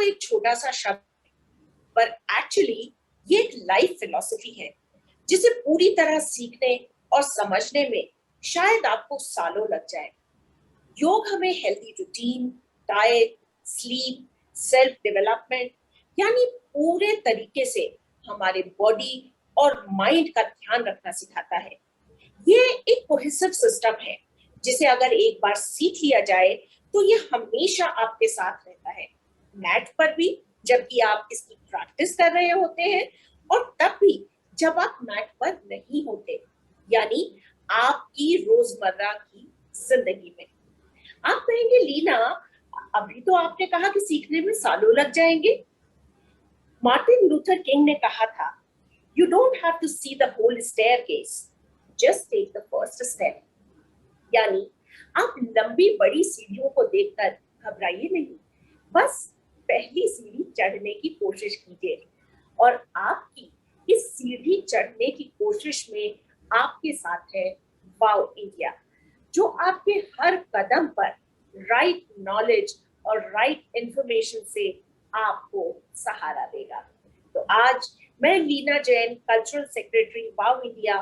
एक छोटा सा शब्द, पर एक्चुअली ये एक लाइफ फिलॉसफी है जिसे पूरी तरह सीखने और समझने में शायद आपको सालों लग जाए। योग हमें healthy routine, diet, sleep, self development यानी पूरे तरीके से हमारे बॉडी और माइंड का ध्यान रखना सिखाता है। ये एक कोहेसिव सिस्टम है जिसे अगर एक बार सीख लिया जाए तो ये हमेशा आपके साथ रहता है, मैट पर भी जबकि आप इसकी प्रैक्टिस कर रहे होते हैं और तब भी जब आप मैट पर नहीं होते, यानी आपकी रोजमर्रा की जिंदगी में। आप कहेंगे लीना, अभी तो आपने कहा कि सीखने में सालों लग जाएंगे। मार्टिन लूथर किंग ने कहा था, you don't have to see the whole staircase, just take the first step. यानी आप लंबी बड़ी सीढ़ियों को देखकर घबराइए नहीं, बस पहली सीढ़ी चढ़ने की कोशिश कीजिए। और आपकी इस सीढ़ी चढ़ने की कोशिश में आपके साथ है वाव इंडिया, जो आपके हर कदम पर राइट नॉलेज और राइट इंफॉर्मेशन से आपको सहारा देगा। तो आज मैं लीना जैन, कल्चरल सेक्रेटरी वाव इंडिया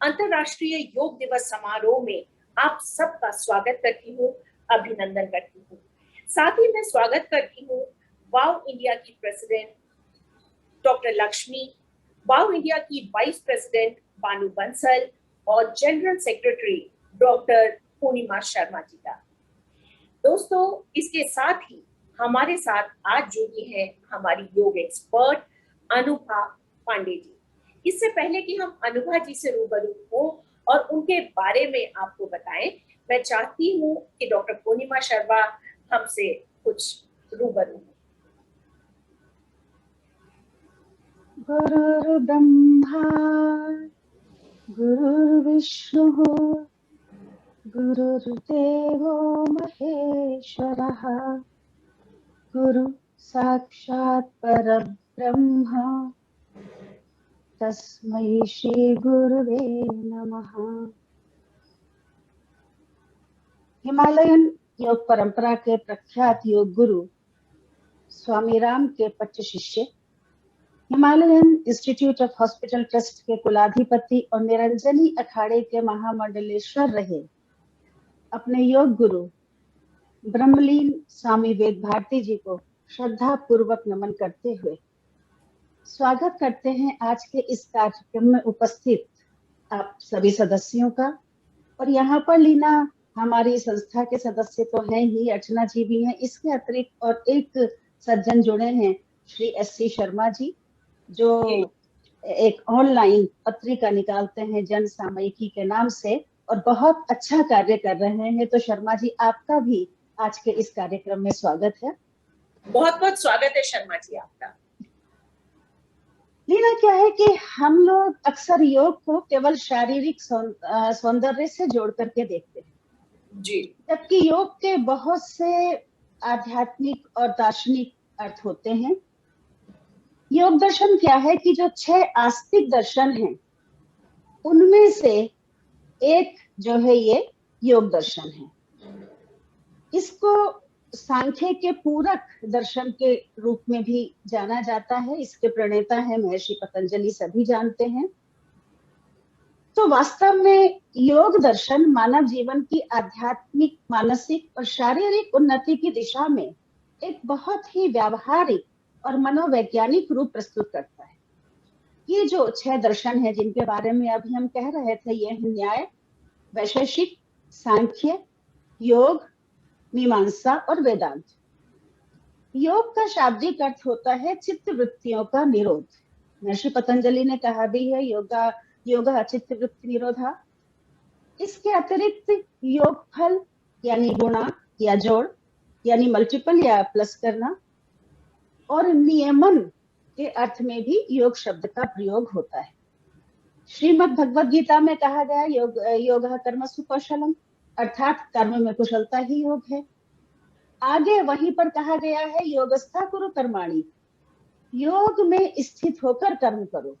अंतरराष्ट्रीय योग दिवस समारोह में आप सबका स्वागत करती हूँ, अभिनंदन करती हूँ। साथ ही मैं स्वागत करती हूँ वाव इंडिया की प्रेसिडेंट डॉक्टर लक्ष्मी, वाव इंडिया की वाइस प्रेसिडेंट बानू बंसल और जनरल सेक्रेटरी डॉक्टर पूर्णिमा शर्मा जी का। दोस्तों, इसके साथ ही हमारे साथ आज जुड़ी है हमारी योग एक्सपर्ट अनुभा पांडे जी। इससे पहले कि हम अनुभा जी से रूबरू हो और उनके बारे में आपको बताएं, मैं चाहती हूँ कि डॉक्टर पूर्णिमा शर्मा हमसे कुछ रूबरू हो। गुरुर् ब्रह्मा गुरुर्विष्णुः गुरुर्देवो महेश्वरः गुरु साक्षात् परब्रह्म तस्मै श्री गुरुवे नमः। हिमालयन योग परंपरा के प्रख्यात योग गुरु स्वामी राम के पच्च शिष्य, Himalayan institute of hospital trust के कुलाधिपति और निरंजनी अखाड़े के महामंडलेश्वर रहे अपने योग गुरु ब्रह्मलीन स्वामी वेद भारती जी को श्रद्धा पूर्वक नमन करते हुए स्वागत करते हैं आज के इस कार्यक्रम में उपस्थित आप सभी सदस्यों का। और यहाँ पर लीना हमारी संस्था के सदस्य तो हैं ही, अर्चना जी भी हैं, इसके अतिरिक्त और एक सज्जन जुड़े हैं श्री एस.सी. शर्मा जी, जो एक ऑनलाइन पत्रिका निकालते हैं जन सामयिकी के नाम से और बहुत अच्छा कार्य कर रहे हैं। तो शर्मा जी, आपका भी आज के इस कार्यक्रम में स्वागत है। बहुत बहुत स्वागत है शर्मा जी आपका। लीना, क्या है कि हम लोग अक्सर योग को केवल शारीरिक सौंदर्य से जोड़ करके देखते हैं जी, जबकि योग के बहुत से आध्यात्मिक और दार्शनिक अर्थ होते हैं। योग दर्शन क्या है कि जो 6 आस्तिक दर्शन हैं उनमें से एक जो है ये योग दर्शन है। इसको सांख्य के पूरक दर्शन के रूप में भी जाना जाता है। इसके प्रणेता है महर्षि पतंजलि, सभी जानते हैं। तो वास्तव में योग दर्शन मानव जीवन की आध्यात्मिक, मानसिक और शारीरिक उन्नति की दिशा में एक बहुत ही व्यावहारिक और मनोवैज्ञानिक रूप प्रस्तुत करता है। ये जो 6 दर्शन है जिनके बारे में अभी हम कह रहे थे, ये है न्याय, वैशेषिक, सांख्य, योग, मीमांसा और वेदांत। योग का शाब्दिक अर्थ होता है चित्त वृत्तियों का निरोध। महर्षि पतंजलि ने कहा भी है योगा चित्त वृत्ति निरोधा। इसके अतिरिक्त योग फल यानी गुणा या जोड़ यानी मल्टीपल या प्लस करना, और नियमन के अर्थ में भी योग शब्द का प्रयोग होता है। श्रीमद् भगवद गीता में कहा गया योग कर्मसु कौशलम, अर्थात कर्म में कुशलता ही योग है। आगे वहीं पर कहा गया है योगस्था कुरु कर्माणि, योग में स्थित होकर कर्म करो।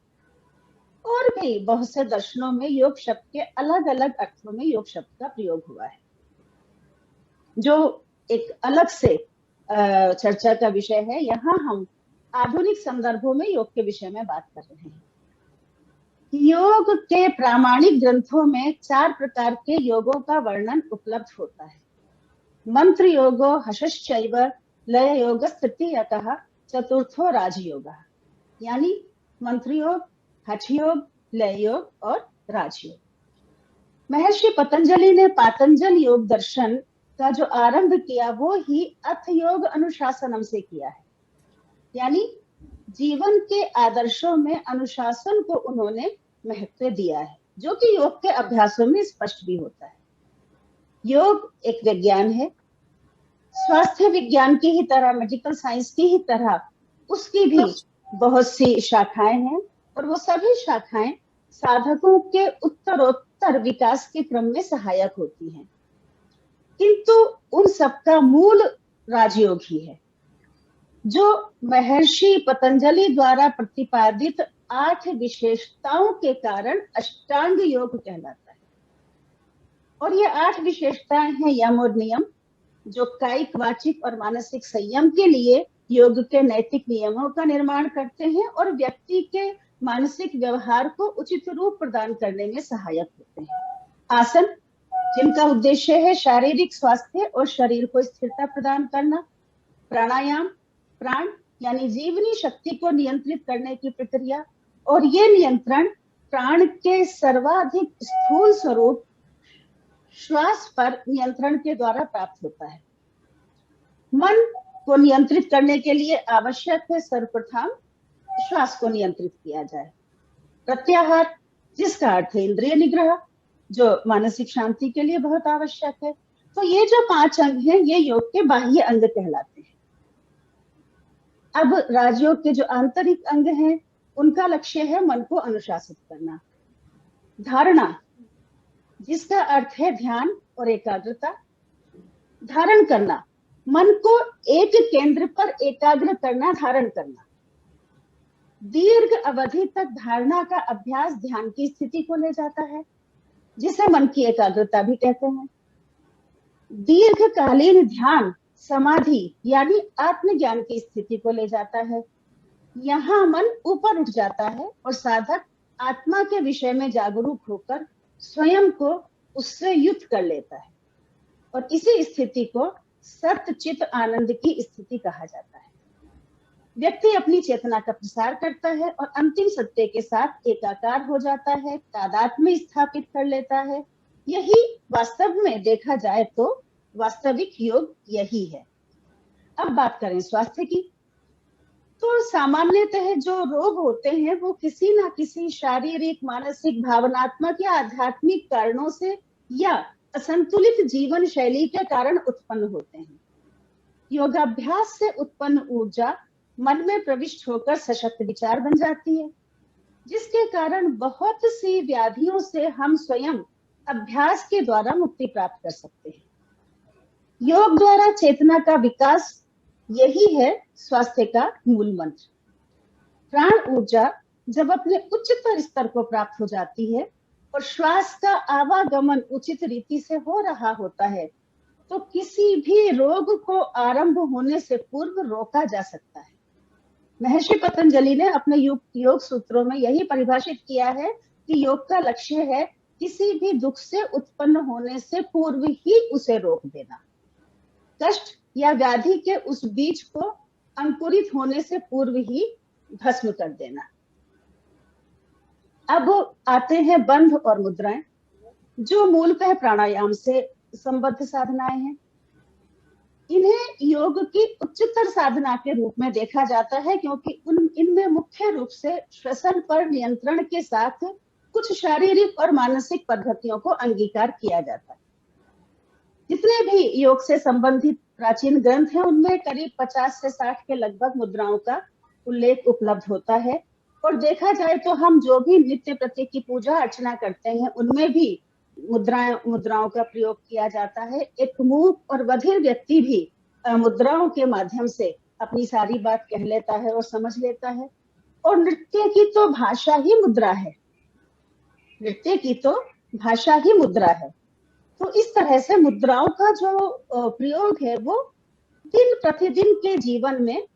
और भी बहुत से दर्शनों में योग शब्द के अलग अलग अर्थों में योग शब्द का प्रयोग हुआ है, जो एक अलग से चर्चा का विषय है। यहाँ हम आधुनिक संदर्भों में योग के विषय में बात कर रहे हैं। योग के प्रामाणिक ग्रंथों में 4 प्रकार के योगों का वर्णन उपलब्ध होता है। मंत्र योगो हशश्चैव लय योग तृतीयतः चतुर्थो राजयोग, यानी मंत्र योग, हठ योग, लय योग और राजयोग। महर्षि पतंजलि ने पातंजल योग दर्शन का जो आरंभ किया वो ही अथ योग अनुशासनम से किया है, यानी जीवन के आदर्शों में अनुशासन को उन्होंने महत्व दिया है, जो कि योग के अभ्यासों में स्पष्ट भी होता है। योग एक विज्ञान है, स्वास्थ्य विज्ञान की ही तरह, मेडिकल साइंस की ही तरह उसकी भी बहुत सी शाखाएं हैं, और वो सभी शाखाएं साधकों के उत्तरोत्तर विकास के क्रम में सहायक होती हैं, किंतु उन सबका मूल राजयोग ही है, जो महर्षि पतंजलि द्वारा प्रतिपादित 8 विशेषताओं के कारण अष्टांग योग कहलाता है। और ये 8 विशेषताएं हैं यम और नियम, जो कायिक, वाचिक और मानसिक संयम के लिए योग के नैतिक नियमों का निर्माण करते हैं और व्यक्ति के मानसिक व्यवहार को उचित रूप प्रदान करने में सहायक होते हैं। आसन, जिनका उद्देश्य है शारीरिक स्वास्थ्य और शरीर को स्थिरता प्रदान करना। प्राणायाम, प्राण यानी जीवनी शक्ति को नियंत्रित करने की प्रक्रिया, और ये नियंत्रण प्राण के सर्वाधिक स्थूल स्वरूप श्वास पर नियंत्रण के द्वारा प्राप्त होता है। मन को नियंत्रित करने के लिए आवश्यक है सर्वप्रथम श्वास को नियंत्रित किया जाए। प्रत्याहार, जिसका अर्थ है इंद्रिय निग्रह, जो मानसिक शांति के लिए बहुत आवश्यक है। तो ये जो 5 अंग हैं, ये योग के बाह्य अंग कहलाते हैं। अब राजयोग के जो आंतरिक अंग हैं, उनका लक्ष्य है मन को अनुशासित करना। धारणा, जिसका अर्थ है ध्यान और एकाग्रता। धारण करना, मन को एक केंद्र पर एकाग्र करना, धारण करना। दीर्घ अवधि तक धारणा का अभ्यास ध्यान की स्थिति को ले जाता है, जिसे मन की एकाग्रता भी कहते हैं। दीर्घकालीन ध्यान समाधि यानी आत्मज्ञान की स्थिति को ले जाता है। यहाँ मन ऊपर उठ जाता है और साधक आत्मा के विषय में जागरूक होकर स्वयं को उससे युक्त कर लेता है, और इसी स्थिति को सत्चित आनंद की स्थिति कहा जाता है। व्यक्ति अपनी चेतना का प्रसार करता है और अंतिम सत्य के साथ एकाकार हो जाता है, तादात्म्य स्थापित कर लेता है। यही वास्तव में देखा जाए तो वास्तविक योग यही है। अब बात करें स्वास्थ्य की, तो सामान्यतः जो रोग होते हैं वो किसी ना किसी शारीरिक, मानसिक, भावनात्मक या आध्यात्मिक कारणों से या असंतुलित जीवन शैली के कारण उत्पन्न होते हैं। योगाभ्यास से उत्पन्न ऊर्जा मन में प्रविष्ट होकर सशक्त विचार बन जाती है, जिसके कारण बहुत सी व्याधियों से हम स्वयं अभ्यास के द्वारा मुक्ति प्राप्त कर सकते हैं। योग द्वारा चेतना का विकास, यही है स्वास्थ्य का मूल मंत्र। प्राण ऊर्जा जब अपने उच्चतर स्तर को प्राप्त हो जाती है और श्वास का आवागमन उचित रीति से हो रहा होता है, तो किसी भी रोग को आरंभ होने से पूर्व रोका जा सकता है। महर्षि पतंजलि ने अपने योग सूत्रों में यही परिभाषित किया है कि योग का लक्ष्य है किसी भी दुख से उत्पन्न होने से पूर्व ही उसे रोक देना, कष्ट या व्याधि के उस बीज को अंकुरित होने से पूर्व ही भस्म कर देना। अब आते हैं बंध और मुद्राएं, जो मूलतः प्राणायाम से संबद्ध साधनाएं हैं। इन्हें योग की उच्चतर साधना के रूप में देखा जाता है, क्योंकि इनमें मुख्य रूप से श्वसन पर नियंत्रण के साथ कुछ शारीरिक और मानसिक पद्धतियों को अंगीकार किया जाता है। जितने भी योग से संबंधित प्राचीन ग्रंथ हैं, उनमें करीब 50 से 60 के लगभग मुद्राओं का उल्लेख उपलब्ध होता है। और देखा जाए तो हम जो भी नित्य प्रत्येक की पूजा अर्चना करते हैं, उनमें भी मुद्राओं का प्रयोग किया जाता है। एक मूक और बधिर व्यक्ति भी मुद्राओं के माध्यम से अपनी सारी बात कह लेता है और समझ लेता है। और नृत्य की तो भाषा ही मुद्रा है, नृत्य की तो भाषा ही मुद्रा है। तो इस तरह से मुद्राओं का जो प्रयोग है वो दिन प्रतिदिन के जीवन में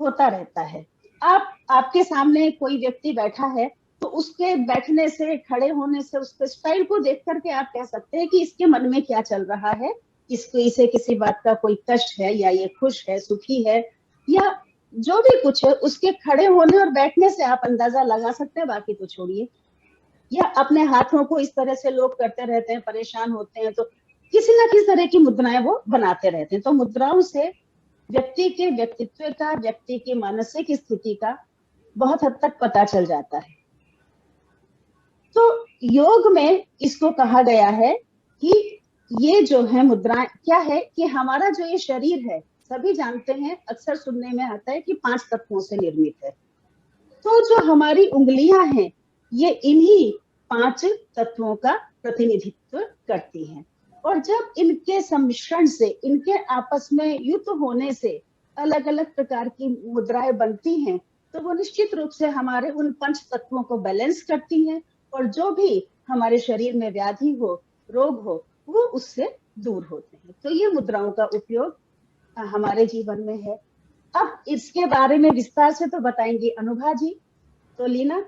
होता रहता है। आपके सामने कोई व्यक्ति बैठा है, तो उसके बैठने से, खड़े होने से, उसके स्टाइल को देख करके आप कह सकते हैं कि इसके मन में क्या चल रहा है, इसको, इसे किसी बात का कोई कष्ट है, या ये खुश है, सुखी है, या जो भी कुछ है, उसके खड़े होने और बैठने से आप अंदाजा लगा सकते हैं, बाकी तो छोड़िए। या अपने हाथों को इस तरह से लोग करते रहते हैं, परेशान होते हैं तो किसी ना किसी तरह की मुद्राएं वो बनाते रहते हैं। तो मुद्राओं से व्यक्ति के व्यक्तित्व का, व्यक्ति की मानसिक स्थिति का बहुत हद तक पता चल जाता है। तो योग में इसको कहा गया है कि ये जो है मुद्राएं क्या है, कि हमारा जो ये शरीर है, सभी जानते हैं, अक्सर सुनने में आता है कि 5 तत्वों से निर्मित है। तो जो हमारी उंगलियां हैं, ये इन्हीं 5 तत्वों का प्रतिनिधित्व करती हैं। और जब इनके सम्मिश्रण से, इनके आपस में युक्त होने से अलग अलग प्रकार की मुद्राएं बनती हैं, तो वो निश्चित रूप से हमारे उन 5 तत्वों को बैलेंस करती हैं, और जो भी हमारे शरीर में व्याधि हो, रोग हो, वो उससे दूर होते हैं। तो ये मुद्राओं का उपयोग हमारे जीवन में है। अब इसके बारे में विस्तार से तो बताएंगे अनुभा जी। तो लीना,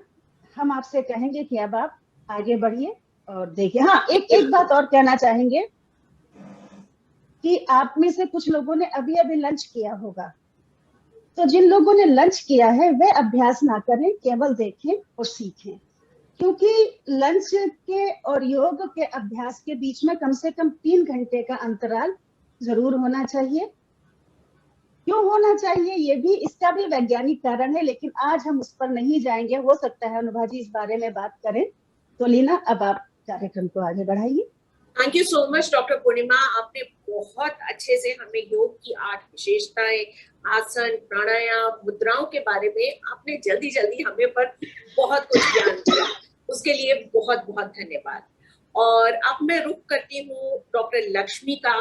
हम आपसे कहेंगे कि अब आप आगे बढ़िए और देखिए। हाँ, एक एक बात और कहना चाहेंगे कि आप में से कुछ लोगों ने अभी अभी लंच किया होगा, तो जिन लोगों ने लंच किया है वे अभ्यास ना करें, केवल देखें और सीखें। क्योंकि लंच के और योग के अभ्यास के बीच में कम से कम 3 घंटे का अंतराल जरूर होना चाहिए। क्यों होना चाहिए, ये भी, इसका भी वैज्ञानिक कारण है, लेकिन आज हम उस पर नहीं जाएंगे। हो सकता है अनुभा जी इस बारे में बात करें। तो लीना, अब आप कार्यक्रम को आगे बढ़ाइए। Thank you so much doctor Purnima, आपने बहुत अच्छे से हमें योग की 8 विशेषताएं, आसन, प्राणायाम, मुद्राओं के बारे में आपने जल्दी जल्दी हमें पर बहुत कुछ ज्ञान दिया, उसके लिए बहुत बहुत धन्यवाद। और अब मैं रुक करती हूँ डॉक्टर लक्ष्मी का।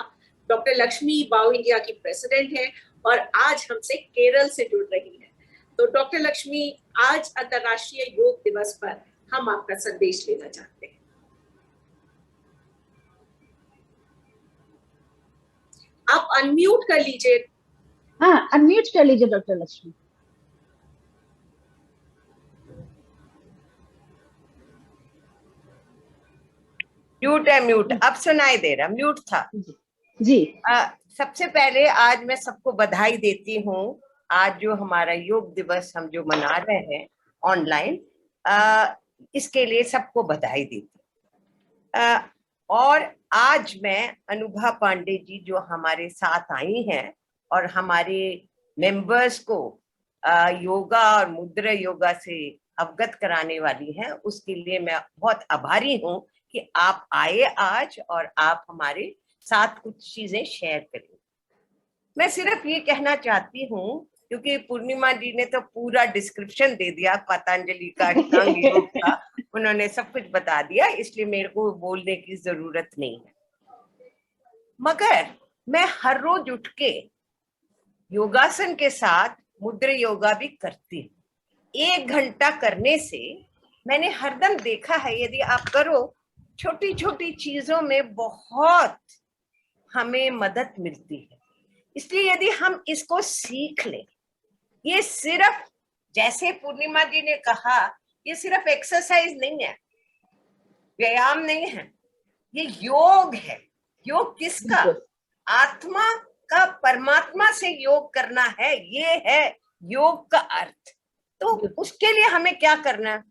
डॉक्टर लक्ष्मी बाओ इंडिया की प्रेसिडेंट है और आज हमसे केरल से जुड़ रही है। तो डॉक्टर लक्ष्मी, आज अंतर्राष्ट्रीय योग दिवस पर हम आपका संदेश लेना चाहते हैं। आप अनम्यूट कर लीजिए। हाँ, अनम्यूट कर लीजिए डॉक्टर लक्ष्मी। म्यूट है, म्यूट अब सुनाई दे रहा, म्यूट था जी। सबसे पहले आज मैं सबको बधाई देती हूँ। आज जो हमारा योग दिवस हम जो मना रहे हैं ऑनलाइन, इसके लिए सबको बधाई देती हूँ। और आज मैं अनुभा पांडे जी जो हमारे साथ आई हैं और हमारे मेंबर्स को योगा और मुद्रा योगा से अवगत कराने वाली हैं, उसके लिए मैं बहुत आभारी हूँ कि आप आए आज और आप हमारे साथ कुछ चीजें शेयर करें। मैं सिर्फ ये कहना चाहती हूँ, क्योंकि पूर्णिमा जी ने तो पूरा डिस्क्रिप्शन दे दिया पतंजलि का, अष्टांग योग का, उन्होंने सब कुछ बता दिया, इसलिए मेरे को बोलने की जरूरत नहीं है। मगर मैं हर रोज उठ के योगासन के साथ मुद्रा योगा भी करती हूँ। 1 घंटा करने से मैंने हरदम देखा है, यदि आप करो, छोटी छोटी चीजों में बहुत हमें मदद मिलती है। इसलिए यदि हम इसको सीख लें, ये सिर्फ जैसे पूर्णिमा जी ने कहा, ये सिर्फ एक्सरसाइज नहीं है, व्यायाम नहीं है, ये योग है। योग किसका? आत्मा का परमात्मा से योग करना है, ये है योग का अर्थ। तो उसके लिए हमें क्या करना है?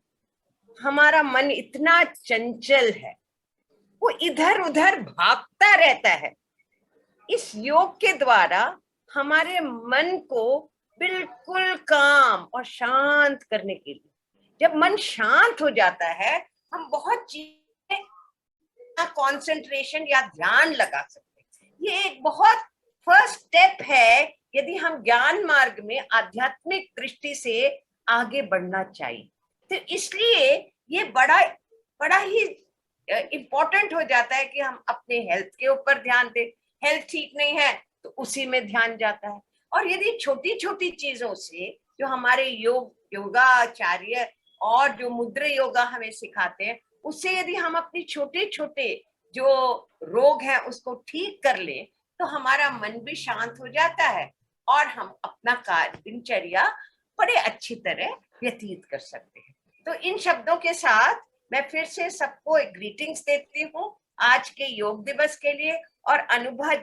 हमारा मन इतना चंचल है, वो इधर उधर भागता रहता है। इस योग के द्वारा हमारे मन को बिल्कुल काम और शांत करने के लिए, जब मन शांत हो जाता है, हम बहुत चीजें कंसंट्रेशन या ध्यान लगा सकते हैं। ये एक बहुत फर्स्ट स्टेप है यदि हम ज्ञान मार्ग में आध्यात्मिक दृष्टि से आगे बढ़ना चाहिए। तो इसलिए ये बड़ा बड़ा ही इम्पोर्टेंट हो जाता है कि हम अपने हेल्थ के ऊपर ध्यान दें। हेल्थ ठीक नहीं है तो उसी में ध्यान जाता है। और यदि छोटी छोटी चीजों से, जो हमारे योगाचार्य और जो मुद्रा योगा हमें सिखाते हैं, उससे यदि हम अपनी छोटे छोटे जो रोग हैं उसको ठीक कर लें, तो हमारा मन भी शांत हो जाता है और हम अपना कार्य दिनचर्या बड़े अच्छी तरह व्यतीत कर सकते हैं। तो इन शब्दों के साथ मैं फिर से सबको एक ग्रीटिंग्स देती हूँ आज के योग दिवस के लिए, और अनुभव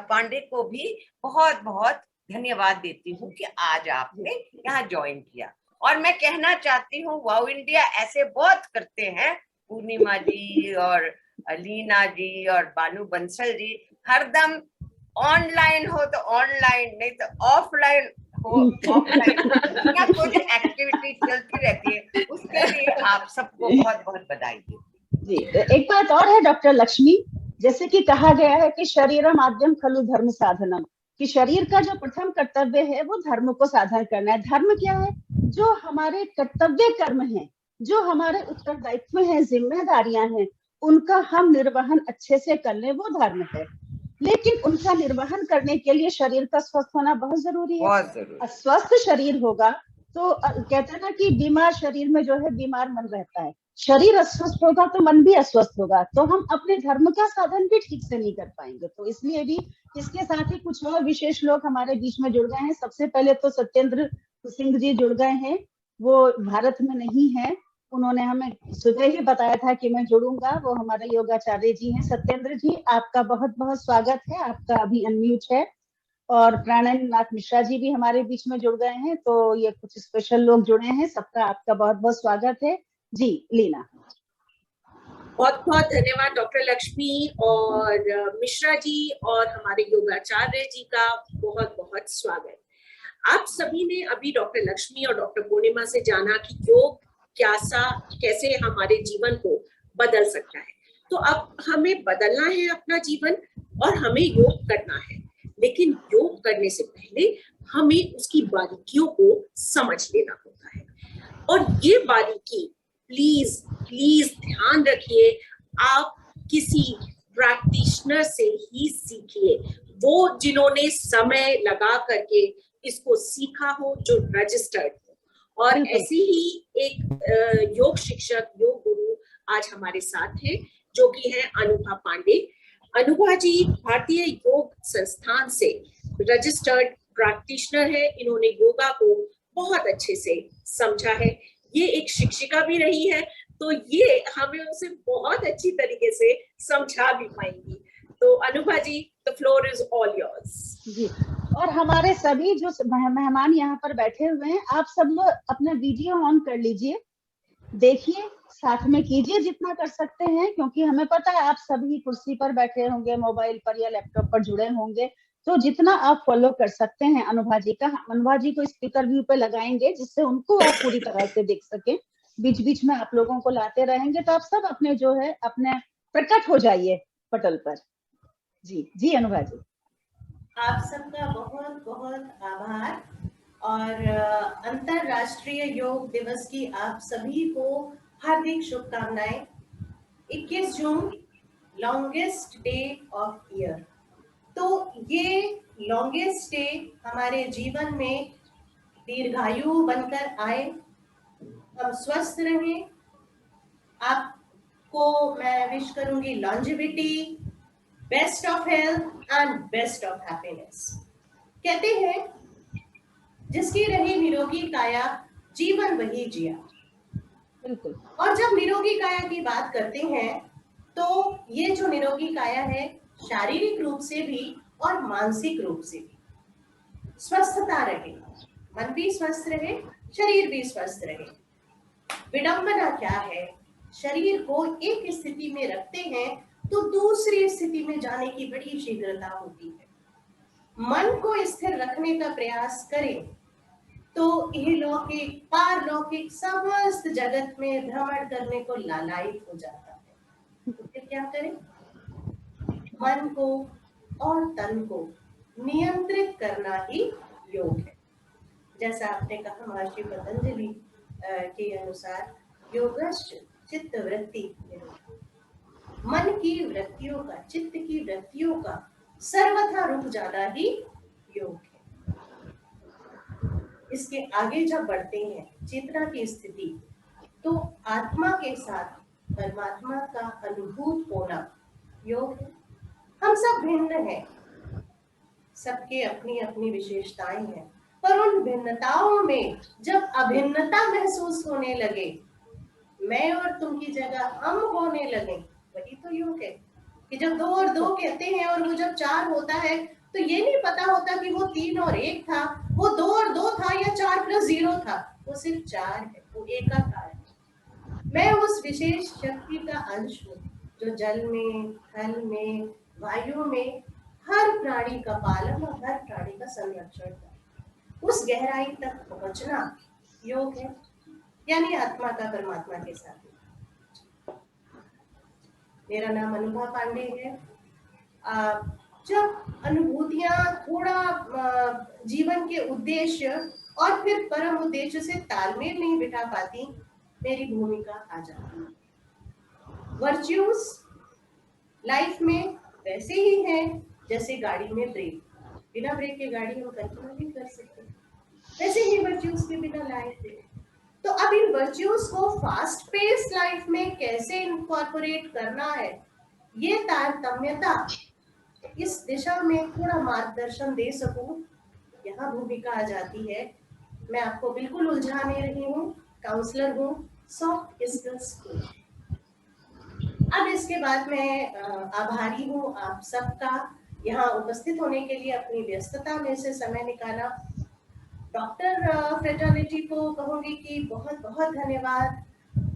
पांडे को भी बहुत बहुत धन्यवाद देती हूँ कि आज आपने यहाँ ज्वाइन किया। और मैं कहना चाहती हूँ वाओ इंडिया ऐसे बहुत करते हैं, पूर्णिमा जी और लीना जी और बानू बंसल जी, हरदम ऑनलाइन हो तो ऑनलाइन, नहीं तो ऑफलाइन हो ऑफलाइन, या कुछ एक्टिविटी चलती रहती है, उसके लिए आप सबको बहुत बहुत बधाई दी। जी, एक बात और है डॉक्टर लक्ष्मी, जैसे कि कहा गया है कि शरीरम आद्यम खलु धर्म साधनम, कि शरीर का जो प्रथम कर्तव्य है वो धर्म को साधन करना है। धर्म क्या है? जो हमारे कर्तव्य कर्म हैं, जो हमारे उत्तरदायित्व हैं, जिम्मेदारियां हैं, उनका हम निर्वहन अच्छे से कर ले, वो धर्म है। लेकिन उनका निर्वहन करने के लिए शरीर का स्वस्थ होना बहुत जरूरी है। बहुत जरूरी। अस्वस्थ शरीर होगा तो कहते हैं ना कि बीमार शरीर में जो है बीमार मन रहता है। शरीर अस्वस्थ होगा तो मन भी अस्वस्थ होगा, तो हम अपने धर्म का साधन भी ठीक से नहीं कर पाएंगे। तो इसलिए भी इसके साथ ही कुछ और विशेष लोग हमारे बीच में जुड़ गए हैं। सबसे पहले तो सत्येंद्र सिंह जी जुड़ गए हैं, वो भारत में नहीं है, उन्होंने हमें सुबह ही बताया था कि मैं जुड़ूंगा, वो हमारे योगाचार्य जी हैं। सत्येंद्र जी, आपका बहुत बहुत स्वागत है, आपका अभी अनम्यूट है। और प्राणायण नाथ मिश्रा जी भी हमारे बीच में जुड़ गए हैं। तो ये कुछ स्पेशल लोग जुड़े हैं, सबका आपका बहुत बहुत स्वागत है। जी लीना। बहुत बहुत धन्यवाद डॉक्टर लक्ष्मी और मिश्रा जी और हमारे योगाचार्य जी का बहुत बहुत स्वागत। आप सभी ने अभी डॉक्टर लक्ष्मी और डॉक्टर पूर्णिमा से जाना कि योग कैसे हमारे जीवन को बदल सकता है। तो अब हमें बदलना है अपना जीवन और हमें योग करना है, लेकिन योग करने से पहले हमें उसकी बारीकियों को समझ लेना होता है। और ये बारीकी प्लीज प्लीज ध्यान रखिए, आप किसी प्रैक्टिशनर से ही सीखिए, वो जिन्होंने समय लगा करके इसको सीखा हो, जो रजिस्टर्ड हो। और ऐसी ही एक योग शिक्षक, योग गुरु आज हमारे साथ हैं, जो कि है अनुभा पांडे। अनुभा जी भारतीय योग संस्थान से रजिस्टर्ड प्रैक्टिशनर है। इन्होंने योगा को बहुत अच्छे से समझा है, ये एक शिक्षिका भी रही है, तो ये हमें उसे बहुत अच्छी तरीके से समझा भी पाएंगी। तो Anubha ji, the floor is all yours. जी, और हमारे सभी जो मेहमान यहाँ पर बैठे हुए हैं, आप सब लोग अपना वीडियो ऑन कर लीजिए, देखिए, साथ में कीजिए जितना कर सकते हैं, क्योंकि हमें पता है आप सभी कुर्सी पर बैठे होंगे, मोबाइल पर या लैपटॉप पर जुड़े होंगे, तो जितना आप फॉलो कर सकते हैं अनुभा जी का। अनुभा जी को स्पीकर व्यू पे लगाएंगे जिससे उनको आप पूरी तरह से देख सके, बीच बीच में आप लोगों को लाते रहेंगे, तो आप सब अपने जो है अपने प्रकट हो जाइए पटल पर। जी जी अनुभा जी। आप सबका बहुत बहुत आभार और अंतरराष्ट्रीय योग दिवस की आप सभी को हार्दिक शुभकामनाएं। 21 जून लॉन्गेस्ट डे ऑफ ईयर, तो ये लॉन्गेस्ट डे हमारे जीवन में दीर्घायु बनकर आए, हम स्वस्थ रहें। आपको मैं विश करूंगी longevity, best of health and best of happiness. कहते हैं जिसकी रही निरोगी काया जीवन वही जिया। बिल्कुल। और जब निरोगी काया की बात करते हैं तो ये जो निरोगी काया है, शारीरिक रूप से भी और मानसिक रूप से भी स्वस्थता रहे, मन भी स्वस्थ रहे, शरीर भी स्वस्थ रहे। विडंबना क्या है, शरीर को एक स्थिति में रखते हैं तो दूसरी स्थिति में जाने की बड़ी शीघ्रता होती है। मन को स्थिर रखने का प्रयास करें तो इहलौकिक पारलौकिक समस्त जगत में भ्रमण करने को लालायित हो जाता है। तो फिर क्या करें? मन को और तन को नियंत्रित करना ही योग है। जैसा आपने कहा महर्षि पतंजलि के अनुसार योगश्च चित्त वृत्ति निरोधः, मन की वृत्तियों का, चित्त की वृत्तियों का सर्वथा रुक जाना ही योग है। इसके आगे जब बढ़ते हैं चेतना की स्थिति, तो आत्मा के साथ परमात्मा का अनुभूत होना योग है। हम सब भिन्न हैं, सबके अपनी अपनी विशेषताएं हैं, पर उन भिन्नताओं में जब अभिन्नता महसूस होने लगे, मैं और तुम की जगह हम होने लगे, वही तो योग है। कि जब 2 और 2 कहते हैं और वो जब 4 होता है, तो ये नहीं पता होता कि वो 3 और 1 था, वो 2 और 2 था या 4 + 0 था, वो सिर्फ 4 है, वो एकाकार है। मैं उस विशेष शक्ति का अंश हूँ जो जल में, थल में, वायु में हर प्राणी का पालन और हर प्राणी का संरक्षण कर उस गहराई तक पहुंचना योग है, यानी आत्मा का परमात्मा के साथ। मेरा नाम अनुभा पांडे है। जब अनुभूतियां थोड़ा जीवन के उद्देश्य और फिर परम उद्देश्य से तालमेल नहीं बिठा पाती, मेरी भूमिका आ जाती है। वर्च्यूज लाइफ में वैसे ही हैं जैसे गाड़ी में ब्रेक, बिना ब्रेक के गाड़ी हम कल्पना नहीं कर सकते, वैसे ही वर्च्यूज के बिना लाइफ है। तो अब इन वर्च्यूज को फास्ट पेस लाइफ में कैसे इनकॉर्पोरेट करना है, ये तारतम्यता, इस दिशा में थोड़ा मार्गदर्शन दे सकूं, यहाँ भूमिका आ जाती है। मैं आपको बिल्कुल उलझा नहीं रही हूँ, काउंसलर हूँ, सॉफ्ट स्किल्स कोच। अब इसके बाद मैं आभारी हूँ आप सबका यहाँ उपस्थित होने के लिए, अपनी व्यस्तता में से समय निकाला। डॉक्टर फ्रेटर्निटी को कहूंगी कि बहुत बहुत धन्यवाद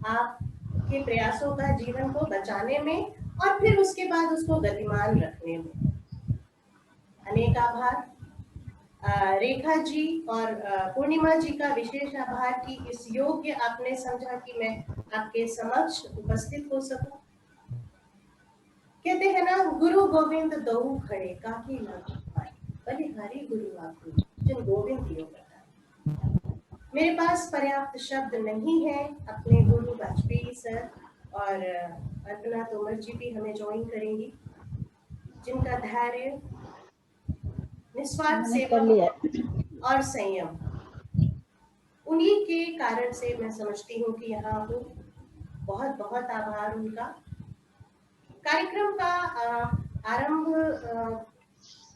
आपके प्रयासों का जीवन को बचाने में और फिर उसके बाद उसको गतिमान रखने में। अनेक आभार। रेखा जी और पूर्णिमा जी का विशेष आभार कि इस योग्य आपने समझा कि मैं आपके समक्ष उपस्थित हो सकूं। कहते हैं ना, गुरु गोविंद दो खड़े काकी लागू पाए, बलिहारी गुरु आपको जिन गोविंद योग बताए। मेरे पास पर्याप्त शब्द नहीं है। अपने गुरु वाजपेयी सर और अर्पणा तोमर जी भी हमें ज्वाइन करेंगी, जिनका धैर्य, निस्वार्थ सेवा और संयम, उन्हीं के कारण से मैं समझती हूँ कि यहाँ हूँ। बहुत बहुत आभार उनका। कार्यक्रम का आरंभ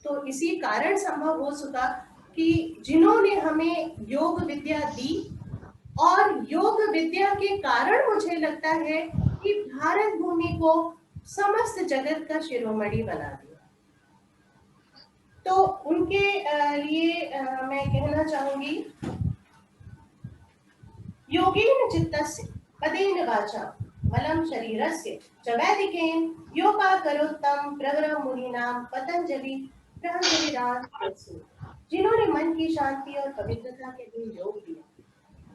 तो इसी कारण संभव हो सका कि जिन्होंने हमें योग विद्या दी, और योग विद्या के कारण मुझे लगता है कि भारत भूमि को समस्त जगत का शिरोमणि बना दिया। तो उनके लिए मैं कहना चाहूंगी, योगेन चित्तस्य पदेन वाचा मलं शरीरस्य च वैदिकेन योपाकरोत्तम प्रवरं मुनीनां पतंजलि प्रहंजलिराज। जिन्होंने मन की शांति और पवित्रता के लिए योग दिया,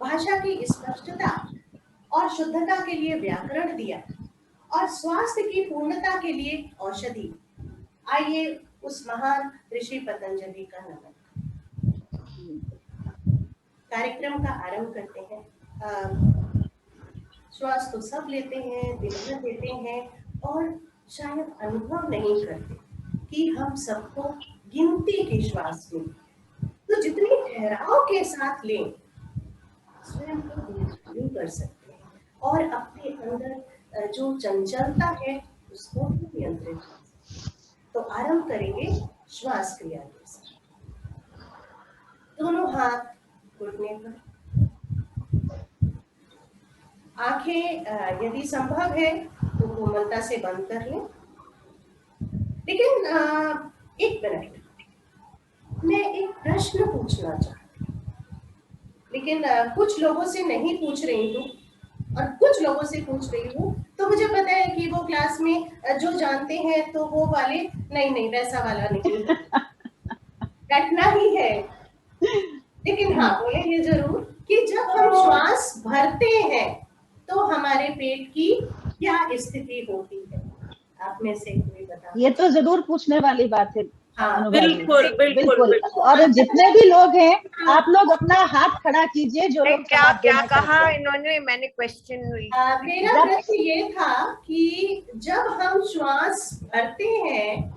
भाषा की स्पष्टता और शुद्धता के लिए व्याकरण दिया, और स्वास्थ्य की पूर्णता के लिए औषधि। आइए उस महान ऋषि पतंजलि का नमन। कार्यक्रम का आरंभ करते हैं। श्वास तो सब लेते हैं, दिन भर लेते हैं, और शायद अनुभव नहीं करते कि हम सबको गिनती की श्वास मिली। तो जितनी ठहराव के साथ लें, स्वयं को नियंत्रित कर सकते हैं, और अपने अंदर जो चंचलता है उसको भी नियंत्रित कर सकते हैं। तो आरंभ करेंगे श्वास क्रिया के साथ। दोनों हाथ घुटने पर, आंखें यदि संभव है तो कोमलता से बंद कर लें। लेकिन एक मिनट, मैं एक प्रश्न पूछना चाहती हूँ, लेकिन कुछ लोगों से नहीं पूछ रही हूँ और कुछ लोगों से पूछ रही हूँ। तो मुझे पता है कि वो क्लास में जो जानते हैं तो वो वाले नहीं, वैसा वाला नहीं रटना ही है। लेकिन हाँ, बोलेंगे जरूर कि जब हम श्वास भरते हैं तो हमारे पेट की क्या स्थिति होती है? आप में से कोई बता? ये तो जरूर पूछने वाली बात है। हाँ, बिल्कुल। और जितने भी लोग हैं, आप लोग अपना हाथ खड़ा कीजिए जो लोग क्या कहा इन्होंने, मैंने क्वेश्चन। मेरा प्रश्न ये था कि जब हम श्वास भरते हैं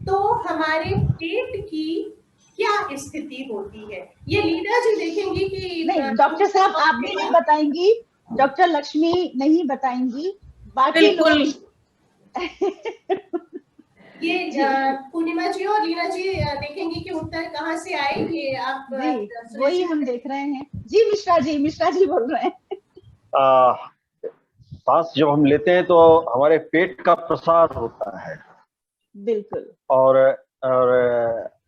तो हमारे पेट की क्या स्थिति होती है? ये लीला जी देखेंगी कि नहीं, डॉक्टर साहब आप भी नहीं बताएंगी, डॉक्टर लक्ष्मी नहीं बताएंगी, बाकी लोग ये पूर्णिमा जी और लीना जी देखेंगे कि उत्तर कहाँ से आए, ये आप जी वही हम देख रहे हैं। जी मिश्रा जी बोल रहे हैं। सांस जब हम लेते हैं तो हमारे पेट का प्रसार होता है, बिल्कुल। और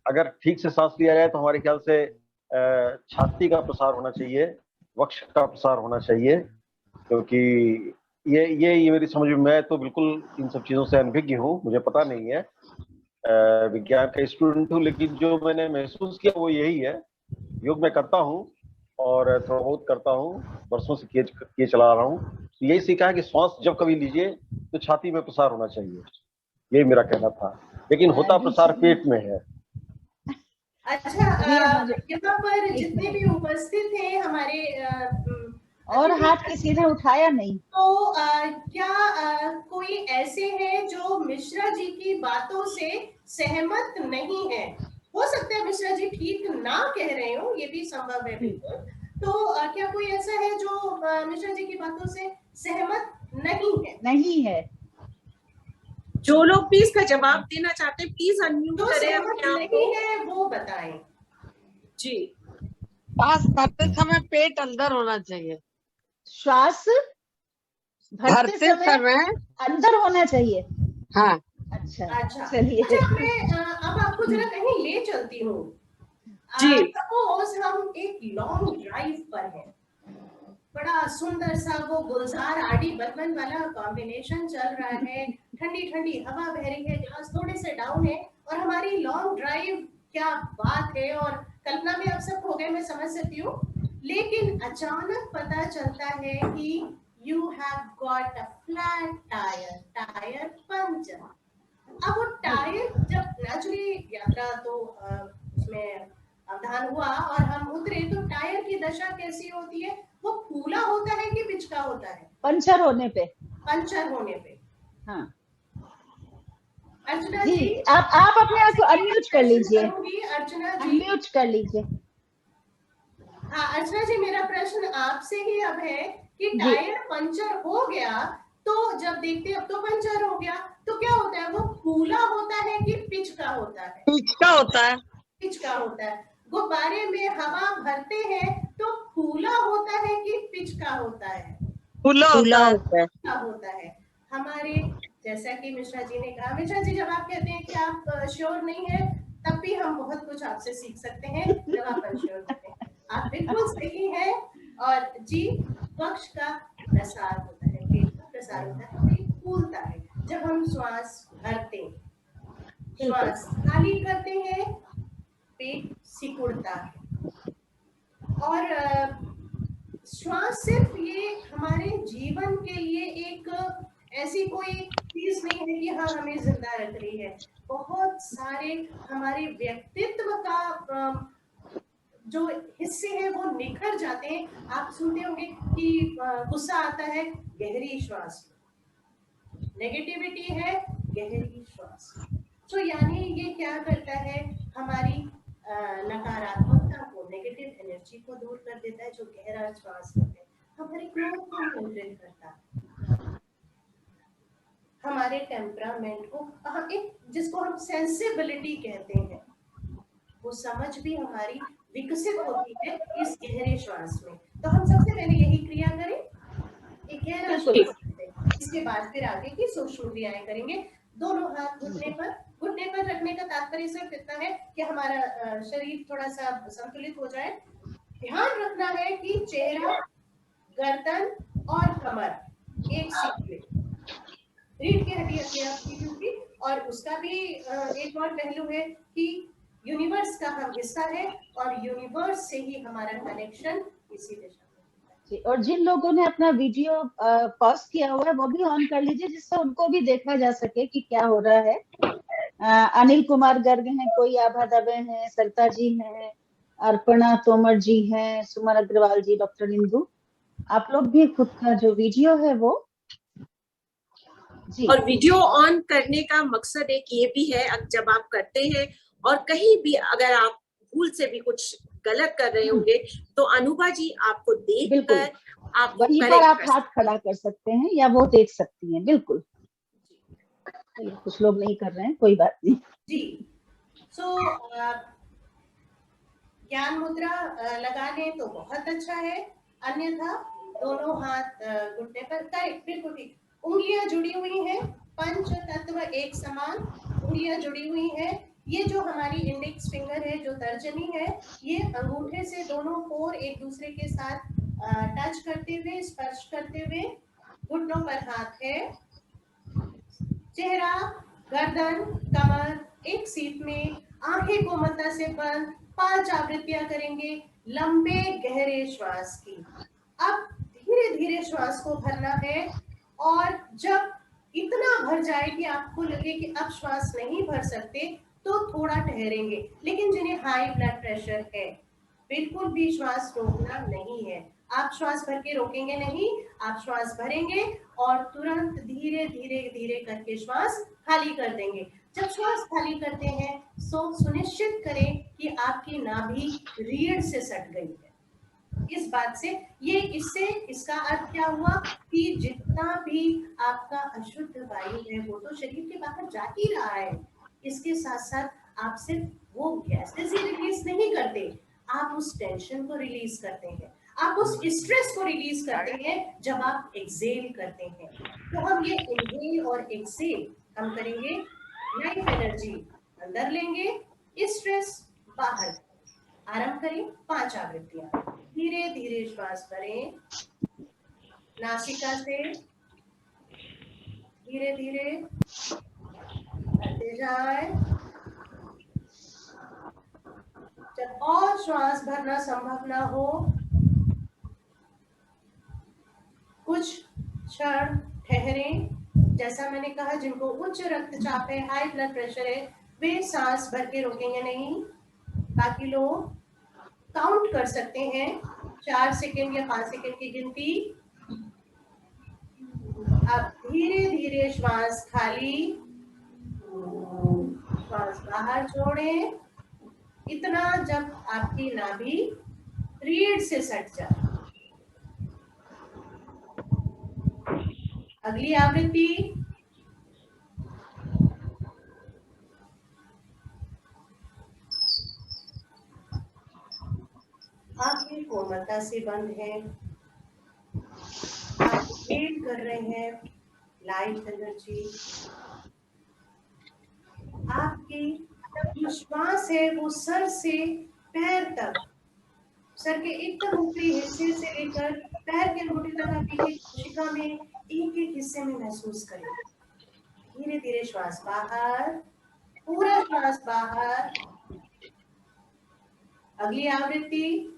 अगर ठीक से सांस लिया जाए तो हमारे ख्याल से छाती का प्रसार होना चाहिए, वक्ष का प्रसार होना चाहिए, क्योंकि ये मेरी समझ में, मैं तो बिल्कुल इन सब चीजों से अनभिज्ञ हूँ, मुझे पता नहीं है, विज्ञान का स्टूडेंट हूँ, लेकिन जो मैंने महसूस किया वो यही है। योग मैं करता हूँ और थोड़ा बहुत करता हूँ, वर्षों से किए चला रहा हूँ, तो यही सीखा है कि श्वास जब कभी लीजिए तो छाती में प्रसार होना चाहिए, यही मेरा कहना था, लेकिन होता प्रसार पेट में है। अच्छा, यहाँ पर जितने भी उपस्थित हैं हमारे और हाथ किसी ने उठाया नहीं, तो क्या कोई ऐसे हैं जो मिश्रा जी की बातों से सहमत नहीं है? हो सकता है मिश्रा जी ठीक ना कह रहे हो, ये भी संभव है बिल्कुल। तो क्या कोई ऐसा है जो मिश्रा जी की बातों से सहमत नहीं है? जो लोग भी इसका जवाब देना चाहते हैं प्लीज अनम्यूट जो करें सहमत अपने आप नहीं को। है वो बताएं। जी, श्वास भरते समय पेट अंदर होना चाहिए, श्वास भरते समय अंदर होना चाहिए। हाँ। अच्छा चलिए। मैं अब आपको जरा कहीं ले चलती हूँ। सपोज हम एक लॉन्ग ड्राइव पर हैं, बड़ा सुंदर सा वो गुलजार आड़ी बर्मन वाला कॉम्बिनेशन चल रहा है, ठंडी ठंडी हवा बह रही है, ग्लास थोड़े से डाउन है, और हमारी लॉन्ग ड्राइव क्या बात है, और कल्पना में अब सब हो गए, मैं समझ सकती हूँ। लेकिन अचानक पता चलता है कि you have got a flat tyre puncture. अब वो टायर जब नेचुरली यात्रा तो उसमें अवधान हुआ और हम उतरे, तो टायर की दशा कैसी होती है? वो फूला होता है कि पिचका होता है? पंचर होने पे। हाँ। अर्चना जी, जी आप अपने आप को अनम्यूट कर लीजिए। अर्चना जी अनम्यूट कर लीजिए। हाँ अर्चना जी, मेरा प्रश्न आपसे ही अब है कि टायर पंचर हो गया तो जब देखते अब तो पंचर हो गया, तो क्या होता है? वो फूला होता है कि पिचका होता है? पिचका होता है। गुब्बारे में हवा भरते हैं तो फूला होता है कि पिचका होता है? फूला होता है। हमारे जैसा कि मिश्रा जी ने कहा, मिश्रा जी जब आप कहते हैं कि आप श्योर नहीं है, तब भी हम बहुत कुछ आपसे सीख सकते हैं जब आप अनश्योर होते हैं। आप बिल्कुल सही है। और जी, वक्ष का प्रसार होता है, पेट का प्रसार होता है, पेट फूलता है जब हम श्वास भरते हैं, श्वास खाली करते हैं, पेट सिकुड़ता है। और श्वास सिर्फ ये हमारे जीवन के लिए एक ऐसी कोई चीज नहीं है कि हाँ हमें जिंदा रख रही है। बहुत सारे हमारे व्यक्तित्व का जो हिस्से हैं वो निखर जाते हैं। आप सुनते होंगे कि गुस्सा आता है, गहरी श्वास, नेगेटिविटी है, गहरी श्वास। तो यानी ये क्या करता है? हमारी नकारात्मकता को, नेगेटिव एनर्जी को दूर कर देता है जो गहरा श्वास लेते हैं। हमारे क्रोध को नियंत्रित करता है, हमारे टेम्परामेंट को, एक जिसको हम सेंसिबिलिटी कहते हैं, वो समझ भी हमारी विकसित होती है इस गहरे श्वास में। तो हम सबसे पहले यही क्रिया करें, एक गहरा श्वास लेते हैं, इसके बाद फिर आगे की सूक्ष्म क्रियाएं करेंगे। दोनों हाथ घुटने पर रखने का तात्पर्य सिर्फ इतना है कि हमारा शरीर थोड़ा सा संतुलित हो जाए। ध्यान रखना है कि चेहरा, गर्दन और कमर एक सीट में, रीढ़ की हड्डी अपने आप सीधी होगी। और उसका भी एक और पहलू है कि यूनिवर्स का हम हिस्सा है और यूनिवर्स से ही हमारा कनेक्शन इसी दिशा में। और जिन लोगों ने अपना वीडियो पॉज किया हुआ है वो भी ऑन कर लीजिए, जिससे उनको भी देखा जा सके कि क्या हो रहा है। अनिल कुमार गर्ग हैं, कोई आभा दबे हैं, सरिता जी हैं, अर्पणा तोमर जी हैं, सुमन अग्रवाल जी, डॉक्टर इंदु, आप लोग भी खुद का जो वीडियो है वो जी। और वीडियो ऑन करने का मकसद एक ये भी है, जब आप करते हैं और कहीं भी अगर आप भूल से भी कुछ गलत कर रहे होंगे तो अनुभा जी आपको देखकर आप वहीं पर आप हाथ खड़ा कर सकते हैं या वो देख सकती हैं। बिल्कुल। कुछ लोग नहीं कर रहे हैं, कोई बात नहीं। जी। सो ज्ञान मुद्रा लगा लें तो बहुत अच्छा है, अन्यथा दोनों हाथ घुटने पर, करेक्ट, बिल्कुल ठीक। उंगलियां जुड़ी हुई हैं, पंच तत्व एक समान, उंगलियां जुड़ी हुई हैं। ये जो हमारी इंडेक्स फिंगर है, जो तर्जनी है, ये अंगूठे से दोनों पोर एक दूसरे के साथ टच करते हुए, स्पर्श करते हुए, घुटनों पर हाथ है। चेहरा, गर्दन, कमर एक सीट में, आंखें कोमलता से बंद, 5 आवृत्तियां करेंगे लंबे गहरे श्वास की। अब धीरे धीरे श्वास को भरना है, और जब इतना भर जाए कि आपको लगे कि अब श्वास नहीं भर सकते, तो थोड़ा ठहरेंगे। लेकिन जिन्हें हाई ब्लड प्रेशर है, बिल्कुल भी श्वास रोकना नहीं है। आप श्वास भर के रोकेंगे नहीं, आप श्वास भरेंगे और तुरंत धीरे धीरे धीरे करके श्वास खाली कर देंगे। जब श्वास खाली करते हैं, सुनिश्चित करें कि आपकी नाभि रीढ़ से सट गई है। इस बात से इससे इसका अर्थ क्या हुआ कि जितना भी आपका अशुद्ध वायु है वो तो शरीर के बाहर जा ही रहा है। इसके साथ साथ आप सिर्फ वो गैसेस ही रिलीज नहीं करते, आप उस टेंशन को रिलीज करते हैं, आप उस स्ट्रेस को रिलीज करते हैं जब आप एक्सेल करते हैं। तो हम ये इनहेल और एक्सेल हम करेंगे, लाइफ एनर्जी अंदर लेंगे, स्ट्रेस बाहर। आरंभ करें 5 आवृत्तियां। धीरे धीरे श्वास भरें नासिका से, धीरे धीरे भरते जाए। जब और श्वास भरना संभव ना हो, कुछ क्षण ठहरें। जैसा मैंने कहा, जिनको उच्च रक्तचाप है, हाई ब्लड प्रेशर है, वे सांस भर के रोकेंगे नहीं। बाकी लोग काउंट कर सकते हैं, 4 सेकेंड या 5 सेकेंड की गिनती। अब धीरे धीरे श्वास खाली, श्वास बाहर छोड़ें, इतना जब आपकी नाभि रीढ़ से सट जाए। अगली आवृत्ति, आंखें कोमलता से बंद हैं, आप वेट कर रहे हैं लाइट एनर्जी। आपकी जो श्वास है वो सर से पैर तक, सर के एकदम ऊपरी हिस्से से लेकर पैर के अंगूठे तक आप एक कोशिका में एक एक हिस्से में महसूस करें। धीरे धीरे श्वास बाहर, पूरा श्वास बाहर। अगली आवृत्ति,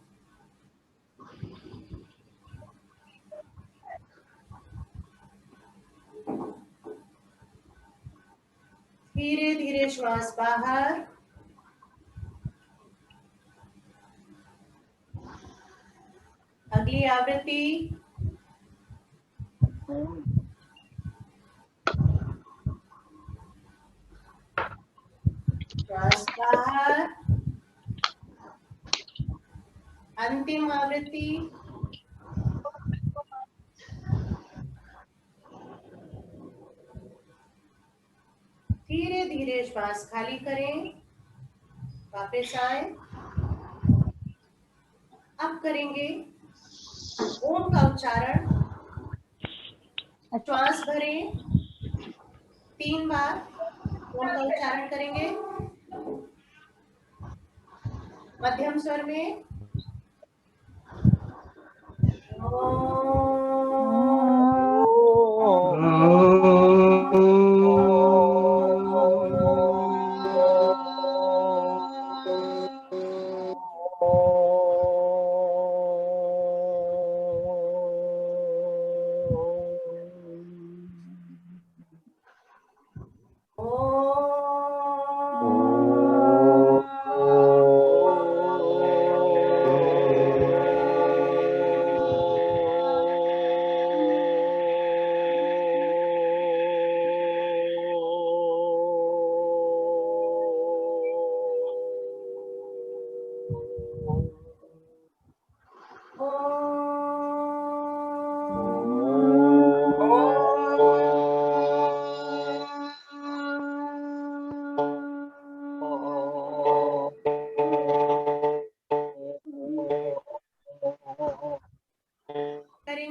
धीरे धीरे श्वास बाहर। अगली आवृत्ति, श्वास बाहर। अंतिम आवृत्ति, धीरे धीरे श्वास खाली करें, वापस आए। अब करेंगे ओम का उच्चारण। श्वास भरें 3 बार, ओम का उच्चारण करेंगे मध्यम स्वर में।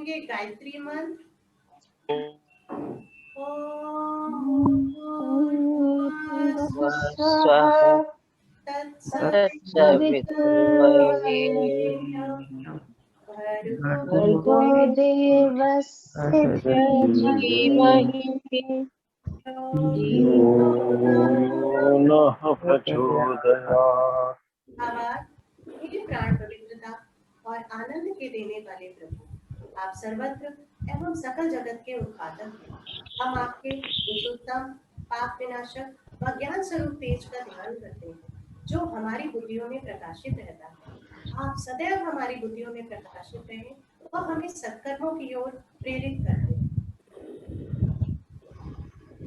बोलेंगे गायत्री मंत्र। भर्गो देवस्य धीमहि नः प्रचोदयात्। हे प्राण पवित्रता और आनंद के देने वाले प्रभु, आप सर्वत्र एवं सकल जगत के उत्पादक हैं। हम आपके पुरुषोत्तम, पाप विनाशक व ज्ञान स्वरूप तेज का ध्यान करते हैं, जो हमारी बुद्धियों में प्रकाशित रहता है। आप सदैव हमारी बुद्धियों में प्रकाशित रहें और हमें सत्कर्मों की ओर प्रेरित करते हैं।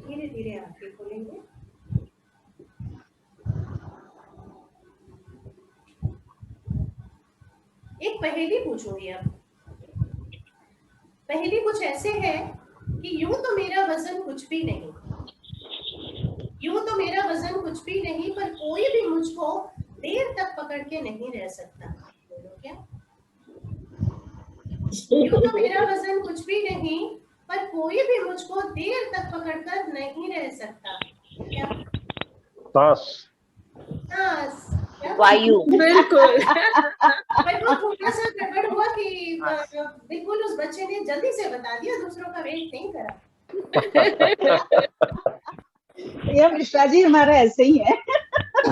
धीरे धीरे आंखें खोलेंगे। एक पहेली पूछूंगी अब। पहेली कुछ ऐसे है कि यूं तो मेरा वजन कुछ भी नहीं, यूं तो मेरा वजन कुछ भी नहीं, पर कोई भी मुझको देर तक पकड़ के नहीं रह सकता। बोलो क्या? यूं तो मेरा वजन कुछ भी नहीं, पर कोई भी मुझको देर तक पकड़कर नहीं रह सकता। क्या? सांस। सांस। क्या? वायु। बिल्कुल। पर वो थोड़ा सा गड़बड़ हुआ कि बिल्कुल उस बच्चे ने जल्दी से बता दिया, दूसरों का वेट नहीं करा। ये मिश्रा जी हमारा ऐसे ही है। तो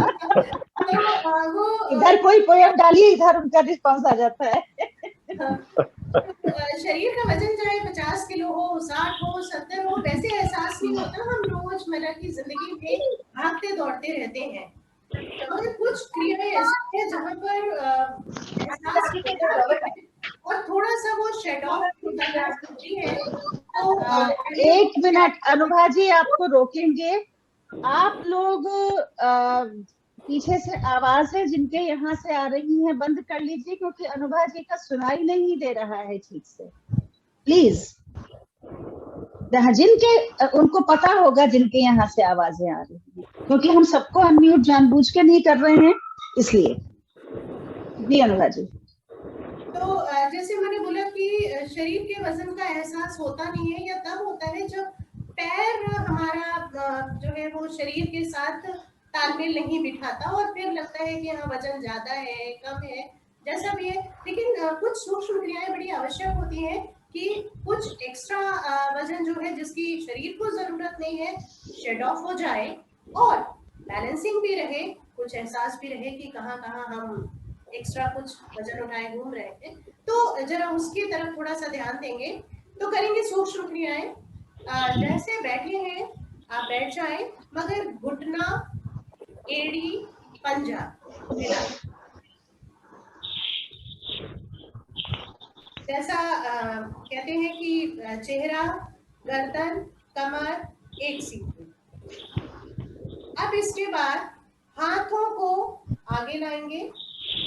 वो इधर कोई पोयम डालिए, इधर उनका रिस्पॉन्स आ जाता है। शरीर का वजन चाहे 50 किलो हो, 60 हो, 70 हो, वैसे एहसास नहीं होता। हम रोजमर्रा की जिंदगी में भागते दौड़ते रहते हैं, मगर कुछ क्रियाएं ऐसी हैं जहाँ पर एहसास होता है और थोड़ा सा वो शेड ऑफ होती है। तो एक मिनट अनुभा जी, आपको रोकेंगे। आप लोग पीछे से आवाज है जिनके यहाँ से आ रही है बंद कर लीजिए, क्योंकि अनुभा जी का सुनाई नहीं दे रहा है ठीक से। प्लीज, जिनके उनको पता होगा जिनके यहाँ से आवाजें आ रही हैं, क्योंकि हम सबको अनम्यूट जानबूझ के नहीं कर रहे हैं, इसलिए। जी अनुभा जी। तो जैसे मैंने बोला कि शरीर के वजन का एहसास होता नहीं है, या तब होता है जब पैर हमारा जो है वो शरीर के साथ तालमेल नहीं बिठाता और फिर लगता है कि हाँ वजन ज्यादा है, कम है, जैसा भी है। लेकिन कुछ सूक्ष्म क्रियाएं बड़ी आवश्यक होती हैं कि कुछ एक्स्ट्रा वजन जो है जिसकी शरीर को जरूरत नहीं है, शेड ऑफ हो जाए और बैलेंसिंग भी रहे, कुछ एहसास भी रहे कि कहाँ कहाँ हम एक्स्ट्रा कुछ वजन उठाए घूम रहे थे। तो जरा उसकी तरफ थोड़ा सा ध्यान देंगे। तो करेंगे सूक्ष्म क्रियाएं। जैसे बैठे हैं आप बैठ जाएं, मगर घुटना, एड़ी, पंजा मिला। जैसा कहते हैं कि चेहरा, गर्दन, कमर एक सीट में। अब इसके बाद हाथों को आगे लाएंगे,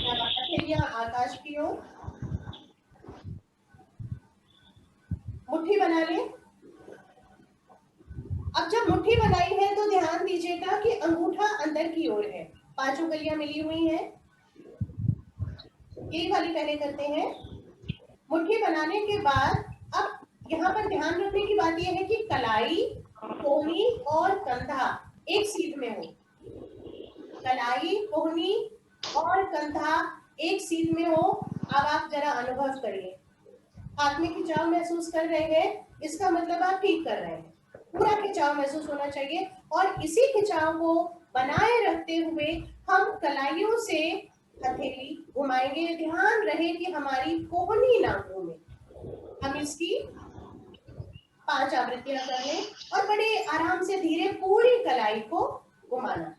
हथेलियां आकाश की ओर, मुट्ठी बना लें। अब जब मुट्ठी बनाई है तो ध्यान दीजिएगा कि अंगूठा अंदर की ओर है, पांचों कलियां मिली हुई हैं। यही वाली पहले करते हैं। मुट्ठी बनाने के बाद अब यहाँ पर ध्यान रखने की बात यह है कि कलाई, कोहनी और कंधा एक सीध में हो। कलाई, कोहनी और कंधा एक सीध में हो। अब आप जरा अनुभव करिए, हाथ में खिंचाव महसूस कर रहे हैं, इसका मतलब आप ठीक कर रहे हैं। पूरा खिंचाव महसूस होना चाहिए और इसी खिंचाव को बनाए रखते हुए हम कलाइयों से हथेली घुमाएंगे। ध्यान रहे कि हमारी कोहनी ना घूमे। हम इसकी 5 आवृत्तियां कर लें और बड़े आराम से धीरे पूरी कलाई को घुमाना।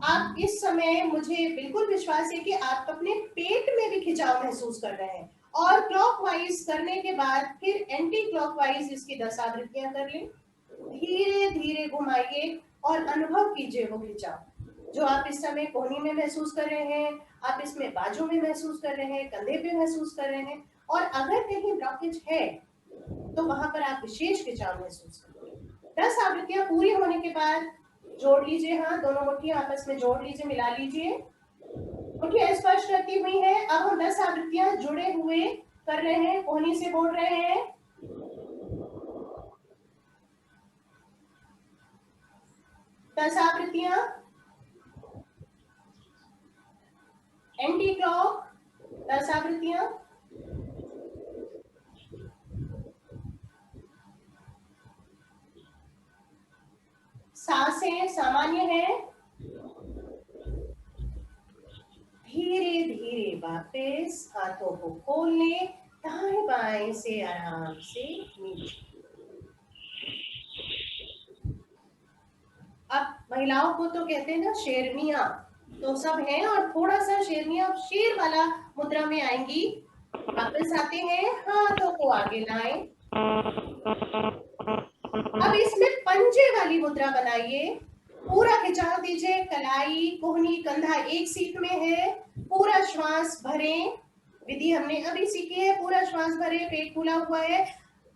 आप इस समय, मुझे बिल्कुल विश्वास है कि आप अपने पेट में भी खिंचाव महसूस कर रहे हैं। और क्लॉकवाइज करने के बाद फिर एंटी क्लॉकवाइज इसकी 10 आवृत्तियां कर लें। धीरे धीरे घुमाइए और अनुभव कीजिए वो खिंचाव जो आप इस समय कोहनी में महसूस कर रहे हैं, आप इसमें बाजू में महसूस कर रहे हैं, कंधे पे महसूस कर रहे हैं। और अगर कहीं ब्लॉकेज है तो वहां पर आप विशेष खिंचाव महसूस करेंगे। 10 आवृत्तियां पूरी होने के बाद जोड़ लीजिए, हाँ दोनों मुट्ठियां आपस में जोड़ लीजिए, मिला लीजिए। मुट्ठियां स्पर्श करती हुई है। अब हम 10 आवृत्तियां जुड़े हुए कर रहे हैं, कोहनी से बोल रहे हैं। दस आवृत्तियां, एंटी क्लॉक 10 आवृत्तियां, सांसें सामान्य है। धीरे धीरे वापस हाथों को खोलने, दाएं बाएं से आराम से नीचे। अब महिलाओं को तो कहते हैं ना शेरनियां, तो सब हैं और थोड़ा सा शेरनियां शेर वाला मुद्रा में आएंगी। वापस आते हैं, हाथों को आगे लाएं। अब इसमें पंजे वाली मुद्रा बनाइए, पूरा खिंचाव दीजिए, कलाई कोहनी कंधा एक सीट में है, पूरा श्वास भरें। विधि हमने अभी सीखी है, पूरा श्वास भरें, पेट फूला हुआ है,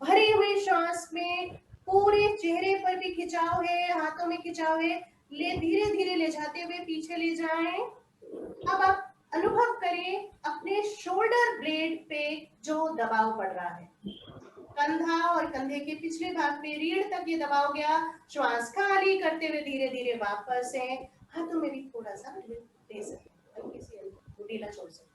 भरे हुए श्वास में पूरे चेहरे पर भी खिंचाव है, हाथों में खिंचाव है, ले धीरे धीरे ले जाते हुए पीछे ले जाएं। अब आप अनुभव करें अपने शोल्डर ब्लेड पे जो दबाव पड़ रहा है, कंधा और कंधे के पिछले भाग में रीढ़ तक ये दबाव गया। श्वास खाली करते हुए धीरे धीरे वापस है, हाथों में भी थोड़ा सा दे सकते हैं, हल्की सी ढीला छोड़ सकते हैं।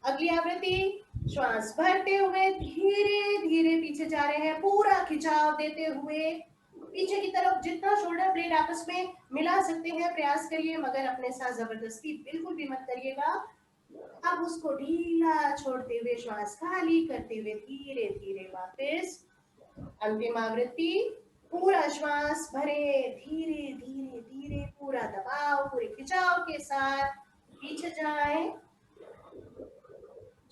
अगली आवृत्ति, श्वास भरते हुए धीरे धीरे पीछे जा रहे हैं, पूरा खिंचाव देते हुए पीछे की तरफ, जितना शोल्डर ब्लेड आपस में मिला सकते हैं प्रयास करिए, मगर अपने साथ जबरदस्ती बिल्कुल भी मत करिएगा। अब उसको ढीला छोड़ते हुए श्वास खाली करते हुए धीरे धीरे वापस। अंतिम आवृत्ति, पूरा श्वास भरे, धीरे धीरे धीरे पूरा दबाव पूरे खिंचाव के साथ पीछे जाएं।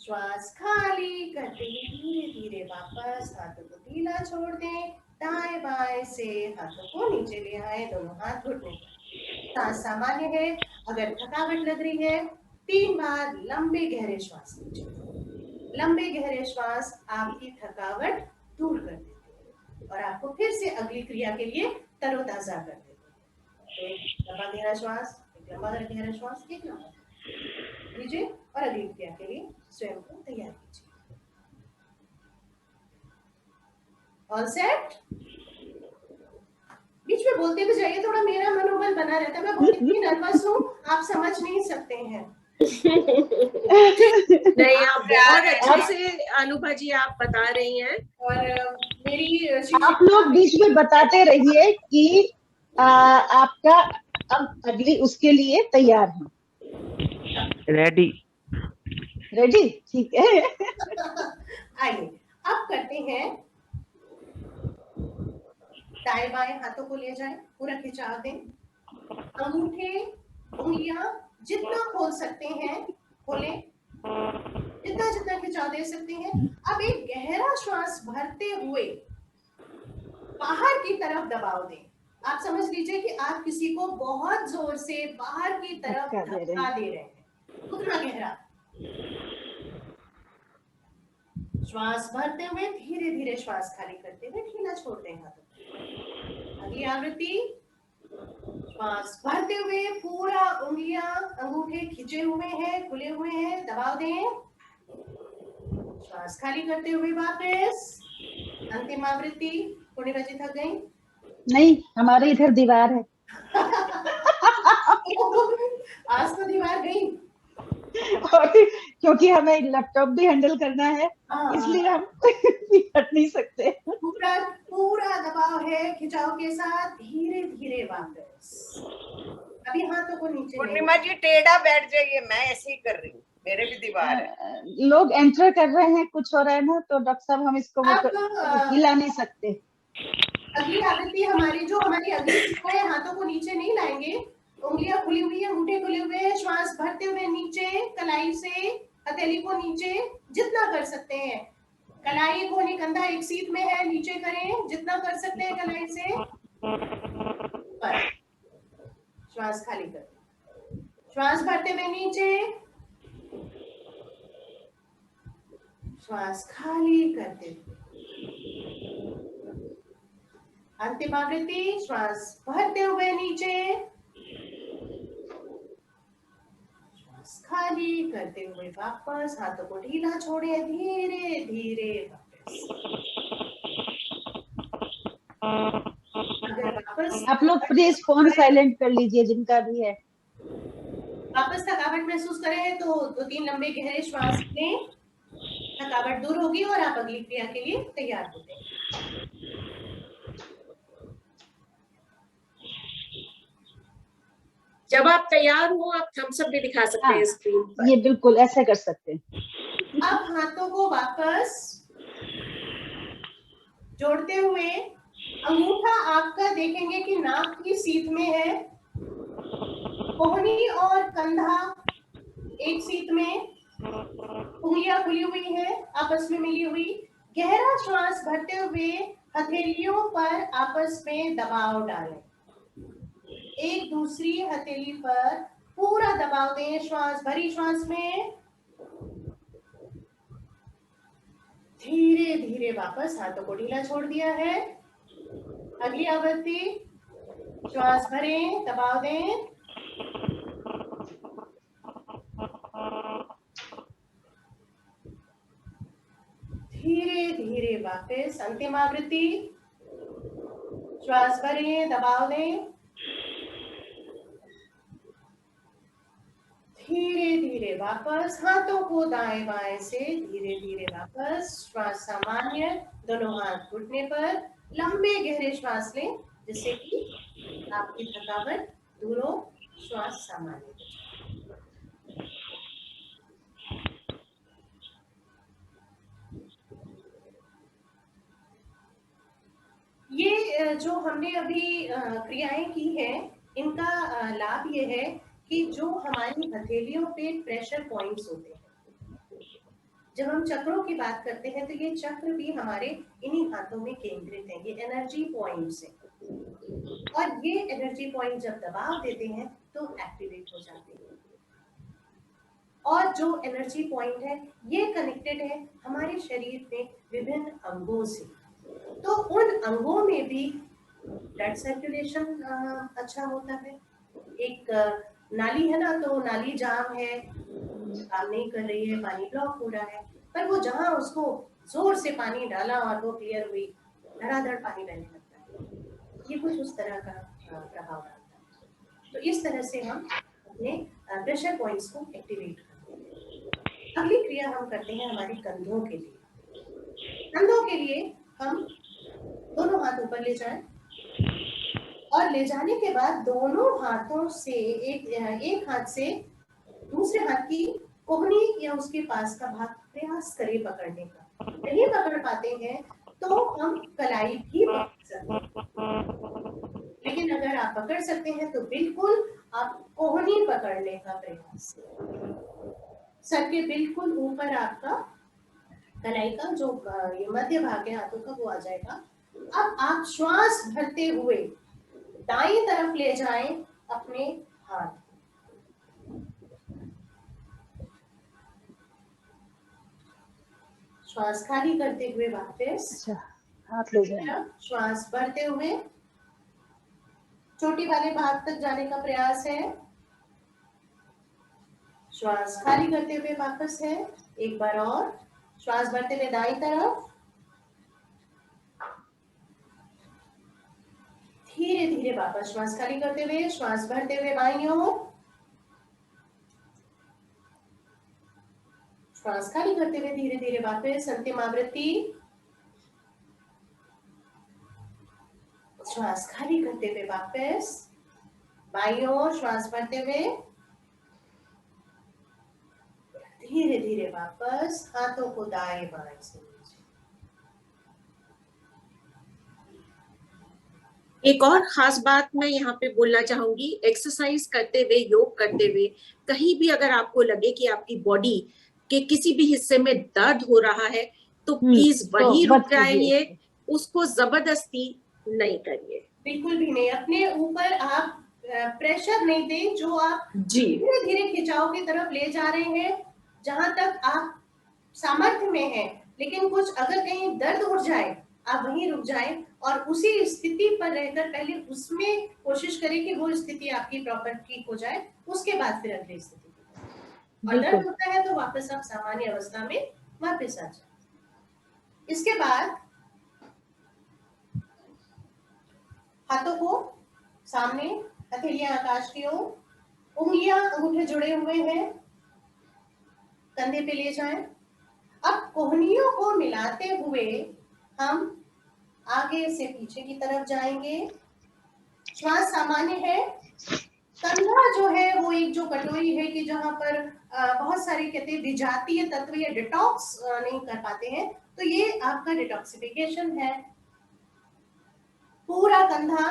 श्वास खाली करते हुए धीरे धीरे वापस, हाथों को ढीला छोड़ दें, दाएं बाएं से हाथों को नीचे ले आए, दोनों हाथ घुटने पर। सांस सामान्य है, अगर थकावट लग रही है 3 बार लंबे गहरे श्वास लीजिए। लंबे गहरे श्वास आपकी थकावट दूर कर देते हैं और आपको फिर से अगली क्रिया के लिए तरोताजा कर देते हैं। एक लंबा गहरा श्वास, एक लंबा गहरा श्वास, एक लंबा लीजिए और अगली क्रिया के लिए स्वयं को तैयार कीजिए। All set? बीच में बोलते भी जाइए, थोड़ा मेरा मनोबल बना रहता है। मैं बहुत इतनी नर्वस हूँ, आप समझ नहीं सकते हैं। नहीं, आप बहुत अच्छे से अनुभा जी आप बता रही हैं। और मेरी आप लोग बीच में बताते रहिए कि आपका अब अगली उसके लिए तैयार है। Ready ready? ठीक है। आइए अब करते हैं, दाएं बाएं हाथों को ले जाएं, पूरा खिंचाव दें, अंगूठे उंगलियां जितना खोल सकते हैं खोलें, जितना जितना खिंचाव दे सकते हैं। अब एक गहरा श्वास भरते हुए बाहर की तरफ दबाव दें। आप समझ लीजिए कि आप किसी को बहुत जोर से बाहर की तरफ धक्का दे रहे हैं, उतना गहरा। श्वास भरते हुए धीरे धीरे श्वास खाली करते हुए ढीला छोड़ दें हाथों। अगली आवृत्ति, श्वास भरते हुए पूरा उंगलियां अंगूठे खिंचे हुए हैं, खुले हुए हैं, दबाव दें। श्वास खाली करते हुए वापस। अंतिम आवृत्ति। पूर्णिमा जी थक गई? नहीं, हमारे इधर दीवार है। आज तो दीवार गई और क्योंकि हमें लैपटॉप भी हैंडल करना है, इसलिए हम हट नहीं सकते। पूरा पूरा दबाव है खिंचाव के साथ, धीरे धीरे वापस। अभी हाथों को नीचे। पूर्णिमा जी टेढ़ा बैठ जाइए, मैं ऐसे ही कर रही हूँ, मेरे भी दीवार है। लोग एंटर कर रहे हैं, कुछ हो रहा है ना, तो डॉक्टर साहब हम इसको हिला नहीं सकते। अगली आवृत्ति हमारी जो हमारी अगली है, हाथों को नीचे नहीं लाएंगे, उंगलियां खुली हुई है, अंगूठे खुले हुए हैं, श्वास भरते हुए नीचे, कलाई से हथेली को नीचे जितना कर सकते हैं। कलाई कोहनी कंधा एक सीट में है, नीचे करें जितना कर सकते हैं कलाई से। श्वास खाली कर, श्वास भरते हुए नीचे, श्वास खाली करते हुए। अंतिम आवृत्ति, श्वास भरते हुए नीचे, श्वास खाली खाली करते हुए वापस हाथों को ढीला छोड़े, धीरे धीरे वापस। अगर वापस आप लोग प्लीज फोन साइलेंट कर लीजिए जिनका भी है। वापस थकावट महसूस करें तो 2-3 लंबे गहरे श्वास लें, थकावट दूर होगी और आप अगली क्रिया के लिए तैयार होते हैं। जब आप तैयार हो आप थम्स अप भी दिखा सकते हैं स्क्रीन पर। ये बिल्कुल ऐसे कर सकते हैं। अब हाथों को वापस जोड़ते हुए अंगूठा आपका देखेंगे कि नाक की सीध में है, कोहनी और कंधा एक सीध में, उंगलियां खुली हुई है, आपस में मिली हुई। गहरा श्वास भरते हुए हथेलियों पर आपस में दबाव डालें, एक दूसरी हथेली पर पूरा दबाव दें। श्वास भरी श्वास में धीरे धीरे वापस हाथों को ढीला छोड़ दिया है। अगली आवृत्ति, श्वास भरें, दबाव दें, धीरे धीरे वापस। अंतिम आवृत्ति, श्वास भरें, दबाव दें, धीरे धीरे वापस। हाथों को दाएं बाएं से धीरे धीरे वापस। श्वास सामान्य, दोनों हाथ घुटने पर। लंबे गहरे श्वास लें जिससे कि आपकी थकावट दूर हो, श्वास सामान्य। ये जो हमने अभी क्रियाएं की हैं, इनका लाभ ये है कि जो हमारी हथेलियों पे प्रेशर पॉइंट्स होते हैं, जब हम चक्रों की बात करते हैं तो ये चक्र भी हमारे इन्हीं हाथों में केंद्रित हैं, ये एनर्जी पॉइंट्स हैं। और ये एनर्जी पॉइंट जब दबाव देते हैं तो एक्टिवेट हो जाते हैं। और जो एनर्जी पॉइंट है ये कनेक्टेड है हमारे शरीर में विभिन्न अंगों से, तो उन अंगों में भी ब्लड सर्कुलेशन अच्छा होता है। एक नाली है ना, तो नाली जाम है, काम नहीं कर रही है, पानी ब्लॉक हो रहा है, पर वो जहां उसको जोर से पानी डाला और वो क्लियर हुई, धड़ाधड़ पानी बहने लगता है। ये कुछ उस तरह का प्रभाव डालता है। तो इस तरह से हम अपने प्रेशर पॉइंट्स को एक्टिवेट करते हैं। अगली क्रिया हम करते हैं हमारे कंधों के लिए। कंधों के लिए हम दोनों हाथ ऊपर ले जाएं और ले जाने के बाद दोनों हाथों से एक हाथ से दूसरे हाथ की कोहनी या उसके पास का भाग प्रयास करें पकड़ने का। नहीं पकड़ पाते हैं तो हम कलाई भी पकड़ सकते हैं, लेकिन अगर आप पकड़ सकते हैं तो बिल्कुल आप कोहनी पकड़ने का प्रयास करें। सर के बिल्कुल ऊपर आपका कलाई का जो ये मध्य भाग है हाथों का वो आ जाएगा। अब आप श्वास भरते हुए दाईं तरफ ले जाएं अपने हाथ, श्वास खाली करते हुए वापस हाथ ले जाएं। श्वास भरते हुए चोटी वाले भाग तक जाने का प्रयास है। श्वास खाली करते हुए वापस है। एक बार और श्वास भरते हुए दाईं तरफ, धीरे धीरे वापस श्वास खाली करते हुए, श्वास भरते हुए बाईं ओर, श्वास खाली करते हुए धीरे धीरे वापस। अंतिम आवृत्ति, श्वास खाली करते हुए वापस बाईं ओर, श्वास भरते हुए धीरे धीरे वापस। हाथों को दाएं बाएं से एक और खास बात मैं यहाँ पे बोलना चाहूंगी, एक्सरसाइज करते हुए, योग करते हुए कहीं भी अगर आपको लगे कि आपकी बॉडी के किसी भी हिस्से में दर्द हो रहा है तो प्लीज वहीं रुक जाइए, उसको जबरदस्ती नहीं करिए, बिल्कुल भी नहीं। अपने ऊपर आप प्रेशर नहीं दें, जो आप धीरे धीरे खिंचाव की तरफ ले जा रहे हैं जहां तक आप सामर्थ्य में हैं, लेकिन कुछ अगर कहीं दर्द उठ जाए आप वहीं रुक जाएं और उसी स्थिति पर रहकर पहले उसमें कोशिश करें कि वो स्थिति आपकी प्रॉपर ठीक हो जाए, उसके बाद फिर अगली स्थिति। और दर्द होता है तो वापस आप सामान्य अवस्था में वापस आ जाए। इसके बाद हाथों को सामने, हथेलियां आकाश की ओर, उंगलियां अंगूठे जुड़े हुए हैं, कंधे पे ले जाएं। अब कोहनियों को मिलाते हुए हम आगे से पीछे की तरफ जाएंगे। श्वास सामान्य है। कंधा जो है वो एक जो कटोरी है कि जहां पर बहुत सारे कहते हैं विजातीय तत्व या डिटॉक्स नहीं कर पाते हैं, तो ये आपका डिटॉक्सिफिकेशन है। पूरा कंधा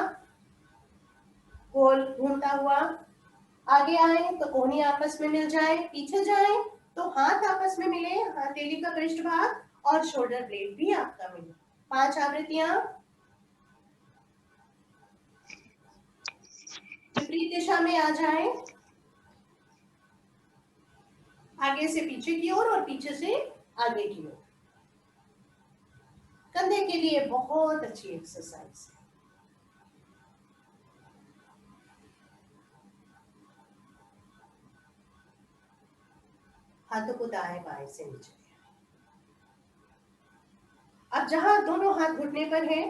गोल घूमता हुआ आगे आए तो कोहनी आपस में मिल जाए, पीछे जाए तो हाथ आपस में मिले, हथेली का पृष्ठभाग और शोल्डर ब्लेड भी आपका मिले। 5 आवृत्तियां। विपरीत दिशा में आ जाए, आगे से पीछे की ओर और पीछे से आगे की ओर। कंधे के लिए बहुत अच्छी एक्सरसाइज है। हाथों को दाएं बाएं से नीचे। अब जहां दोनों हाथ घुटने पर हैं,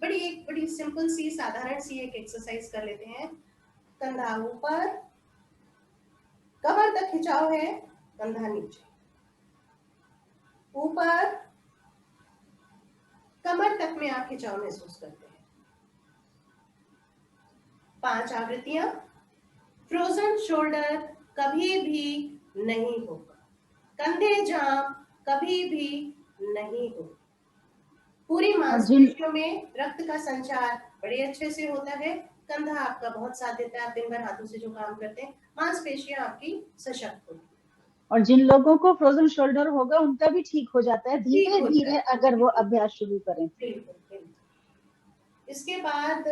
बड़ी सिंपल सी साधारण सी एक एक्सरसाइज कर लेते हैं। कंधा ऊपर, कमर तक खिंचाव है, कंधा नीचे, ऊपर, कमर तक में आप खिंचाव महसूस करते हैं। 5 आवृत्तियां। फ्रोजन शोल्डर कभी भी नहीं होगा, कंधे जाम कभी भी नहीं होगा। पूरी मांसपेशियों में रक्त का संचार बड़े अच्छे से होता है। कंधा आपका बहुत साथ देता है। आप दिन भर हाथों से जो काम करते हैं, मांसपेशियां आपकी सशक्त होती है। और जिन लोगों को फ्रोजन शोल्डर होगा उनका भी ठीक हो जाता है धीरे धीरे अगर वो अभ्यास शुरू करें। बिल्कुल बिल्कुल। इसके बाद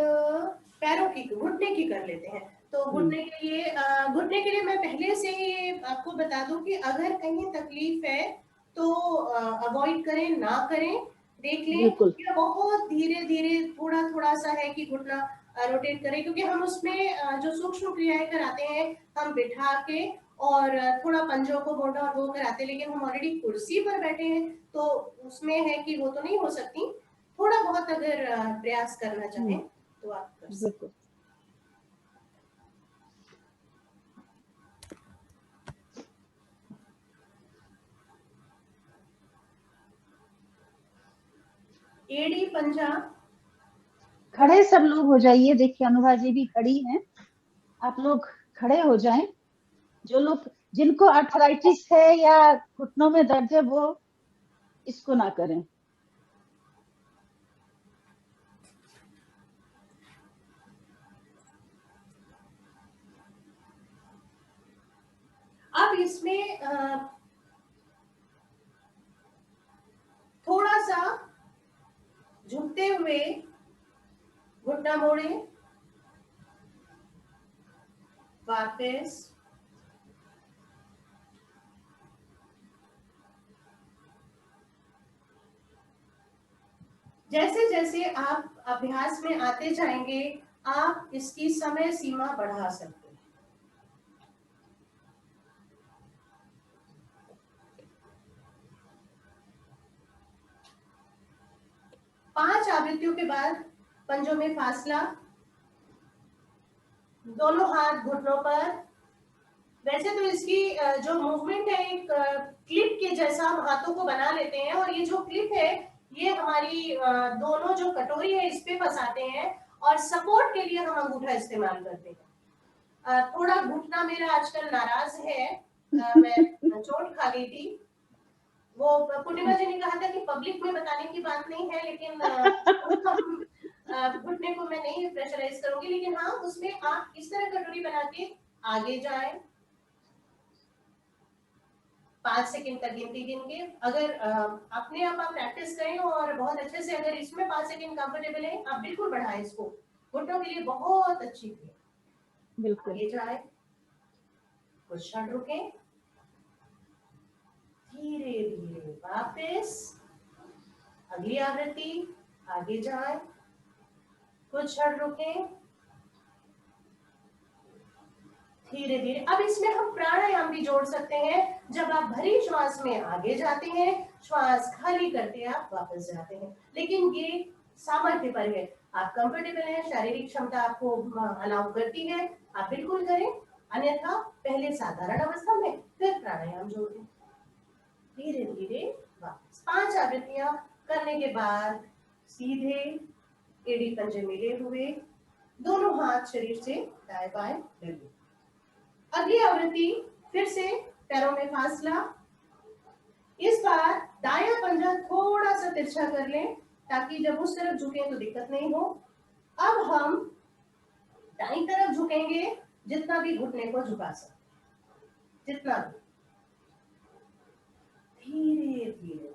पैरों की, घुटने की कर लेते हैं। तो घुटने के लिए मैं पहले से ही आपको बता दूं कि अगर कहीं तकलीफ है तो अवॉइड करें, ना करें, देख लें। या बहुत धीरे धीरे थोड़ा थोड़ा सा है कि घुटना रोटेट करें, क्योंकि हम उसमें जो सूक्ष्म क्रियाएं कराते हैं, हम बिठा के और थोड़ा पंजों को मोड़ा और वो कराते हैं, लेकिन हम ऑलरेडी कुर्सी पर बैठे हैं तो उसमें है कि वो तो नहीं हो सकती। थोड़ा बहुत अगर प्रयास करना चाहें तो आप कर सकते हैं। एड़ी पंजा। खड़े सब लोग हो जाइए। देखिए अनुभा जी भी खड़ी हैं, आप लोग खड़े हो जाएं। जो लोग, जिनको आर्थराइटिस है या घुटनों में दर्द है, वो इसको ना करें। अब इसमें थोड़ा सा झुकते हुए घुटना मोड़े, वापस, जैसे जैसे आप अभ्यास में आते जाएंगे आप इसकी समय सीमा बढ़ा सकते हैं। पांच आवृत्तियों के बाद पंजों में फासला, दोनों हाथ घुटनों पर। वैसे तो इसकी जो मूवमेंट है एक क्लिप के जैसा हम हाथों को बना लेते हैं, और ये जो क्लिप है ये हमारी दोनों जो कटोरी है इस पे फंसाते हैं, और सपोर्ट के लिए हम अंगूठा इस्तेमाल करते हैं। थोड़ा घुटना मेरा आजकल नाराज है, मैं चोट खा गई थी। वो पूर्णिमा जी ने कहा था कि पब्लिक में बताने की बात नहीं है, लेकिन घुटने को मैं नहीं प्रेशराइज करूंगी, लेकिन हाँ उसमें आप इस तरह कटोरी बना के आगे जाएं। 5 सेकंड तक गिनती गिन के, अगर अपने आप प्रैक्टिस करें और बहुत अच्छे से अगर इसमें 5 सेकंड कंफर्टेबल है, आप बिल्कुल बढ़ाएं इसको। घुटनों के लिए बहुत अच्छी है। बिल्कुल। आगे जाए, कुछ क्षण रुके, धीरे धीरे वापस, अगली आवृत्ति, आगे जाए, कुछ क्षण रुके, धीरे धीरे। अब इसमें हम प्राणायाम भी जोड़ सकते हैं। जब आप भरी श्वास में आगे जाते हैं, श्वास खाली करते आप वापस जाते हैं, लेकिन ये सामर्थ्य पर है। आप कंफर्टेबल हैं, शारीरिक क्षमता आपको अलाउ करती है, आप बिल्कुल करें। अन्यथा पहले साधारण अवस्था में, फिर प्राणायाम जोड़ें। धीरे धीरे वापस 5 आवृत्तियां करने के बाद सीधे एड़ी पंजे मिले हुए, दोनों हाथ शरीर से दाएं बाएं लगे। अगली आवृत्ति फिर से पैरों में फासला। इस बार दायां पंजा थोड़ा सा तिरछा कर लें ताकि जब उस तरफ झुके तो दिक्कत नहीं हो। अब हम दाईं तरफ झुकेंगे, जितना भी घुटने को झुका सकते, जितना भी। धीरे धीरे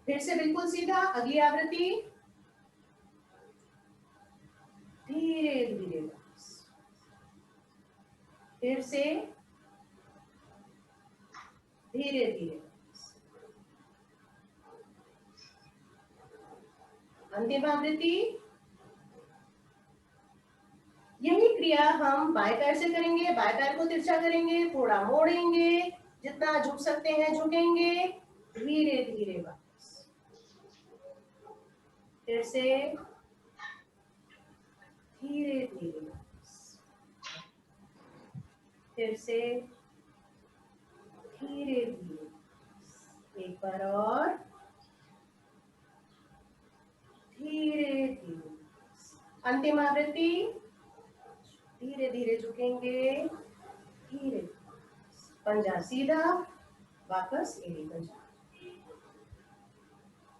फिर से बिल्कुल सीधा। अगली आवृत्ति धीरे धीरे वापस, फिर से धीरे धीरे वापस। अंतिम आवृत्ति। यही क्रिया हम बाएं पैर से करेंगे। बाएं पैर को तिरछा करेंगे, थोड़ा मोड़ेंगे, जितना झुक सकते हैं झुकेंगे, धीरे धीरे वापस। फिर से धीरे धीरे वापस, फिर से धीरे धीरे। एक बार और, धीरे धीरे। अंतिम आवृत्ति। धीरे धीरे झुकेंगे, धीरे पंजा सीधा, वापस एड़ी पंजा।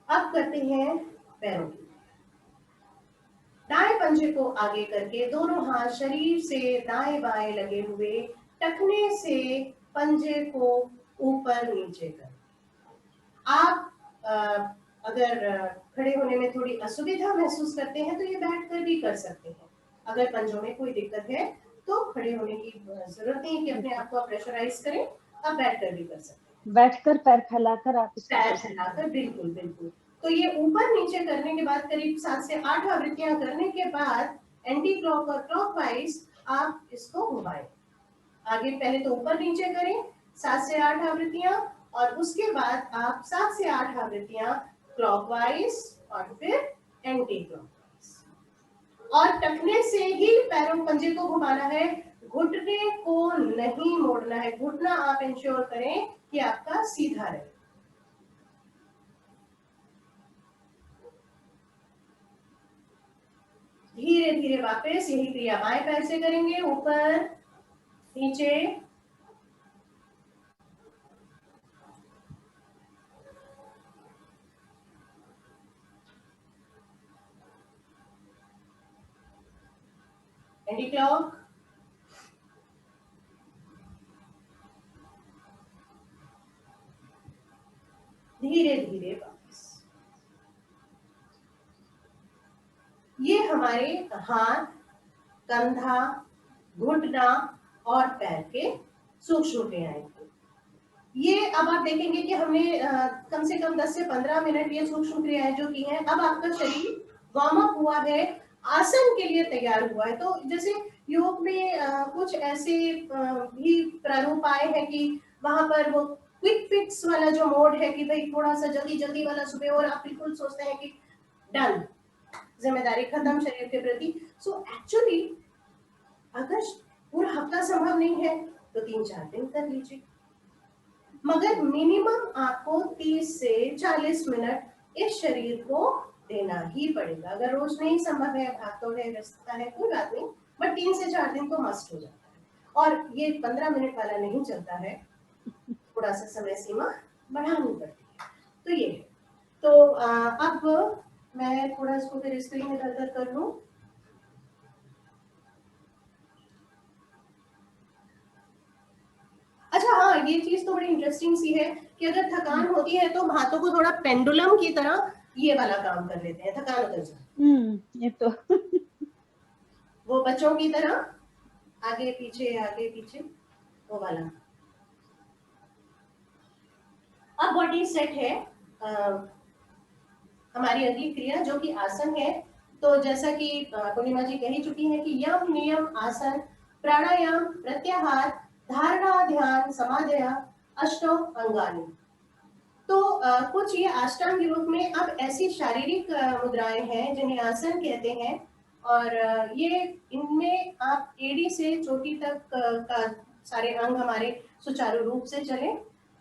अब करते हैं पैरों की। दाएं पंजे को आगे करके दोनों हाथ शरीर से दाएं बाएं लगे हुए, टखने से पंजे को ऊपर नीचे कर। आप अगर खड़े होने में थोड़ी असुविधा महसूस करते हैं तो ये बैठकर भी कर सकते हैं। अगर पंजों में कोई दिक्कत है तो खड़े होने की जरूरत नहीं कि अपने आप को प्रेशराइज करें, आप बैठकर भी कर सकते हैं। बैठकर पैर फैलाकर आप पैर फैलाकर, बिल्कुल बिल्कुल। तो ये ऊपर नीचे करने के बाद करीब 7 से 8 आवृत्तियां करने के बाद एंटी क्लॉक और क्लॉकवाइज आप इसको घुमाएं। आगे पहले तो ऊपर नीचे करें 7 से 8 आवृत्तियां, और उसके बाद आप 7 से 8 आवृत्तियां क्लॉकवाइज और फिर एंटी क्लॉकवाइज। और टखने से ही पैरों पंजे को घुमाना है, घुटने को नहीं मोड़ना है। घुटना आप इंश्योर करें कि आपका सीधा रहे। धीरे धीरे वापस यही क्रिया बाएं पैर से करेंगे, ऊपर नीचे, एंटी क्लॉक, धीरे धीरे वापस। ये हमारे हाथ, कंधा, घुटना और पैर के सूक्ष्म क्रियाएं थी। ये अब आप देखेंगे कि हमने कम से कम 10 से 15 मिनट ये सूक्ष्म क्रियाएं जो की हैं। अब आपका शरीर वार्म अप हुआ है, आसन के लिए तैयार हुआ है। तो जैसे योग में कुछ ऐसे भी प्रारूप आए हैं कि वहां पर वो क्विक फिक्स वाला जो मोड है कि भाई थोड़ा सा जल्दी जल्दी वाला सुबह, और आप बिल्कुल सोचते हैं कि डन, जिम्मेदारी खत्म शरीर के प्रति। सो एक्चुअली अगर पूरा हफ्ता संभव नहीं है तो 3-4 दिन कर लीजिए, मगर मिनिमम आपको 30 से 40 मिनट इस शरीर को देना ही पड़ेगा। अगर रोज नहीं संभव है, भागदौड़ है, व्यस्तता है, कोई बात नहीं, बट 3 से 4 दिन तो मस्ट हो जाता है। और ये 15 मिनट वाला नहीं चलता है, थोड़ा सा समय सीमा बढ़ानी पड़ती है। तो ये है। तो अब मैं थोड़ा इसको फिर स्क्रीन इधर उधर कर लूं। अच्छा हाँ, ये चीज तो बड़ी इंटरेस्टिंग सी है कि अगर थकान होती है तो हाथों को थोड़ा पेंडुलम की तरह ये वाला काम कर लेते हैं, थकान उतर जाए। ये तो वो बच्चों की तरह आगे पीछे वो वाला। अब बॉडी सेट है। हमारी अगली क्रिया जो कि आसन है। तो जैसा कि पूर्णिमा जी कही चुकी है कि यम नियम आसन प्राणायाम, प्रत्याहार, धारणा, ध्यान, समाधया, अष्टौ अंगानि। तो कुछ ये अष्टांग योग में अब ऐसी शारीरिक मुद्राएं हैं जिन्हें आसन कहते हैं, और ये इनमें आप एड़ी से चोटी तक का सारे अंग हमारे सुचारू रूप से चले।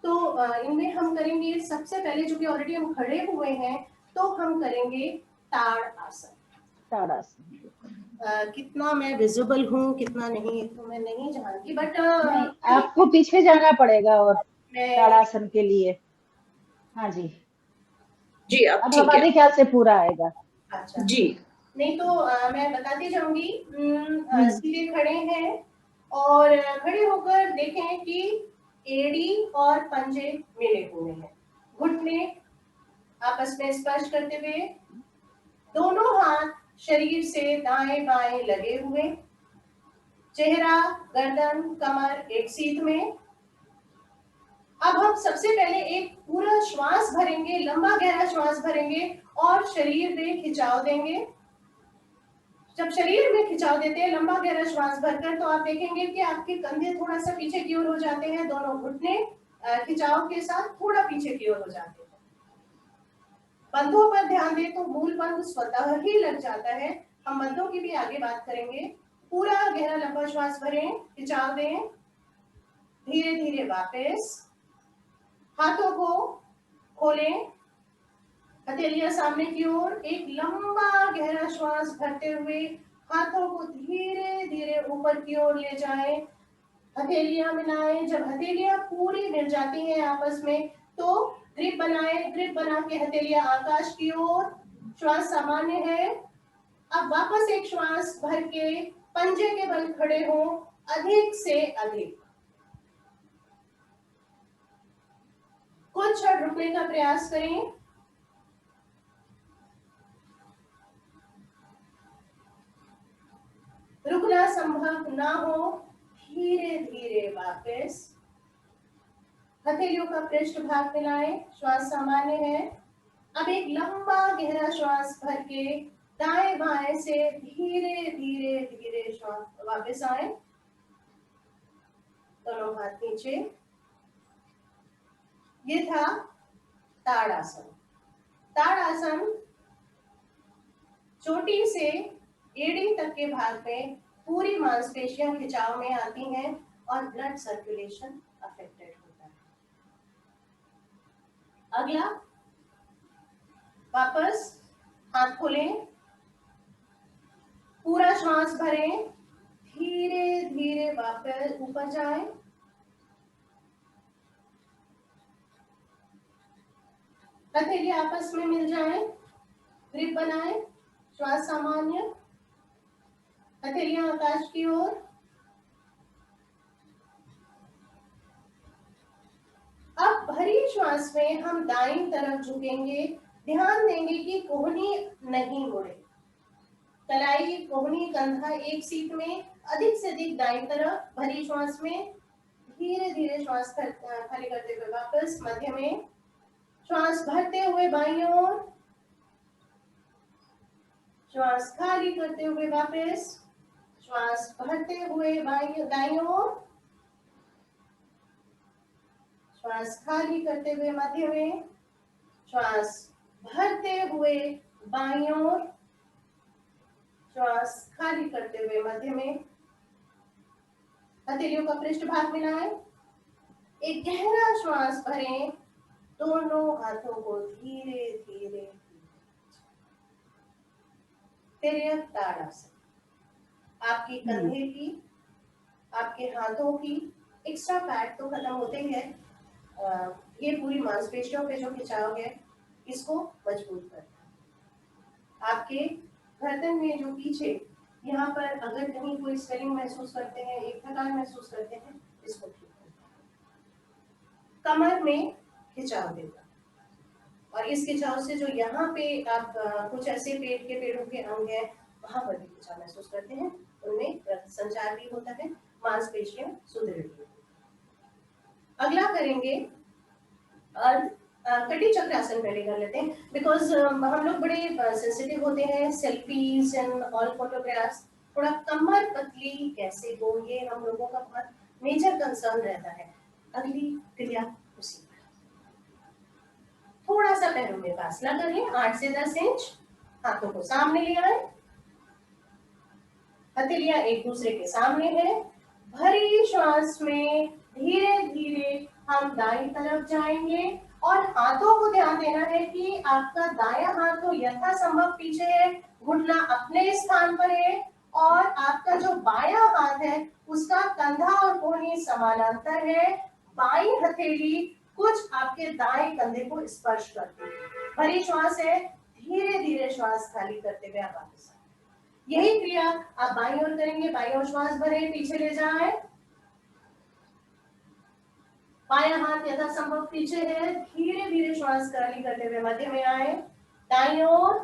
तो इनमें हम करेंगे सबसे पहले, जो कि ऑलरेडी हम खड़े हुए हैं, तो हम करेंगे ताड़ आसन। कितना मैं विजिबल हूँ कितना नहीं तो मैं नहीं जानती, बट आपको पीछे जाना पड़ेगा और मैं ताड़ासन के लिए। हाँ जी जी अब अब ठीक है हमारे ख्याल से पूरा आएगा। अच्छा जी। नहीं तो मैं बताती जाऊंगी। सीधे खड़े हैं और खड़े होकर देखें कि एड़ी और पंजे मिले हुए हैं, घुटने आपस में स्पर्श करते हुए, दोनों हाथ शरीर से दाएं बाएं लगे हुए, चेहरा, गर्दन, कमर एक सीध में। अब हम सबसे पहले एक पूरा श्वास भरेंगे, लंबा गहरा श्वास भरेंगे और शरीर में खिंचाव देंगे। जब शरीर में खिंचाव देते हैं लंबा गहरा श्वास भरकर, तो आप देखेंगे कि आपके कंधे थोड़ा सा पीछे की ओर हो जाते हैं, दोनों घुटने खिंचाव के साथ थोड़ा पीछे की ओर हो जाते हैं। बंधों पर ध्यान दें तो मूल बंध स्वतः ही लग जाता है। हम बंधों की भी आगे बात करेंगे। पूरा गहरा लंबा श्वास भरें, खिंचाव दें, धीरे धीरे वापस हाथों को खोलें, हथेलियां सामने की ओर, एक लंबा गहरा श्वास भरते हुए हाथों को धीरे धीरे ऊपर की ओर ले जाएं, हथेलियां मिलाएं। जब हथेलियां पूरी मिल जाती हैं आपस में, तो ग्रिप बनाएं, ग्रिप बना के हथेलियां आकाश की ओर, श्वास सामान्य है। अब वापस एक श्वास भर के पंजे के बल खड़े हो, अधिक से अधिक कुछ क्षण रुकने का प्रयास करें। रुकना संभव ना हो, धीरे धीरे वापस हथेलियों का पृष्ठ भाग मिलाएं, श्वास सामान्य है। अब एक लंबा गहरा श्वास भर के दाएं बाएं से धीरे धीरे धीरे श्वास वापस आए, दोनों हाथ नीचे। ये था ताड़ासन। ताड़ासन चोटी से एड़ी तक के भाग में पूरी मांसपेशियां खिंचाव में आती हैं और ब्लड सर्कुलेशन अफेक्टेड होता है। अगला, वापस हाथ खोलें, पूरा श्वास भरें, धीरे धीरे वापस ऊपर जाएं, हथेलियां आपस में मिल जाएं, ग्रिप बनाएं, श्वास सामान्य, हथेलियां आकाश की ओर। अब भरी श्वास में हम दाईं तरफ झुकेंगे, ध्यान देंगे कि कोहनी नहीं मुड़े, कलाई, कोहनी, कंधा एक सीट में, अधिक से अधिक दाईं तरफ भरी श्वास में। धीरे धीरे श्वास खाली करते हुए वापस मध्य में, श्वास भरते हुए बाईं ओर, श्वास खाली करते हुए वापस, श्वास भरते हुए दाईं ओर, श्वास खाली करते हुए मध्य में, श्वास भरते हुए बाईं ओर, श्वास खाली करते हुए मध्य में। हथेलियों का पृष्ठ भाग मिलाएं, एक गहरा श्वास भरें, दोनों हाथों को धीरे धीरे तिर्यक ताड़ासन। आपकी कंधे की, आपके हाथों की एक्स्ट्रा फैट तो खत्म होते ही है, ये पूरी मांसपेशियों पे जो खिंचाव है इसको मजबूत करता है। आपके गर्दन में जो पीछे यहाँ पर अगर कहीं कोई स्वेलिंग महसूस करते हैं, एक थकान महसूस करते हैं, इसको ठीक करता है। कमर में खिंचाव देगा, और इस खिंचाव से जो यहाँ पे आप कुछ ऐसे पेट के पेड़ों के अंग हैं वहां पर भी खिंचाव महसूस करते हैं, उनमें रक्त संचार भी होता है, मांसपेशियां सुदृढ़ भी होती हैं। अगला करेंगे कटी चक्र आसन पहले कर लेते हैं, बिकॉज हम लोग बड़े सेंसिटिव होते हैं, सेल्फीज एंड ऑल फोटोग्राफ्स, थोड़ा कमर पतली कैसे हो, ये हम लोगों का बहुत मेजर कंसर्न रहता है। अगली क्रिया उसी पर। थोड़ा सा पैरों में फासला करें, 8 से 10 इंच, हाथों को सामने ले आए, हथेलियां एक दूसरे के सामने है। भरी श्वास में धीरे धीरे हम दाईं तरफ जाएंगे और हाथों को ध्यान देना है कि आपका दायां हाथ तो यथासंभव पीछे है, घुटना अपने स्थान पर है और आपका जो बायां हाथ है उसका कंधा और कोहनी समानांतर है। बाईं हथेली कुछ आपके दाएं कंधे को स्पर्श करती है। भरी श्वास है, धीरे धीरे श्वास खाली करते हुए आप वापस आए। यही क्रिया आप बाईं ओर करेंगे। बाईं ओर श्वास भरे, पीछे ले जाए, बायां हाथ यथासंभव पीछे है, धीरे धीरे श्वास खाली करते हुए मध्य में आए। दाईं ओर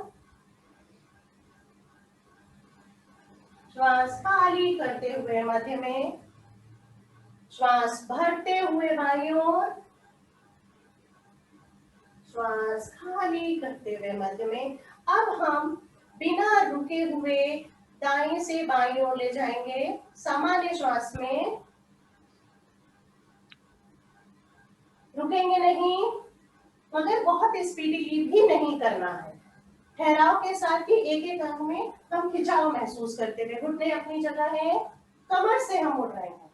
श्वास खाली करते हुए मध्य में, श्वास भरते हुए बाईं ओर, श्वास खाली करते हुए मध्य में। अब हम बिना रुके हुए दाएं से बाईं ओर ले जाएंगे, सामान्य श्वास में, रुकेंगे नहीं मगर बहुत स्पीडीली भी नहीं करना है। ठहराव के साथ ही एक एक अंग में हम खिंचाव महसूस करते हुए, घुटने अपनी जगह है, कमर से हम उड़ रहे हैं।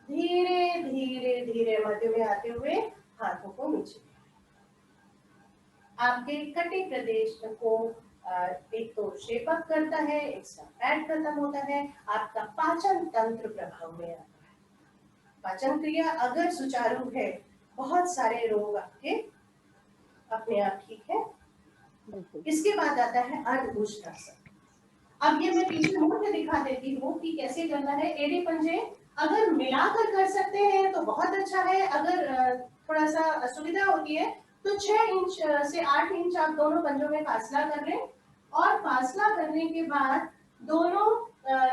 धीरे धीरे धीरे मध्य में आते हुए हाथों को नीचे। आपके कटी प्रदेश को एक तो शेपअप करता है, एक फैट खत्म होता है, आपका पाचन तंत्र प्रभाव में आता है। पाचन क्रिया अगर सुचारू है, बहुत सारे रोग आपके अपने आप ठीक है। इसके बाद आता है अर्धभुजंगासन। अब ये मैं पीछे मुड़ के दिखा देती हूँ कि कैसे करना है। एड़ी पंजे अगर मिलाकर कर सकते हैं तो बहुत अच्छा है, अगर थोड़ा सा असुविधा होती है तो 6 इंच से 8 इंच आप दोनों पंजों में फासला कर लें और फासला करने के बाद दोनों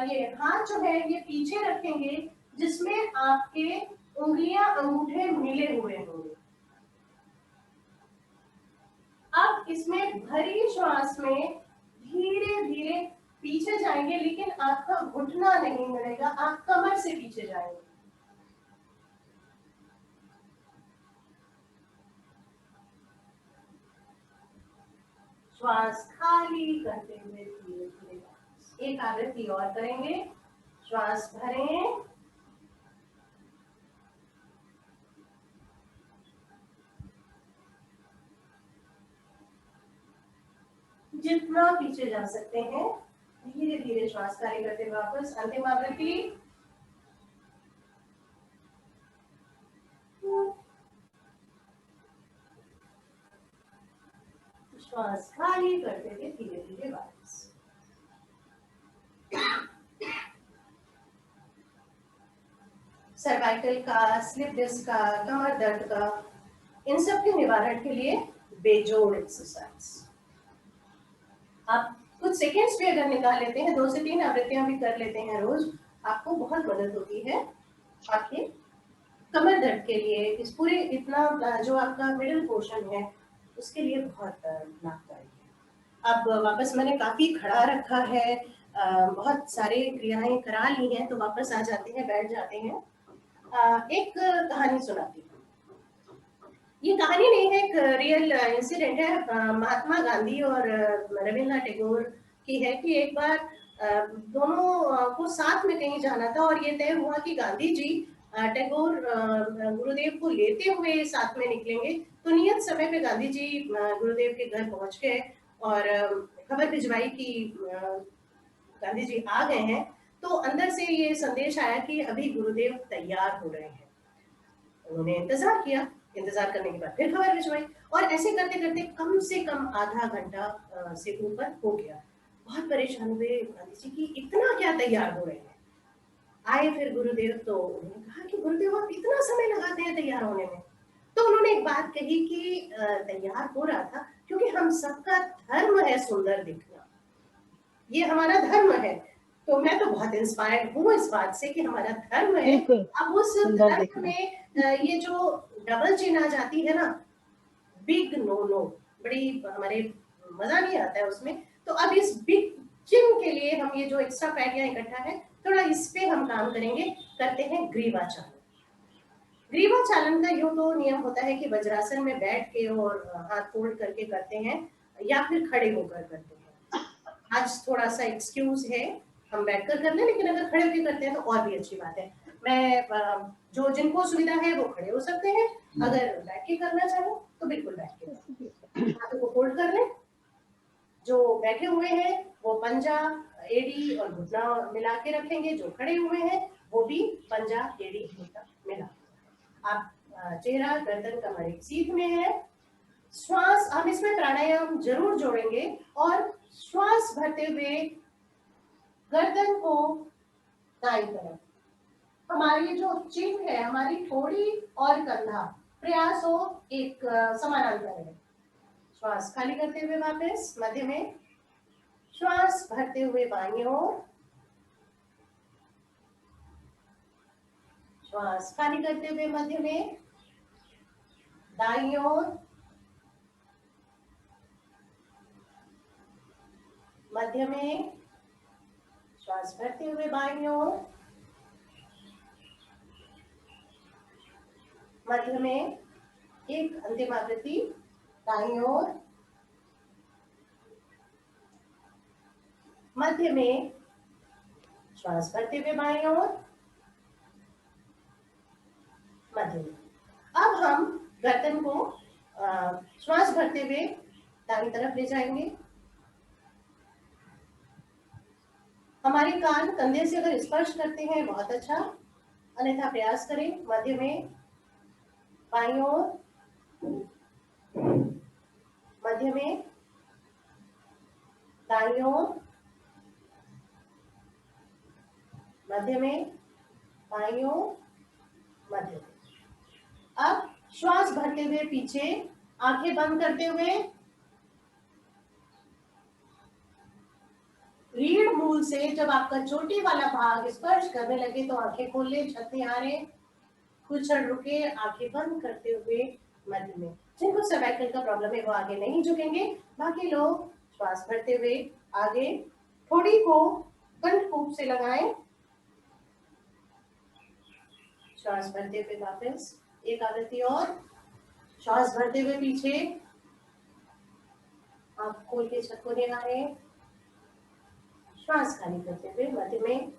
ये हाथ जो है ये पीछे रखेंगे जिसमें आपके उंगलियां अंगूठे मिले हुए होंगे। अब इसमें भरी श्वास में धीरे धीरे पीछे जाएंगे, लेकिन आपका घुटना नहीं मिलेगा, आप कमर से पीछे जाएंगे। श्वास खाली करते हुए धीरे धीरे एक आवृत्ति और करेंगे। श्वास भरें, जितना पीछे जा सकते हैं धीरे धीरे श्वास खाली करते हुए वापस। अंतिम आवृत्ति। श्वास खाली करते हुए धीरे धीरे वापस। सर्वाइकल का, स्लिप डिस्क का, कमर दर्द का, इन सब के निवारण के लिए बेजोड़ एक्सरसाइज आप कुछ सेकेंड्स भी अगर निकाल लेते हैं, 2 से 3 आवृत्तियां भी कर लेते हैं रोज, आपको बहुत मदद होती है आपके कमर दर्द के लिए। इस पूरे इतना जो आपका मिडिल पोर्शन है उसके लिए बहुत लाभदायक है। अब वापस मैंने काफी खड़ा रखा है, बहुत सारे क्रियाएं करा ली हैं, तो वापस आ जाते हैं, बैठ जाते हैं। एक कहानी सुनाती हूँ। ये कहानी नहीं है, एक रियल इंसिडेंट है। महात्मा गांधी और रविन्द्रनाथ टैगोर की है कि एक बार दोनों को साथ में कहीं जाना था और ये तय हुआ कि गांधी जी टैगोर गुरुदेव को लेते हुए साथ में निकलेंगे। तो नियत समय पे गांधी जी गुरुदेव के घर पहुंच गए और खबर भिजवाई कि गांधी जी आ गए हैं। तो अंदर से ये संदेश आया कि अभी गुरुदेव तैयार हो रहे हैं। उन्होंने इंतजार किया, इंतजार करने के बाद फिर खबर भिजवाई और ऐसे करते करते कम से कम आधा घंटा से ऊपर हो गया। बहुत परेशान हुए गांधी जी की, इतना क्या तैयार हो रहे हैं। आए फिर गुरुदेव, तो उन्होंने कहा कि गुरुदेव आप इतना समय लगाते हैं तैयार होने में। तो उन्होंने एक बात कही कि तैयार हो रहा था क्योंकि हम सबका धर्म है सुंदर दिखना, ये हमारा धर्म है। तो मैं तो बहुत इंस्पायर्ड हूँ इस बात से कि हमारा धर्म है। अब उस धर्म में ये जो डबल चिन्ह आ जाती है ना, बिग नो नो, बड़ी हमारे मजा नहीं आता है उसमें। तो अब इस बिग जिम के लिए हम ये जो एक्स्ट्रा फैट या इकट्ठा है, थोड़ा इस पे हम काम करेंगे। करते हैं ग्रीवा चालन। ग्रीवा चालन का यूं तो नियम होता है कि वज्रासन में बैठ के और हाथ फोल्ड करके करते हैं या फिर खड़े होकर करते हैं। आज थोड़ा सा एक्सक्यूज है, हम बैठकर कर लें, लेकिन अगर खड़े होकर करते हैं तो और भी अच्छी बात है। मैं जो जिनको सुविधा है वो खड़े हो सकते हैं, अगर बैठ के करना चाहो तो बिल्कुल बैठ के हाथों को फोल्ड कर लें। जो बैठे हुए हैं वो पंजा, एड़ी और घुटना मिला के रखेंगे। जो खड़े हुए हैं वो भी पंजा, एड़ी, घुटना मिला। आप चेहरा, गर्दन, कमर एक सीध में है। श्वास, हम इसमें प्राणायाम जरूर जोड़ेंगे और श्वास भरते हुए गर्दन को दाईं तरफ, हमारी जो चिन्ह है, हमारी ठोड़ी और कंधा प्रयास हो एक समानांतर है। श्वास खाली करते हुए वापस मध्य में, श्वास भरते हुए बाईं ओर, श्वास खाली करते हुए मध्य में, दाईं ओर, मध्य में, श्वास भरते हुए बाईं ओर, मध्य में, एक अंतिम आकृति दाईं ओर, मध्य में, श्वास भरते हुए बाईं ओर, मध्य में। अब हम गर्दन को श्वास भरते हुए दाईं तरफ ले जाएंगे। हमारे कान कंधे से अगर स्पर्श करते हैं बहुत अच्छा, अन्यथा प्रयास करें। मध्य में, बाईं ओर, मध्य में, दाईं ओर, मध्य में, बाईं ओर, मध्य में। अब श्वास भरते हुए पीछे, आंखें बंद करते हुए रीढ़ मूल से जब आपका चोटी वाला भाग स्पर्श करने लगे तो आंखें खोल ले, छत्ते हारे, कुछ क्षण रुके, आंखें बंद करते हुए मध्य में। जिनको सर्वाइकल का प्रॉब्लम है वो आगे नहीं झुकेंगे। बाकी लोग श्वास भरते हुए आगे, ठोड़ी को कंठकूप से लगाएं, श्वास भरते हुए वापस एक आकृति और, श्वास भरते हुए पीछे, आंख खोल के छत को निहारे, श्वास खाली करते हुए मध्य में,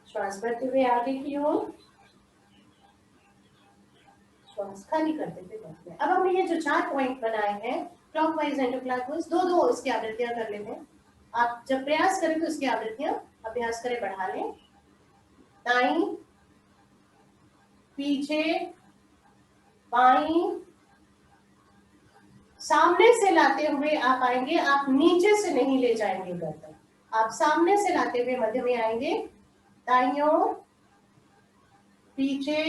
श्वास भरते हुए आगे की ओर, श्वास खाली करते हुए मध्य में। अब हमने ये जो 4 पॉइंट बनाए हैं क्लॉकवाइज एंटी क्लॉकवाइज, दो इसकी आवृत्तियां कर लेते हैं। आप जब प्रयास करें तो इसकी आवृत्तियां अभ्यास करें, बढ़ा लें। दाईं, पीछे, बाईं, सामने से लाते हुए आप आएंगे, आप नीचे से नहीं ले जाएंगे गर्दन, आप सामने से लाते हुए मध्य में आएंगे। दाईं ओर, पीछे,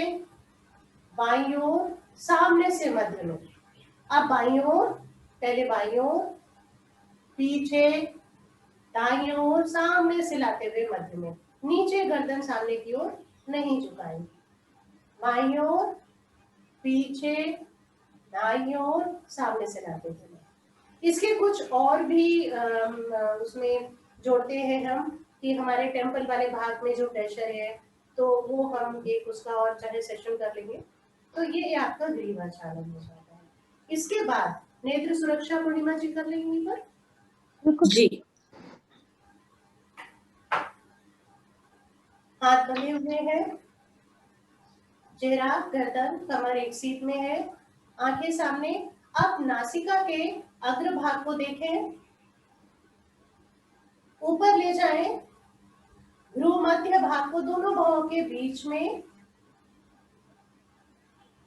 बाईं ओर, सामने से मध्य में। अब बाईं ओर, पहले बाईं ओर, पीछे, दाईं ओर, सामने से लाते हुए मध्य में। नीचे गर्दन सामने की ओर नहीं झुकाएंगे। बाईं ओर, पीछे, दाईं ओर, सामने से लाते हुए। इसके कुछ और भी उसमें जोड़ते हैं हम कि हमारे टेम्पल वाले भाग में जो प्रेशर है तो वो हम एक उसका और चाहे सेशन कर लेंगे। तो ये आपका ग्रीवा चालन हो जाता है। इसके बाद नेत्र सुरक्षा पूर्णिमा जी कर लेंगे पर जी। हाथ बंधे हुए हैं, चेहरा, गर्दन, कमर एक सीध में है, आंखें सामने। अब नासिका के अग्रभाग को देखें, ऊपर ले जाएं, भ्रू मध्य भाग को दोनों भौहों के बीच में,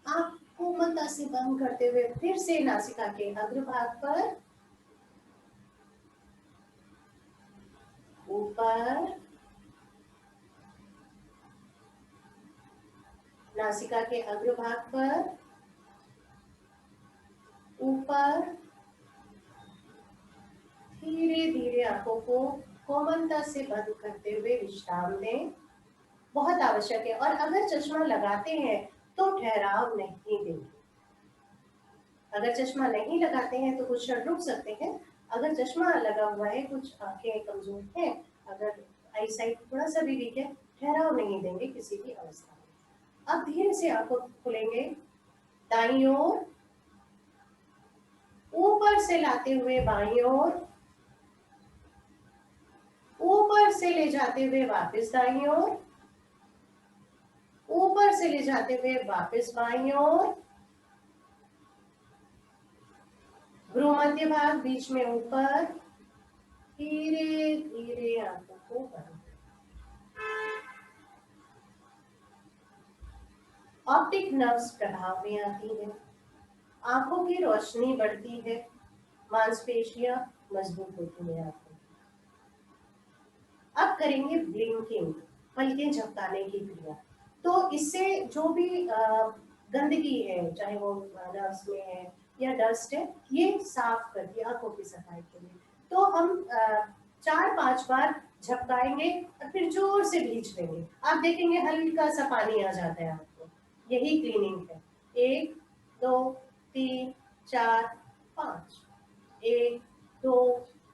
आंख कोमलता से बंद करते हुए फिर से नासिका के अग्रभाग पर, ऊपर, नासिका के अग्रभाग पर, ऊपर, धीरे धीरे आंखों को कोमलता से बंद करते हुए विश्राम दें, बहुत आवश्यक है। और अगर चश्मा लगाते हैं तो ठहराव नहीं देंगे। अगर चश्मा नहीं लगाते हैं तो कुछ क्षण रुक सकते हैं, अगर चश्मा लगा हुआ है, कुछ आंखें कमजोर हैं, अगर आई साइट थोड़ा सा भी वीक है, ठहराव नहीं देंगे किसी भी अवस्था में। अब धीरे से आंखों खुलेंगे, दाईं ओर, ऊपर से लाते हुए बाईं ओर, ऊपर से ले जाते हुए वापस दाईं ओर, ऊपर से ले जाते हुए वापस बाईं ओर, भ्रू मध्य भाग बीच में ऊपर, धीरे धीरे आंखों को बंद। ऑप्टिक नर्व्स प्रभाव में आती है, आंखों की रोशनी बढ़ती है, मांसपेशियां मजबूत होती हैं आंखों। अब करेंगे ब्लिंकिंग, पलकें झपकाने की क्रिया। तो इससे जो भी गंदगी है, चाहे वो नर्व्स में है या डस्ट है, ये साफ करती है आंखों की सफाई के लिए। तो हम 4-5 बार झपकाएंगे और फिर जोर से भींच देंगे। आप देखेंगे हल्का सा पानी आ जाता है आपको। यही क्लीनिंग है। 1 2 3 4 5, 1 2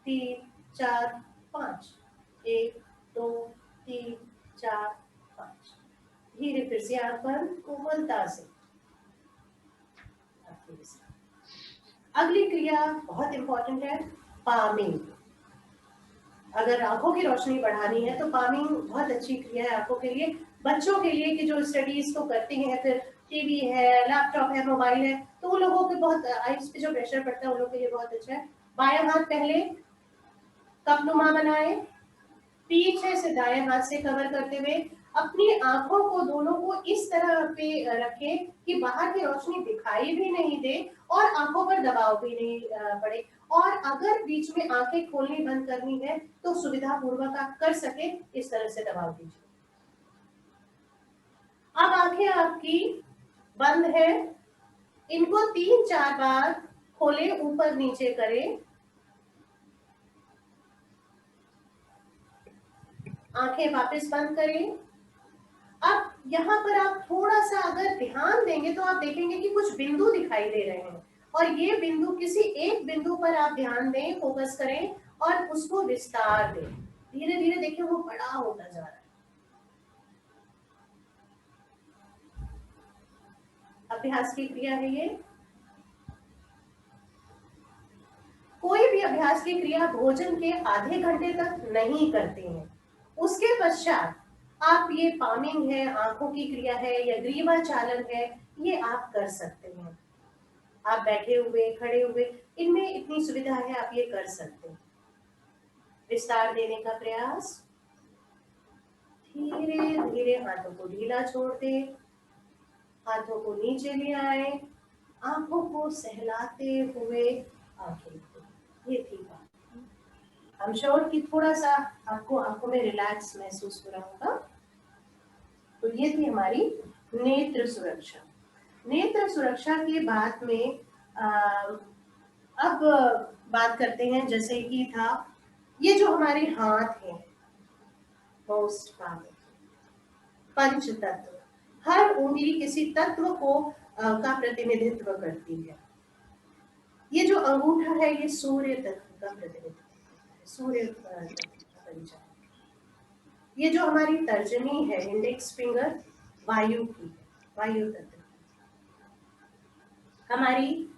3 4 5, 1 2 3 4 5। धीरे फिर से आंख बंद, कोमलता से। अगली क्रिया बहुत इंपॉर्टेंट है, पामिंग। अगर आंखों की रोशनी बढ़ानी है तो पामिंग बहुत अच्छी क्रिया है आंखों के लिए। बच्चों के लिए कि जो स्टडीज को करते हैं, फिर टीवी है, लैपटॉप है, मोबाइल है, तो वो लोगों के बहुत आईज पे जो प्रेशर पड़ता है उन लोगों के लिए बहुत अच्छा है। बायां हाथ पहले कपनुमा बनाए, पीछे से दाएं हाथ से कवर करते हुए अपनी आंखों को दोनों को इस तरह पे रखें कि बाहर की रोशनी दिखाई भी नहीं दे और आंखों पर दबाव भी नहीं पड़े। और अगर बीच में आंखें खोलनी बंद करनी है तो सुविधा पूर्वक आप कर सके इस तरह से दबाव दीजिए। अब आंखें आपकी बंद है, इनको 3-4 बार खोले, ऊपर नीचे करें, आंखें वापस बंद करें। अब यहाँ पर आप थोड़ा सा अगर ध्यान देंगे तो आप देखेंगे कि कुछ बिंदु दिखाई दे रहे हैं, और ये बिंदु, किसी एक बिंदु पर आप ध्यान दें, फोकस करें और उसको विस्तार दें। धीरे धीरे देखिए वो बड़ा होता जा रहा है। अभ्यास की क्रिया है ये। कोई भी अभ्यास की क्रिया भोजन के आधे घंटे तक नहीं करते हैं। उसके पश्चात आप ये पामिंग है, आंखों की क्रिया है या ग्रीवा चालन है, ये आप कर सकते हैं। आप बैठे हुए, खड़े हुए, इनमें इतनी सुविधा है, आप ये कर सकते हैं। विस्तार देने का प्रयास, धीरे धीरे हाथों को ढीला छोड़ दे, हाथों को नीचे ले आए, आंखों को सहलाते हुए आंखें खोलें। ये थी बात। I'm sure कि थोड़ा सा आपको आंखों में रिलैक्स महसूस हो रहा होगा। तो ये थी हमारी नेत्र सुरक्षा। नेत्र सुरक्षा के बाद में अब बात करते हैं, जैसे कि था ये जो हमारे हाथ हैं, मोस्ट पंच तत्व, हर उंगली किसी तत्व को का प्रतिनिधित्व करती है। ये जो अंगूठा है ये सूर्य तत्व का प्रतिनिधित्व, सूर्य का परिचय। ये जो हमारी तर्जनी है, इंडेक्स फिंगर, वायु की, वायु तत्व। हमारी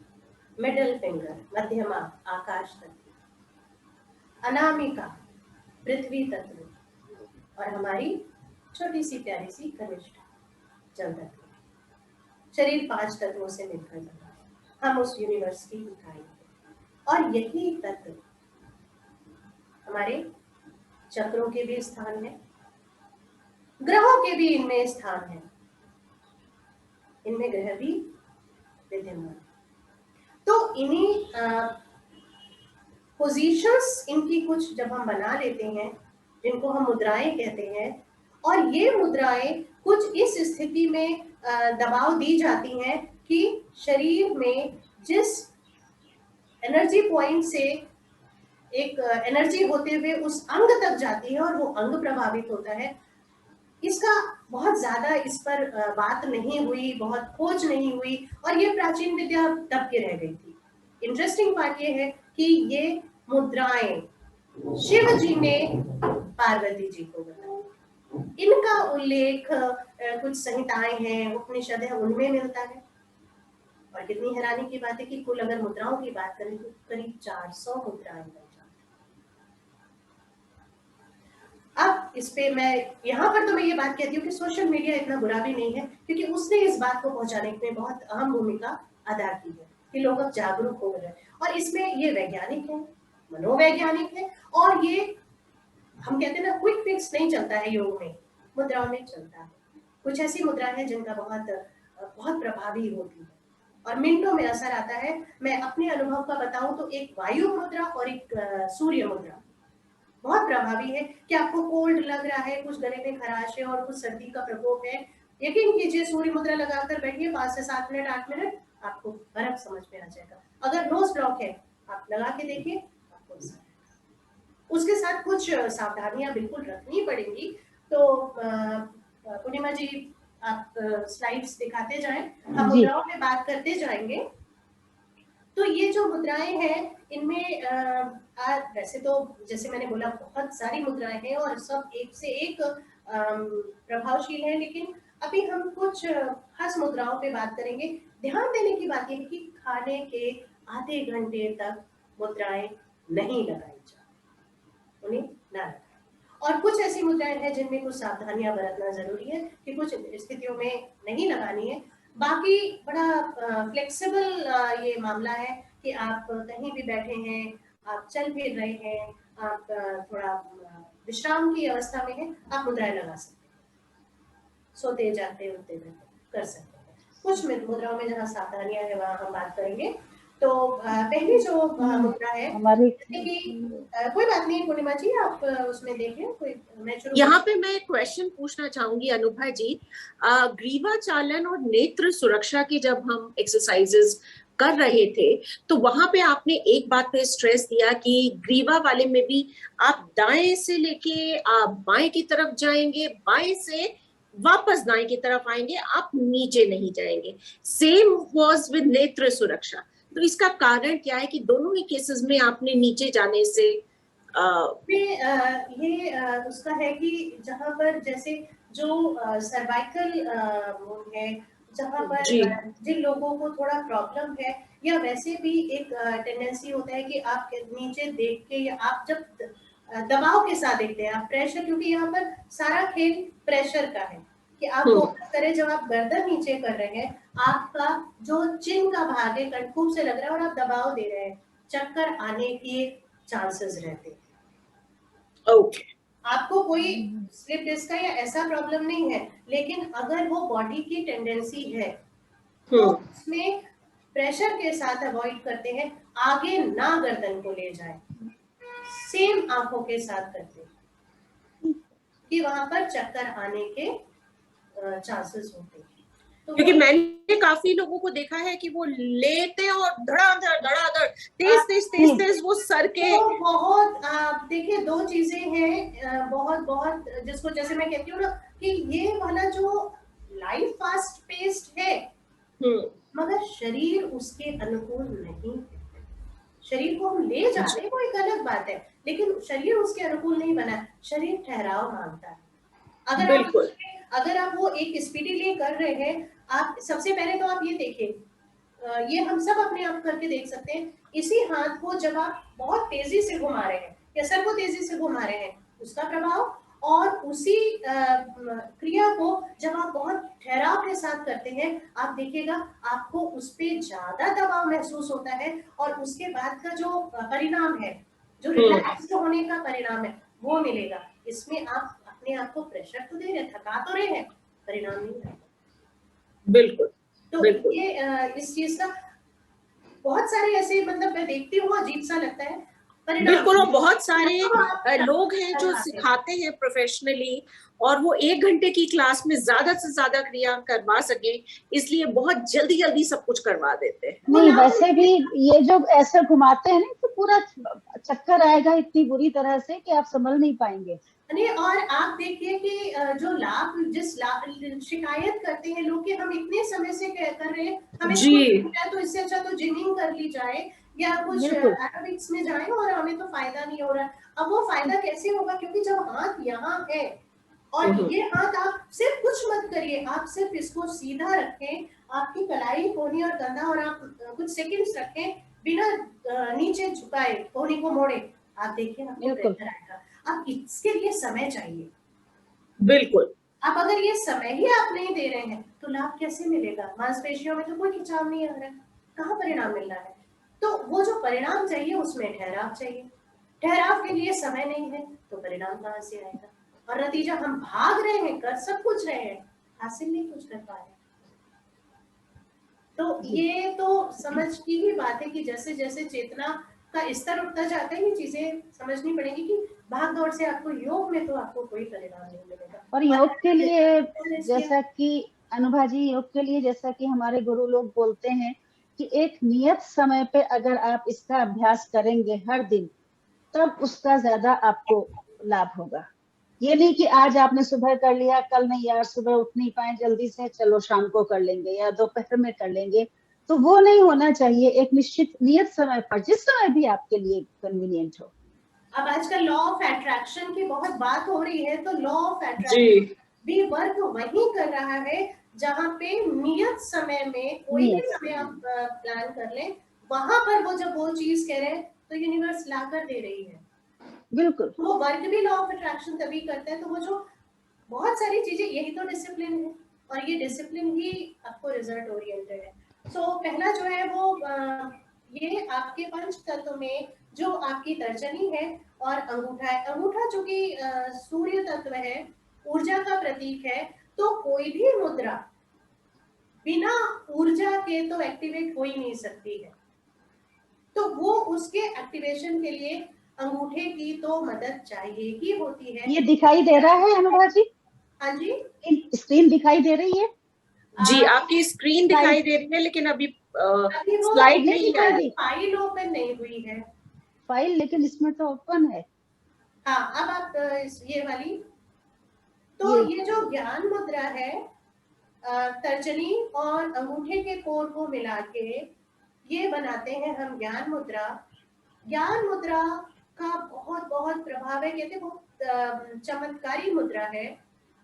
मिडल फिंगर, मध्यमा, आकाश तत्व। अनामिका, पृथ्वी तत्व। और हमारी छोटी सी प्यारी सी कनिष्ठा, जल तत्व। शरीर 5 तत्वों से मिलकर बना है, हम उस यूनिवर्स की इकाई हैं। और यही तत्व हमारे चक्रों के भी स्थान है, ग्रहों के भी इनमें स्थान है, इनमें ग्रह भी विद्यमान। तो इन्हीं पोजीशंस, इनकी कुछ जब हम बना लेते हैं, जिनको हम मुद्राएं कहते हैं, और ये मुद्राएं कुछ इस स्थिति में दबाव दी जाती हैं कि शरीर में जिस एनर्जी पॉइंट से एक एनर्जी होते हुए उस अंग तक जाती है और वो अंग प्रभावित होता है। इसका बहुत ज्यादा इस पर बात नहीं हुई, बहुत खोज नहीं हुई, और ये प्राचीन विद्या दब के रह गई थी। इंटरेस्टिंग बात ये है कि ये मुद्राएं शिव जी ने पार्वती जी को बताई। इनका उल्लेख कुछ संहिताएं हैं, उपनिषद है, उनमें मिलता है। और कितनी हैरानी की बात है कि कुल अगर मुद्राओं की बात करें तो करीब 400 मुद्राएं बन जाती हैं। अब इस पे मैं यहाँ पर तो मैं ये बात कहती हूँ कि सोशल मीडिया इतना बुरा भी नहीं है, क्योंकि उसने इस बात को पहुंचाने में बहुत अहम भूमिका अदा की है कि लोग अब जागरूक हो रहे हैं। और इसमें ये वैज्ञानिक है, मनोवैज्ञानिक है, और ये हम कहते हैं ना क्विक फिक्स नहीं चलता है योग में, मुद्राओं में चलता है। कुछ ऐसी मुद्राएं हैं जिनका बहुत प्रभावी होती है और मिनटों में असर आता है। मैं अपने अनुभव का बताऊं तो एक वायु मुद्रा और एक सूर्य मुद्रा बहुत प्रभावी है। कि आपको कोल्ड लग रहा है, कुछ गले में खराश है और कुछ सर्दी का प्रकोप है, यकीन कीजिए सूर्य मुद्रा लगाकर बैठिए, 5 से 7 मिनट 8 मिनट आपको फर्क समझ में आ जाएगा। अगर नोज ब्लॉक है आप लगा के देखिए, आपको उसके साथ कुछ सावधानियां बिल्कुल रखनी पड़ेंगी। तो पूर्णिमा जी आप स्लाइड्स दिखाते जाएं, हम मुद्राओं में बात करते जाएंगे। तो ये जो मुद्राएं हैं इनमें वैसे तो जैसे मैंने बोला बहुत सारी मुद्राएं हैं और सब एक से एक प्रभावशील है, लेकिन अभी हम कुछ खास मुद्राओं पे बात करेंगे। ध्यान देने की बात यह है कि खाने के आधे घंटे तक मुद्राएं नहीं लगाई जाए, उन्हें ना लगाएं। और कुछ ऐसी मुद्राएं हैं जिनमें कुछ सावधानियां बरतना जरूरी है कि कुछ स्थितियों में नहीं लगानी है। बाकी बड़ा फ्लेक्सिबल ये मामला है कि आप कहीं भी बैठे हैं, आप चल फिर रहे हैं, आप थोड़ा विश्राम की अवस्था में हैं, आप मुद्राएं लगा सकते हैं, सोते जागते उठते बैठते कर सकते हैं। कुछ मुद्राओं में जहाँ सावधानियां है वहां हम बात करेंगे। तो पहली जो मुद्रा है हमारी कोई बात नहीं पूर्णिमा जी, आप उसमें देखें। कोई यहाँ पे मैं क्वेश्चन पूछना चाहूंगी अनुभा जी, ग्रीवा चालन और नेत्र सुरक्षा की जब हम एक्सरसाइजेस कर रहे थे तो वहां पे आपने एक बात पे स्ट्रेस दिया कि ग्रीवा वाले में भी आप दाएं से लेके आप बाएं की तरफ जाएंगे, बाएं से वापस दाएं की तरफ आएंगे, आप नीचे नहीं जाएंगे। सेम वाज विद नेत्र सुरक्षा। तो इसका कारण क्या है कि दोनों ही केसेस में आपने नीचे जाने से उसका है कि जहां पर जैसे जो सर्वाइकल है, जहां पर जिन लोगों को थोड़ा प्रॉब्लम है, या वैसे भी एक टेंडेंसी होता है कि आप नीचे देख के, या आप जब दबाव के साथ देखते हैं, आप प्रेशर, क्योंकि यहाँ पर सारा खेल प्रेशर का है कि आप फोकस करें। जब आप गर्दन नीचे कर रहे हैं, आपका जो चिन का भाग है कटखूब से लग रहा है और आप दबाव दे रहे हैं, चक्कर आने के चांसेस रहते हैं। ओके, आपको कोई स्लिप डिस्क का या ऐसा प्रॉब्लम नहीं है, लेकिन अगर वो बॉडी की टेंडेंसी है तो उसमें प्रेशर के साथ अवॉइड करते हैं, आगे ना गर्दन को ले जाए, सेम आंखों के साथ करते हैं कि वहां पर चक्कर आने के चांसेस होते हैं। तो क्योंकि मैंने काफी लोगों को देखा है कि वो लेते हैं और धड़ाधड़ तेज वो सर के बहुत देखिए दो चीजें हैं बहुत जिसको जैसे मैं कहती हूँ ना कि ये वाला जो लाइफ फास्ट पेस्ड है, मगर शरीर उसके अनुकूल नहीं है। शरीर को हम ले जा रहे हैं वो एक अलग बात है, लेकिन शरीर उसके अनुकूल नहीं बना। शरीर ठहराव मांगता है। अगर आप वो एक स्पीडीली कर रहे हैं, आप सबसे पहले तो आप ये देखिए, ये हम सब अपने आप करके देख सकते हैं। इसी हाथ को जब आप बहुत तेजी से घुमा रहे हैं या सर को तेजी से घुमा रहे हैं, उसका प्रभाव, और उसी क्रिया को जब आप बहुत ठहराव के साथ करते हैं, आप देखिएगा आपको उस पर ज्यादा दबाव महसूस होता है, और उसके बाद का जो परिणाम है, जो रिलैक्स होने का परिणाम है, वो मिलेगा। इसमें आप अपने आप को प्रेशर तो दे रहे, थका तो रहे हैं, परिणाम नहीं है। बिल्कुल। तो ये इस चीज का बहुत सारे ऐसे, मतलब मैं देखती हूँ अजीब सा लगता है। बिल्कुल, और बहुत सारे लोग हैं जो सिखाते हैं प्रोफेशनली, और वो 1 घंटे की क्लास में ज्यादा से ज्यादा क्रिया करवा सके, इसलिए बहुत जल्दी सब कुछ करवा देते हैं। नहीं, वैसे भी ये जो ऐसे घुमाते हैं ना तो पूरा चक्कर आएगा इतनी बुरी तरह से कि आप संभल नहीं पाएंगे। और आप देखिए कि जो शिकायत करते हैं लोग कि हम इतने समय से कर रहे हैं, हमें तो इससे अच्छा तो जिमिंग कर ली जाए, या कुछ बिल्कुल। एरोबिक्स में जाएं और हमें तो फायदा नहीं हो रहा। अब वो फायदा कैसे होगा, क्योंकि जब हाथ यहाँ है और ये हाथ आप सिर्फ कुछ मत करिए, आप सिर्फ इसको सीधा रखें, आपकी कलाई, कोहनी और कंधा, और आप कुछ सेकंड्स रखें बिना नीचे झुकाए, कोहनी को मोड़े, आप देखिए आपको बिल्कुल। प्रेशर आएगा। अब इसके लिए समय चाहिए। बिल्कुल। अब अगर ये समय ही आप नहीं दे रहे हैं तो लाभ कैसे मिलेगा? मांसपेशियों में तो कोई खिंचाव नहीं आ रहा है, कहाँ परिणाम मिल रहा है? तो वो जो परिणाम चाहिए उसमें ठहराव चाहिए, ठहराव के लिए समय नहीं है तो परिणाम कहाँ से आएगा? और नतीजा, हम भाग रहे हैं, कर सब कुछ रहे हैं, हासिल नहीं कुछ कर पा रहे। तो ये तो समझ की ही बात है कि जैसे जैसे चेतना का स्तर उठता जाता है, ये चीजें समझनी पड़ेगी कि भाग दौड़ से आपको योग में तो आपको कोई परिणाम नहीं मिलेगा। और योग के लिए जैसा कि अनुभा जी, योग के लिए जैसा कि हमारे गुरु लोग बोलते हैं कि एक नियत समय पे अगर आप इसका अभ्यास करेंगे हर दिन, तब उसका ज्यादा आपको लाभ होगा। ये नहीं कि आज आपने सुबह कर लिया, कल नहीं, यार सुबह उठ नहीं पाए जल्दी से, चलो शाम को कर लेंगे या दोपहर में कर लेंगे, तो वो नहीं होना चाहिए। एक निश्चित नियत समय पर, जिस समय भी आपके लिए कन्वीनियंट हो। अब आजकल लॉ ऑफ अट्रैक्शन की बहुत बात हो रही है, तो लॉ ऑफ अट्रैक्शन भी वर्क वही कर रहा है जहाँ पे नियत समय में कोई भी समय आप प्लान कर लें, वहां पर वो जब वो चीज कह रहे हैं तो यूनिवर्स ला कर दे रही है। बिल्कुल। वो वर्क भी लॉ ऑफ अट्रैक्शन तभी करता है। तो वो जो बहुत सारी चीजें, यही तो डिसिप्लिन है, और ये डिसिप्लिन ही आपको रिजल्ट ओरिएंटेड है। सो पहला जो है वो ये आपके पंच तत्व में जो आपकी तर्जनी है और अंगूठा है। अंगूठा जो कि सूर्य तत्व है, ऊर्जा का प्रतीक है, तो कोई भी मुद्रा बिना ऊर्जा के तो एक्टिवेट हो ही नहीं सकती है। तो वो उसके एक्टिवेशन के लिए अंगूठे की तो मदद चाहिए ही होती है। ये दिखाई दे रहा है अनुभा जी? हाँ जी, स्क्रीन दिखाई दे रही है? जी, आपकी स्क्रीन दिखाई दे रही है, लेकिन अभी अभी वो स्लाइड नहीं आ रही। फाइल ओपन नहीं हुई है। फाइल लेकिन इसमें तो ओपन है। हाँ, अब आप ये वाली, तो ये जो ज्ञान मुद्रा है, तर्जनी और अंगूठे के कोर को मिला के ये बनाते हैं हम ज्ञान मुद्रा। ज्ञान मुद्रा का बहुत बहुत प्रभाव है, कहते हैं बहुत चमत्कारी मुद्रा है।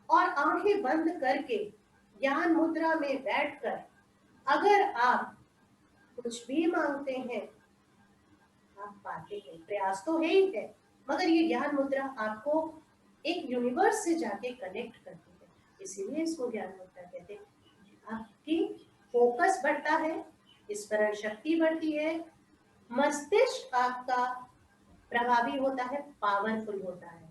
और आंखें बंद करके ज्ञान मुद्रा में बैठकर अगर आप कुछ भी मांगते हैं, आप पाते हैं। प्रयास तो है ही है, मगर ये ज्ञान मुद्रा आपको एक यूनिवर्स से जाके कनेक्ट करती है, इसीलिए इसको ज्ञान मुद्रा कहते हैं। आपकी फोकस बढ़ता है, स्मरण शक्ति बढ़ती है, मस्तिष्क आपका प्रभावी होता है, पावरफुल होता है।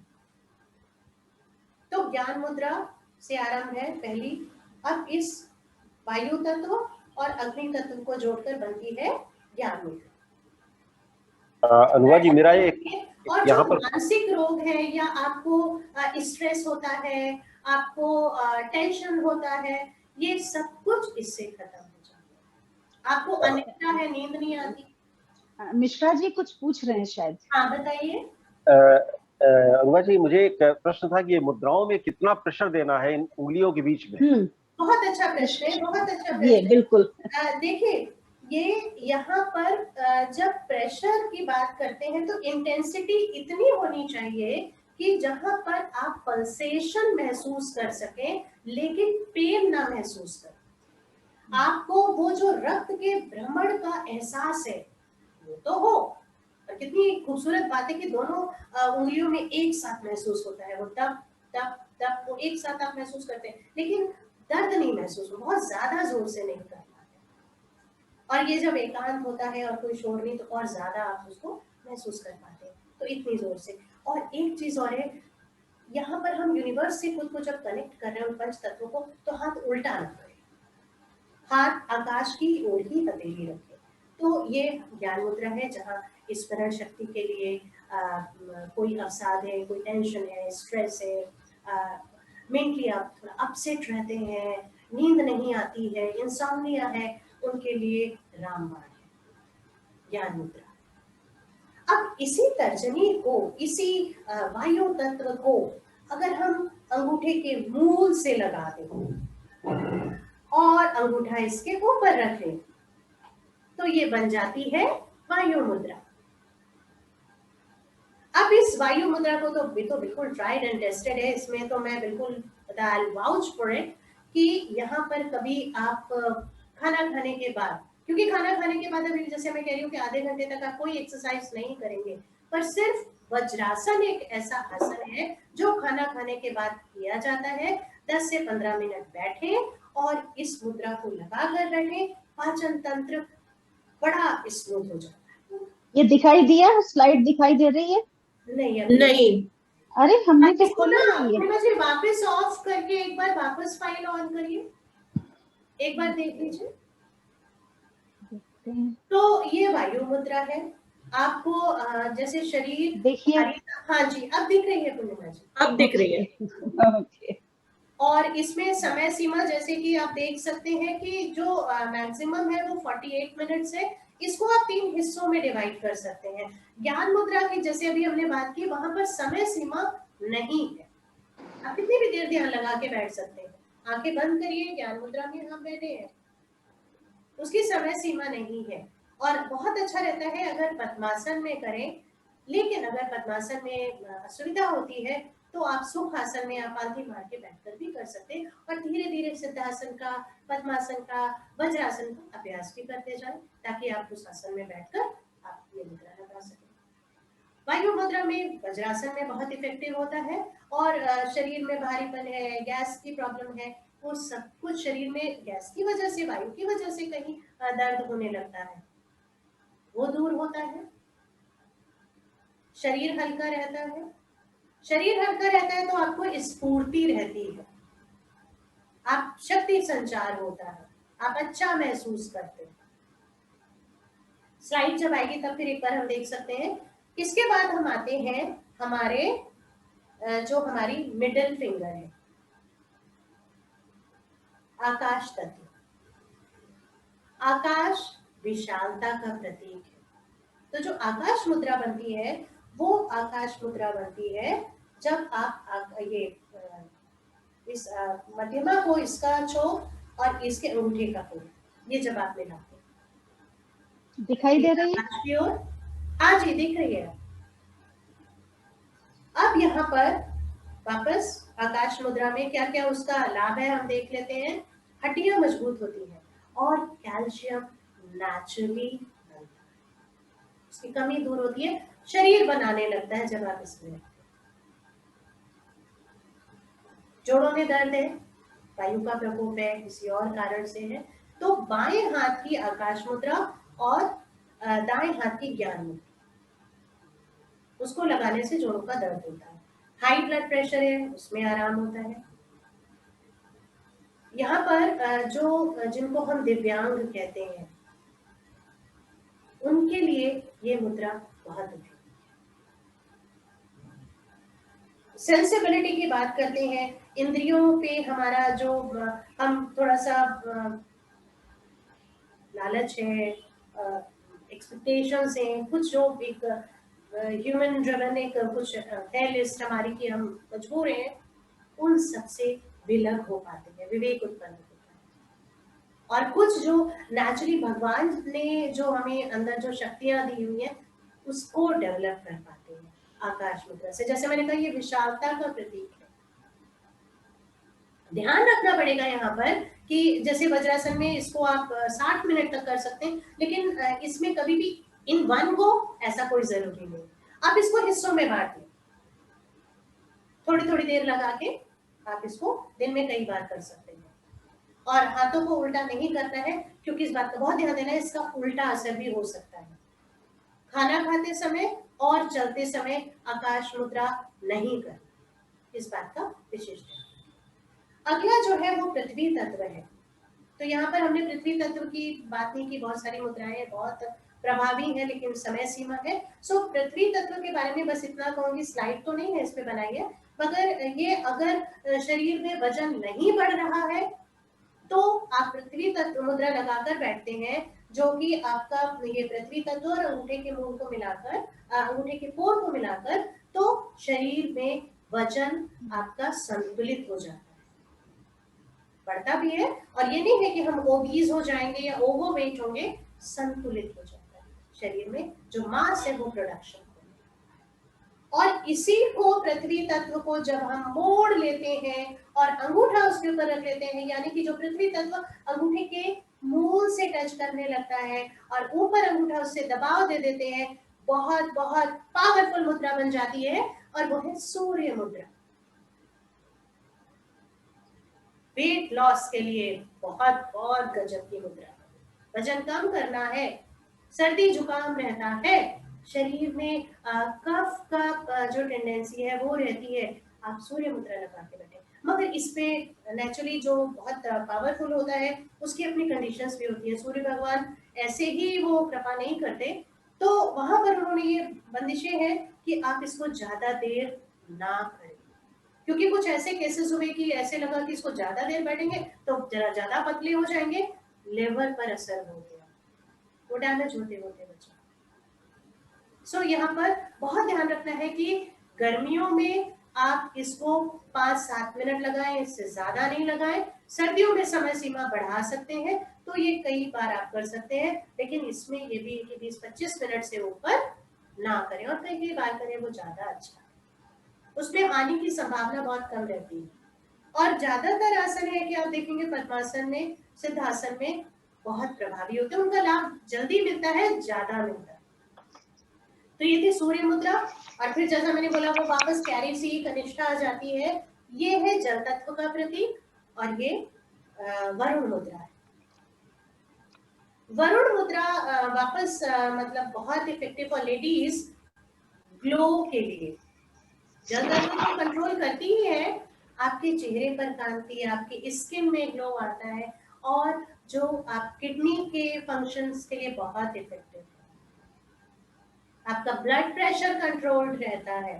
तो ज्ञान मुद्रा से आरंभ है पहली। अब इस वायु तत्व और अग्नि तत्व को जोड़कर बनती है ज्ञान मुद्रा। अनुवा जी, मेरा एक और यहाँ जो पर मानसिक रोग है, या आपको स्ट्रेस होता है, आपको टेंशन होता है, ये सब कुछ इससे खत्म हो जाता है। आपको अनिद्रा है, नींद नहीं आती। मिश्रा जी कुछ पूछ रहे हैं शायद। हाँ, बताइए। अनुवा जी, मुझे एक प्रश्न था कि ये मुद्राओं में कितना प्रेशर देना है इन उंगलियों के बीच में? बहुत अच्छा प्रश्न है, बहुत अच्छा प्रश्न ये बिल्कुल। देखिए, ये यहाँ पर जब प्रेशर की बात करते हैं तो इंटेंसिटी इतनी होनी चाहिए कि जहां पर आप पल्सेशन महसूस कर सकें लेकिन पेन ना महसूस करें। आपको वो जो रक्त के भ्रमण का एहसास है वो तो हो। और कितनी खूबसूरत बात है कि दोनों उंगलियों में एक साथ महसूस होता है, वो तब तब तब वो एक साथ आप महसूस करते हैं, लेकिन दर्द नहीं महसूस हो, बहुत ज्यादा जोर से नहीं कर पाते। और ये जब एकांत होता है और कोई शोर नहीं, तो और ज्यादा आप उसको महसूस कर पाते हैं, तो इतनी जोर से। और एक चीज और है, यहाँ पर हम यूनिवर्स से खुद को जब कनेक्ट कर रहे हैं, उन पंच तत्वों को, तो हाथ उल्टा न करें, हाथ आकाश की ओर ही हथेली रखें। तो ये ज्ञान मुद्रा है जहाँ स्मरण शक्ति के लिए कोई अवसाद है, कोई टेंशन है, स्ट्रेस है, मेंटली आप थोड़ा अपसेट रहते हैं, नींद नहीं आती है, इंसोम्निया है, उनके लिए रामबाण है ज्ञान मुद्रा। अब इसी तर्जनी को, इसी वायु तत्व को अगर हम अंगूठे के मूल से लगा दें और अंगूठा इसके ऊपर रखें, तो ये बन जाती है वायु मुद्रा। अब इस वायु मुद्रा को तो बिल्कुल ट्राइड एंड टेस्टेड है, इसमें तो मैं बिल्कुल वाउच फॉर इट कि यहाँ पर कभी आप खाना खाने के बाद, क्योंकि खाना खाने के बाद अभी जैसे मैं कह रही हूँ कि आधे घंटे तक आप कोई एक्सरसाइज नहीं करेंगे, पर सिर्फ वज्रासन एक ऐसा आसन है जो खाना खाने के बाद किया जाता है। 10 से 15 मिनट बैठे और इस मुद्रा को लगा कर रखें, पाचन तंत्र बड़ा स्मूथ हो जाता है। ये दिखाई दिया, स्लाइड दिखाई दे रही है? नहीं। अरे हमने तो इसको खोला ना नहीं है। मुझे वापस ऑफ करके एक बार वापस फाइल ऑन करिए, एक बार देख लीजिए। तो ये वायु मुद्रा है। आपको जैसे शरीर देखिए, हाँ जी, अब दिख रही है पूर्णिमा जी? अब दिख रही है। ओके। और इसमें समय सीमा जैसे कि आप देख सकते हैं कि जो मैक्सिमम है वो 48 मिनट्स है। इसको आप 3 हिस्सों में डिवाइड कर सकते हैं। ज्ञान मुद्रा की जैसे अभी हमने बात की, वहां पर समय सीमा नहीं है, आप कितनी भी देर ध्यान लगा के बैठ सकते हैं। आंखें बंद करिए, ज्ञान मुद्रा में हम बैठे हैं, उसकी समय सीमा नहीं है। और बहुत अच्छा रहता है अगर पद्मासन में करें, लेकिन अगर पद्मासन में असुविधा होती है तो आप सुख आसन में आप पालथी मार के बैठकर भी कर सकते हैं, और धीरे धीरे सिद्धासन का, पद्मासन का, वज्रासन का अभ्यास भी करते जाएं, ताकि आप उस आसन में बैठकर आप ये मुद्रा लगा सकें। वायु मुद्रा में वज्रासन में बहुत इफेक्टिव होता है। और शरीर में भारीपन है, गैस की प्रॉब्लम है, वो सब कुछ शरीर में गैस की वजह से, वायु की वजह से कहीं दर्द होने लगता है, वो दूर होता है। शरीर हल्का रहता है। शरीर हल्का रहता है तो आपको स्फूर्ति रहती है, आप शक्ति संचार होता है, आप अच्छा महसूस करते हैं। स्लाइड जब आएगी तब फिर एक बार हम देख सकते हैं। इसके बाद हम आते हैं हमारे जो हमारी मिडिल फिंगर है, आकाश तत्व। आकाश विशालता का प्रतीक है। तो जो आकाश मुद्रा बनती है वो आकाश मुद्रा बनती है जब आप ये इस मध्यमा को, इसका छोर और इसके अंगूठे का कोण, ये जब आप मिलाते हैं, दिखाई दे रही है? आकाश की ओर, हाँ जी दिख रही है। अब यहाँ पर वापस आकाश मुद्रा में क्या क्या उसका लाभ है हम देख लेते हैं। हड्डियां मजबूत होती हैं और कैल्शियम नेचुरली बनता है, उसकी कमी दूर होती है, शरीर बनाने लगता है जब आप इसमें रहते हैं। जोड़ों में दर्द है, वायु का प्रकोप है, किसी और कारण से है, तो बाएं हाथ की आकाश मुद्रा और दाएं हाथ की ज्ञान मुद्रा, उसको लगाने से जोड़ों का दर्द होता है। हाई ब्लड प्रेशर है, उसमें आराम होता है। यहाँ पर जो जिनको हम दिव्यांग कहते हैं उनके लिए ये मुद्रा बहुत उपयोगी है। सेंसिबिलिटी की बात करते हैं, इंद्रियों पे हमारा जो हम थोड़ा सा लालच है, एक्सपेक्टेशंस हैं, कुछ जो एक ह्यूमन ड्रिवन एक कुछ है लिस्ट हमारी कि हम मजबूर हैं, उन सबसे विलग हो पाते हैं, विवेक उत्पन्न होता है। और कुछ जो नेचुरली भगवान ने जो हमें अंदर जो शक्तियां दी हुई हैं उसको डेवलप कर पाते हैं आकाश मुद्रा से। जैसे मैंने कहा ये विशालता का प्रतीक है। ध्यान रखना पड़ेगा यहाँ पर कि जैसे वज्रासन में इसको आप 60 मिनट तक कर सकते हैं, लेकिन इसमें कभी भी इन वन गो ऐसा कोई जरूरी नहीं। आप इसको हिस्सों में बांट लें, थोड़ी थोड़ी देर लगा के आप इसको दिन में कई बार कर सकते हैं। और हाथों को उल्टा नहीं करना है, क्योंकि इस बात का बहुत ध्यान देना है, इसका उल्टा असर भी हो सकता है। खाना खाते समय और चलते समय आकाश मुद्रा नहीं करना, इस बात का विशेष ध्यान। अगला जो है वो पृथ्वी तत्व है। तो यहाँ पर हमने पृथ्वी तत्व की बात नहीं की, बहुत सारी मुद्राएं बहुत प्रभावी है लेकिन समय सीमा है। सो पृथ्वी तत्व के बारे में बस इतना कहूंगी, स्लाइड तो नहीं है इस पे बनाई है, मगर ये अगर शरीर में वजन नहीं बढ़ रहा है तो आप पृथ्वी तत्व मुद्रा लगाकर बैठते हैं, जो कि आपका ये पृथ्वी तत्व और अंगूठे के मूल को मिलाकर, अंगूठे के कोण को मिलाकर, तो शरीर में वजन आपका संतुलित हो जाता है, बढ़ता भी है। और ये नहीं है कि हम ओबीज हो जाएंगे या ओवरवेट होंगे, संतुलित हो जाता है। शरीर में जो मास है वो प्रोडक्शन हो। और इसी को पृथ्वी तत्व को जब हम मोड़ लेते हैं और अंगूठा उसके ऊपर रख लेते हैं, यानी कि जो पृथ्वी तत्व अंगूठे के मूल से टच करने लगता है और ऊपर अंगूठा उससे दबाव दे देते हैं, बहुत बहुत पावरफुल मुद्रा बन जाती है और वो है सूर्य मुद्रा। वेट लॉस के लिए बहुत बहुत गजब की मुद्रा। वजन कम करना है, सर्दी जुकाम रहता है, शरीर में कफ का जो टेंडेंसी है वो रहती है, आप सूर्य मुद्रा लगा के बैठे। मगर इस पे नेचुरली जो बहुत पावरफुल होता है उसकी अपनी कंडीशंस भी होती है। सूर्य भगवान ऐसे ही वो कृपा नहीं करते, तो वहां पर उन्होंने ये बंदिशें हैं कि आप इसको ज्यादा देर ना करें, क्योंकि कुछ ऐसे केसेस हुए कि ऐसे लगा कि इसको ज्यादा देर बैठेंगे तो जरा ज्यादा पतले हो जाएंगे, लिवर पर असर हो गया, वो डैमेज होते होते बचा। सो यहाँ पर बहुत ध्यान रखना है कि गर्मियों में आप इसको 5-7 मिनट लगाएं, इससे ज्यादा नहीं लगाएं। सर्दियों में समय सीमा बढ़ा सकते हैं, तो ये कई बार आप कर सकते हैं, लेकिन इसमें ये भी कि 20-25 मिनट से ऊपर ना करें, और कई बार करें वो ज्यादा अच्छा है, उसमें हानि की संभावना बहुत कम रहती है। और ज्यादातर आसन है कि आप देखेंगे पद्मासन में, सिद्धासन में बहुत प्रभावी होते हैं, उनका लाभ जल्दी मिलता है, ज्यादा मिलता है। तो ये थी सूर्य मुद्रा, और फिर जैसा मैंने बोला वो वापस प्यारी सी कनिष्ठा आ जाती है, ये है जल तत्व का प्रतीक, और ये वरुण मुद्रा है। वरुण मुद्रा वापस मतलब बहुत इफेक्टिव फॉर लेडीज ग्लो के लिए। जल तत्व तो कंट्रोल करती ही है, आपके चेहरे पर कांति, आपकी स्किन में ग्लो आता है, और जो आप किडनी के फंक्शंस के लिए बहुत इफेक्टिव है। आपका ब्लड प्रेशर कंट्रोल्ड रहता है,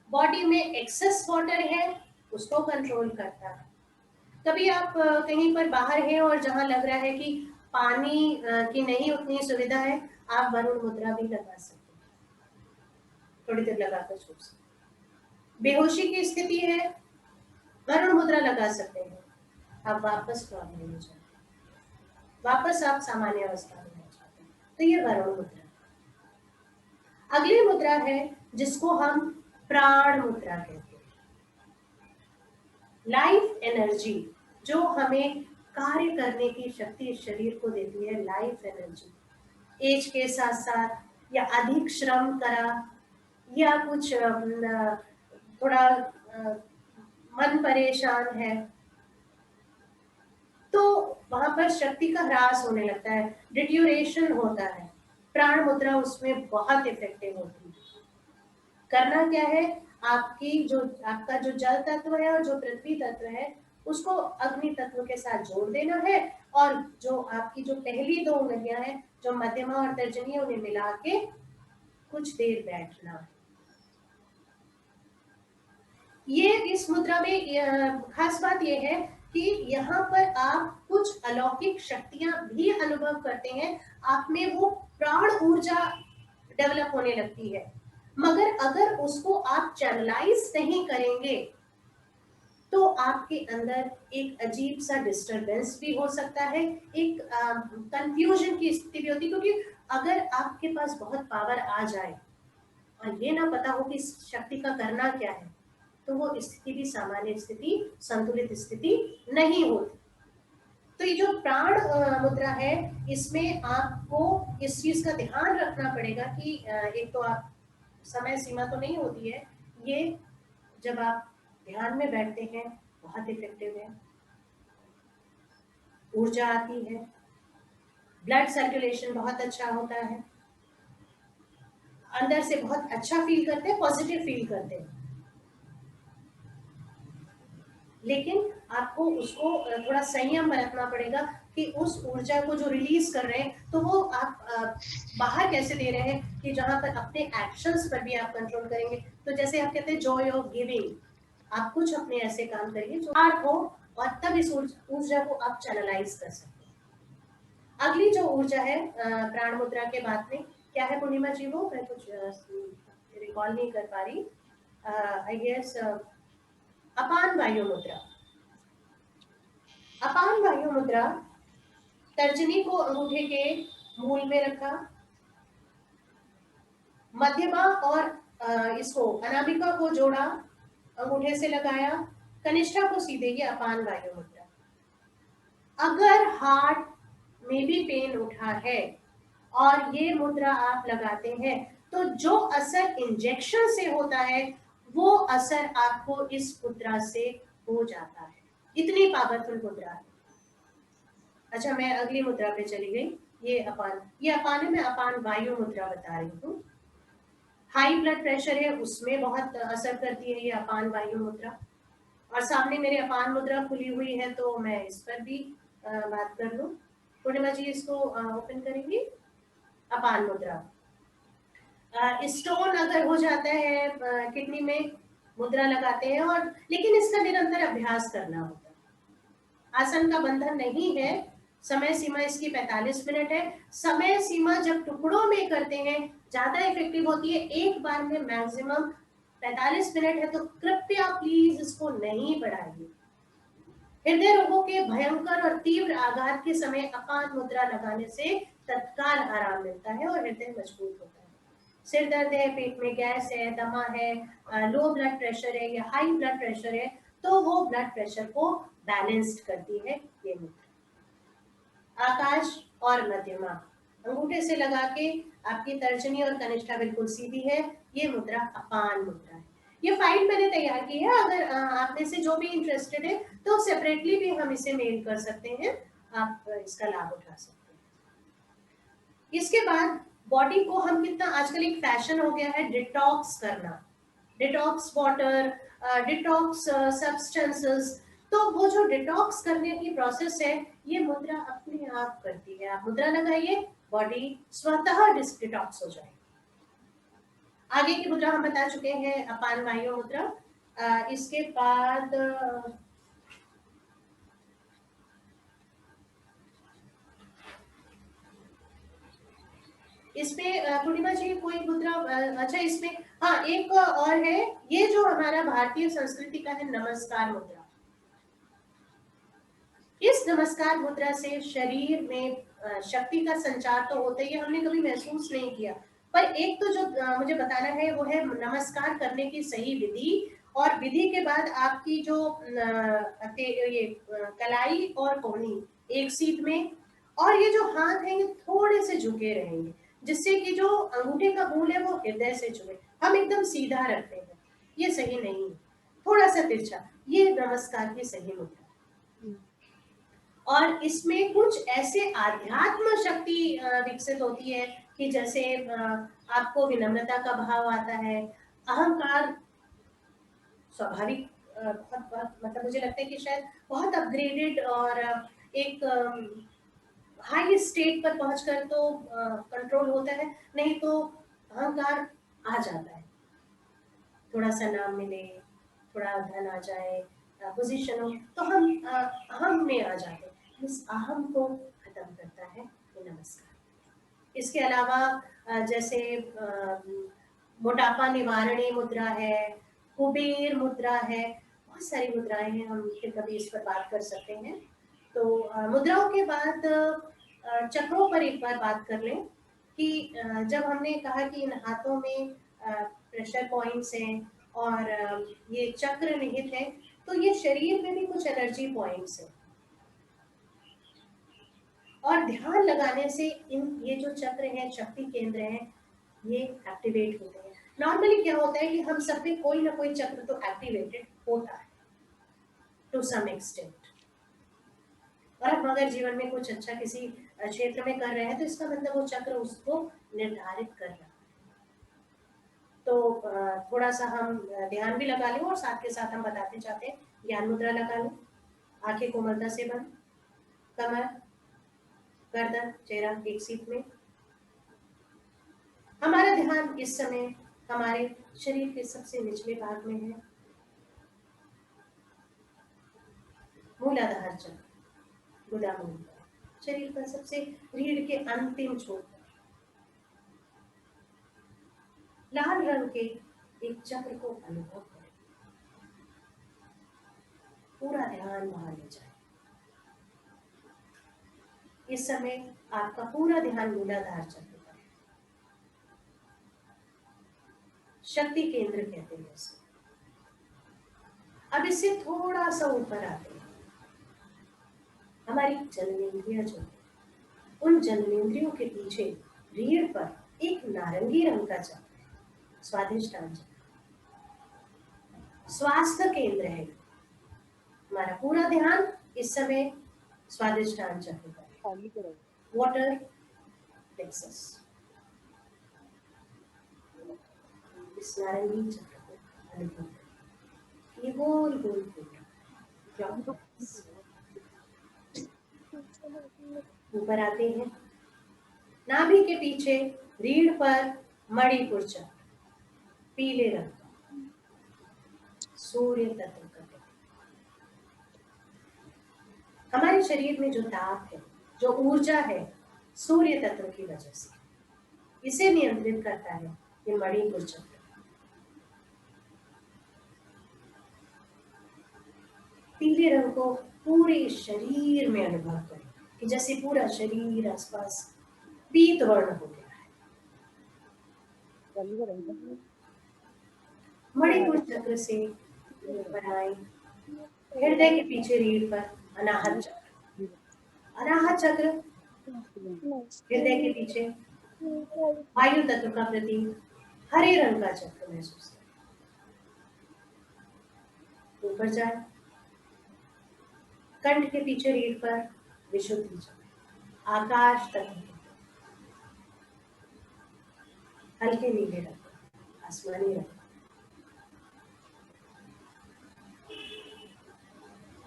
बॉडी में एक्सेस वाटर है उसको कंट्रोल करता है। कभी आप कहीं पर बाहर हैं और जहां लग रहा है कि पानी की नहीं उतनी सुविधा है, आप वरुण मुद्रा भी लगा सकते हैं, थोड़ी देर लगाकर छोड़ सकते हैं। बेहोशी की स्थिति है, वरुण मुद्रा लगा सकते हैं, आप वापस नॉर्मल हो जाते हैं, वापस आप सामान्य अवस्था में आ जाते हैं। तो ये वरुण मुद्रा। अगली मुद्रा है जिसको हम प्राण मुद्रा कहते हैं। लाइफ एनर्जी जो हमें कार्य करने की शक्ति शरीर को देती है, लाइफ एनर्जी। एज के साथ साथ या अधिक श्रम करा या कुछ थोड़ा मन परेशान है, तो वहां पर शक्ति का ह्रास होने लगता है, डिट्यूरेशन होता है। प्राण मुद्रा उसमें बहुत इफेक्टिव होती है। करना क्या है, आपका जो जल तत्व है और जो पृथ्वी तत्व है उसको अग्नि तत्व के साथ जोड़ देना है, और जो आपकी जो पहली 2 उंगलियां हैं, जो मध्यमा और तर्जनी, उन्हें मिला के कुछ देर बैठना है। ये इस मुद्रा में खास बात यह है कि यहाँ पर आप कुछ अलौकिक शक्तियां भी अनुभव करते हैं, आप में वो प्राण ऊर्जा डेवलप होने लगती है। मगर अगर उसको आप चैनलाइज नहीं करेंगे तो आपके अंदर एक अजीब सा डिस्टरबेंस भी हो सकता है, एक कंफ्यूजन की स्थिति भी होती है, क्योंकि अगर आपके पास बहुत पावर आ जाए और ये ना पता हो कि इस शक्ति का करना क्या है, तो वो स्थिति भी सामान्य स्थिति, संतुलित स्थिति नहीं होती। तो ये जो प्राण मुद्रा है, इसमें आपको इस चीज का ध्यान रखना पड़ेगा कि एक तो आप समय सीमा तो नहीं होती है, ये जब आप ध्यान में बैठते हैं बहुत इफेक्टिव है, ऊर्जा आती है, ब्लड सर्कुलेशन बहुत अच्छा होता है, अंदर से बहुत अच्छा फील करते हैं, पॉजिटिव फील करते हैं। लेकिन आपको उसको थोड़ा संयम बरतना पड़ेगा कि उस ऊर्जा को जो रिलीज कर रहे हैं, तो वो आप बाहर कैसे दे रहे हैं कि जहां पर अपने एक्शंस पर भी आप कंट्रोल करेंगे। तो जैसे आप कहते हैं जॉय ऑफ गिविंग, आप कुछ अपने ऐसे काम करिए जो आर्ट हो, और तब इस ऊर्जा को आप चैनलाइज कर सकते हैं। अगली जो ऊर्जा है प्राण मुद्रा के बाद में क्या है पूर्णिमा जी, वो मैं कुछ रिकॉल नहीं कर पा रही, आई गेस अपान वायु मुद्रा। अपान वायु मुद्रा, तर्जनी को अंगूठे के मूल में रखा, मध्यमा और इसको अनामिका को जोड़ा, अंगूठे से लगाया, कनिष्ठा को सीधे, ये अपान वायु मुद्रा। अगर हार्ट में भी पेन उठा है और ये मुद्रा आप लगाते हैं तो जो असर इंजेक्शन से होता है वो असर आपको इस मुद्रा से हो जाता है। इतनी पावरफुल मुद्रा है। अच्छा, मैं अगली मुद्रा पे चली गई। ये अपान है, मैं अपान वायु मुद्रा बता रही हूँ। हाई ब्लड प्रेशर है उसमें बहुत असर करती है ये अपान वायु मुद्रा। और सामने मेरे अपान मुद्रा खुली हुई है तो मैं इस पर भी बात कर लूं। पूर्णिमा जी इसको ओपन करेंगी। अपान मुद्रा, स्टोन अगर हो जाता है किडनी में, मुद्रा लगाते हैं, और लेकिन इसका निरंतर अभ्यास करना होता है। आसन का बंधन नहीं है। समय सीमा इसकी 45 मिनट है। समय सीमा जब टुकड़ों में करते हैं ज्यादा इफेक्टिव होती है। एक बार में मैक्सिमम 45 मिनट है, तो कृपया प्लीज इसको नहीं बढ़ाइए। हृदय रोगों के भयंकर और तीव्र आघात के समय अपान मुद्रा लगाने से तत्काल आराम मिलता है और हृदय मजबूत होता है। सिर दर्द है, पेट में गैस है, दमा है, लो ब्लड प्रेशर है या हाई ब्लड प्रेशर है, तो वो ब्लड प्रेशर को बैलेंस्ड करती है ये मुद्रा। आकाश और मध्यमा, अंगूठे से लगा के आपकी तर्जनी और कनिष्ठा बिल्कुल सीधी है। ये मुद्रा अपान मुद्रा है। ये फाइल मैंने तैयार की है। अगर आप में से जो भी इंटरेस्टेड है तो सेपरेटली भी हम इसे मेल कर सकते हैं। आप इसका लाभ उठा सकते हैं। इसके बाद बॉडी को हम कितना, आजकल एक फैशन हो गया है डिटॉक्स करना, डिटॉक्स वाटर, डिटॉक्स सब्सटेंसेस। तो वो जो डिटॉक्स करने की प्रोसेस है ये मुद्रा अपने आप करती है। आप मुद्रा लगाइए, बॉडी स्वतः डिटॉक्स हो जाएगी। आगे की मुद्रा हम बता चुके हैं, अपान वायु मुद्रा। इसके बाद इसमें पूर्णिमा जी कोई मुद्रा, अच्छा इसमें हाँ एक और है, ये जो हमारा भारतीय संस्कृति का है, नमस्कार मुद्रा। इस नमस्कार मुद्रा से शरीर में शक्ति का संचार तो होता ही है, हमने कभी महसूस नहीं किया। पर एक तो जो मुझे बताना है वो है नमस्कार करने की सही विधि, और विधि के बाद आपकी जो ये कलाई और कोहनी एक सीध में, और ये जो हाथ है ये थोड़े से झुके रहेंगे, जिससे कि जो अंगूठे का मूल है वो हृदय से जुड़े। हम एकदम सीधा रखते हैं, ये सही नहीं है, थोड़ा सा तिरछा। ये नमस्कार की सही मुद्रा। और इसमें कुछ ऐसे आध्यात्म शक्ति विकसित होती है कि जैसे आपको विनम्रता का भाव आता है, अहंकार स्वाभाविक बहुत मतलब मुझे लगता है कि शायद बहुत अपग्रेडेड और एक हाई स्टेट पर पहुंचकर तो कंट्रोल होता है, नहीं तो अहंकार आ जाता है। थोड़ा सा नाम मिले, थोड़ा धन आ जाए, पोजीशन हो, तो हम में आ जाते हैं। इस अहम को खत्म करता है ये नमस्कार। इसके अलावा जैसे मोटापा निवारणी मुद्रा है, कुबेर मुद्रा है, बहुत सारी मुद्राएं हैं, हम फिर कभी इस पर बात कर सकते हैं। तो मुद्राओं के बाद चक्रों पर एक बार बात कर लें कि जब हमने कहा कि इन हाथों में प्रेशर पॉइंट्स हैं और ये चक्र निहित है, तो ये शरीर में भी कुछ एनर्जी पॉइंट्स हैं, और ध्यान लगाने से ये जो चक्र हैं, शक्ति केंद्र हैं, ये एक्टिवेट होते हैं। नॉर्मली क्या होता है कि हम सब में कोई ना कोई चक्र तो एक्टिवेटेड होता है टू सम एक्सटेंट, और हम अगर जीवन में कुछ अच्छा किसी क्षेत्र में कर रहे हैं तो इसका मतलब वो चक्र उसको निर्धारित कर रहा है। तो थोड़ा सा हम ध्यान भी लगा लें और साथ के साथ हम बताते चाहते हैं, ज्ञान मुद्रा लगा लें, आंखें कोमलता से बंद, कमर, गर्दन, चेहरा एक सीट में। हमारा ध्यान इस समय हमारे शरीर के सबसे निचले भाग में है, मूलाधार चक्र, गुदा मूल, शरीर का सबसे रीढ़ के अंतिम छोर, लाल रंग के एक चक्र को अनुभव करें। पूरा ध्यान वहां ले जाए। इस समय आपका पूरा ध्यान मूलाधार चक्र पर है। शक्ति केंद्र कहते हैं इसे। अब इससे थोड़ा सा ऊपर आते हैं, हमारी जननेंद्रियां जो, उन जननेंद्रियों के पीछे रीढ़ पर एक नारंगी रंग का चक्र है, स्वादिष्टान चक्र, स्वास्थ्य केंद्र है। हमारा पूरा ध्यान इस समय स्वादिष्टान चक्र पर है, वाटर प्लेक्सस। इस नारंगी चक्र को अनुभव करें, ये गोल गोल घूम, ऊपर आते हैं, नाभि के पीछे रीढ़ पर मणिपुर चक्र, पीले रंग का, सूर्य तत्व का। हमारे शरीर में जो ताप है, जो ऊर्जा है, सूर्य तत्व की वजह से, इसे नियंत्रित करता है ये मणिपुर चक्र। पीले रंग को पूरे शरीर में अनुभव करें कि जैसे पूरा शरीर आसपास पीत वर्ण हो गया है। मणिपुर चक्र से ऊपर आए, हृदय के पीछे रीढ़ पर अनाहत चक्र, अनाहत चक्र हृदय के पीछे वायु तत्व का प्रतीक हरे रंग का चक्र महसूस करें। ऊपर जाए, कंठ के पीछे रीढ़ पर विशुद्धि चक्र, आकाश तत्व, हल्के नीले रंग, आसमानी रंग।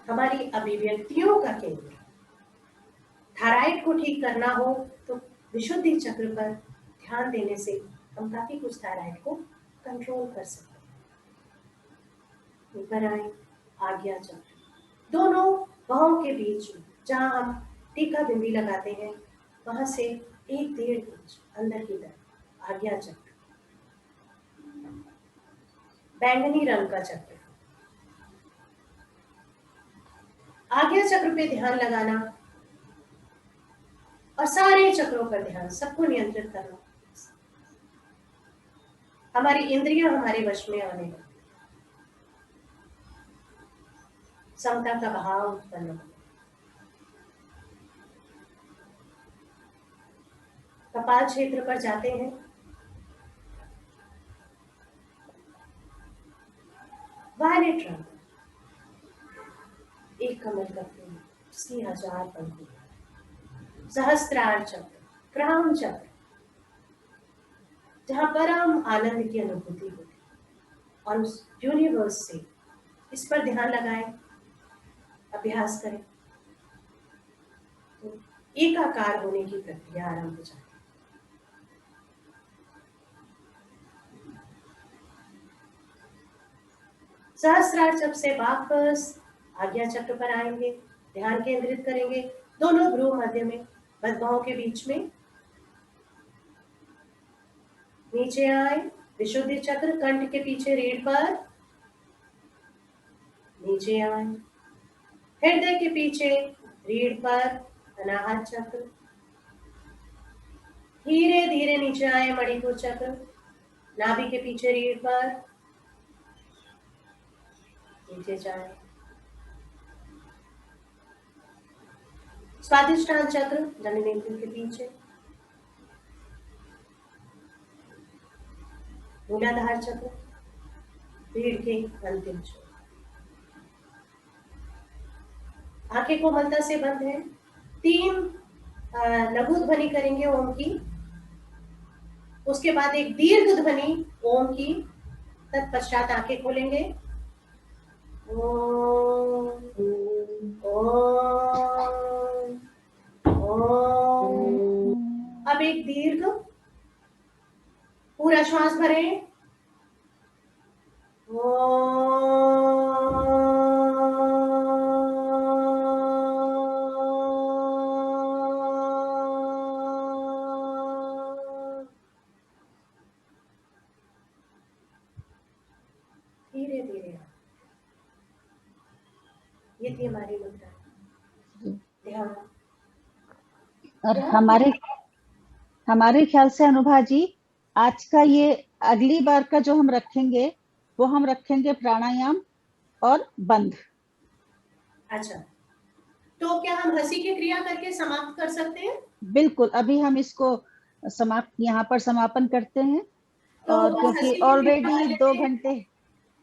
हमारी अभिव्यक्तियों का केंद्र, थायराइड को ठीक करना हो तो विशुद्धि चक्र पर ध्यान देने से हम काफी कुछ थायराइड को कंट्रोल कर सकते हैं। ऊपर आए, आज्ञा चक्र, दोनों बाहों के बीच में जहां हम टीका बिंदी लगाते हैं, वहां से 1-1.5 इंच अंदर की तरफ आज्ञा चक्र, बैंगनी रंग का चक्र। आज्ञा चक्र पे ध्यान लगाना और सारे चक्रों पर ध्यान, सबको नियंत्रित करना, हमारी इंद्रियां हमारे वश में आने लगती, समता का भाव उत्पन्न हो। कपाल क्षेत्र पर जाते हैं, वायलेट रंग, एक कमल का फूल, उसकी 1000 पंखुड़ियां, सहस्त्रार चक्र, क्राम चक्र, जहां परम आनंद की अनुभूति होती और उस यूनिवर्स से इस पर ध्यान लगाएं, अभ्यास करें तो एकाकार होने की प्रक्रिया आरंभ हो जाती है। सहस्त्रार चक्र से वापस आज्ञा चक्र पर आएंगे, ध्यान केंद्रित करेंगे, दोनों भ्रू मध्य में, बद्भुजों के बीच में, नीचे आए, विशुद्धि चक्र कंठ के पीछे रीढ़ पर, नीचे आए, हृदय के पीछे रीढ़ पर अनाहत चक्र, धीरे धीरे नीचे आए, मणिपुर चक्र, नाभि के पीछे रीढ़ पर, नीचे जाए, स्वादिष्टान चक्र जननेंद्रिय के पीछे, मूलाधार चक्र रीढ़ के अंतिम छोर। आंखें कोमलता से बंद है, 3 लघु ध्वनि करेंगे ओम की, उसके बाद एक दीर्घ ध्वनि ओम की, तत्पश्चात आंखें खोलेंगे, ओम ओम ओम। अब एक दीर्घ पूरा श्वास भरें, धीरे धीरे। ये थी हमारी मुद्रा, ध्यान। और हमारे ख्याल से अनुभा जी, आज का ये अगली बार का जो हम रखेंगे वो हम रखेंगे प्राणायाम और बंध। अच्छा, तो क्या हम हंसी की क्रिया करके समाप्त कर सकते हैं? बिल्कुल, अभी हम इसको यहाँ पर समापन करते हैं। तो और बस क्योंकि हंसी की क्रिया ऑलरेडी कर 2 लेते हैं, घंटे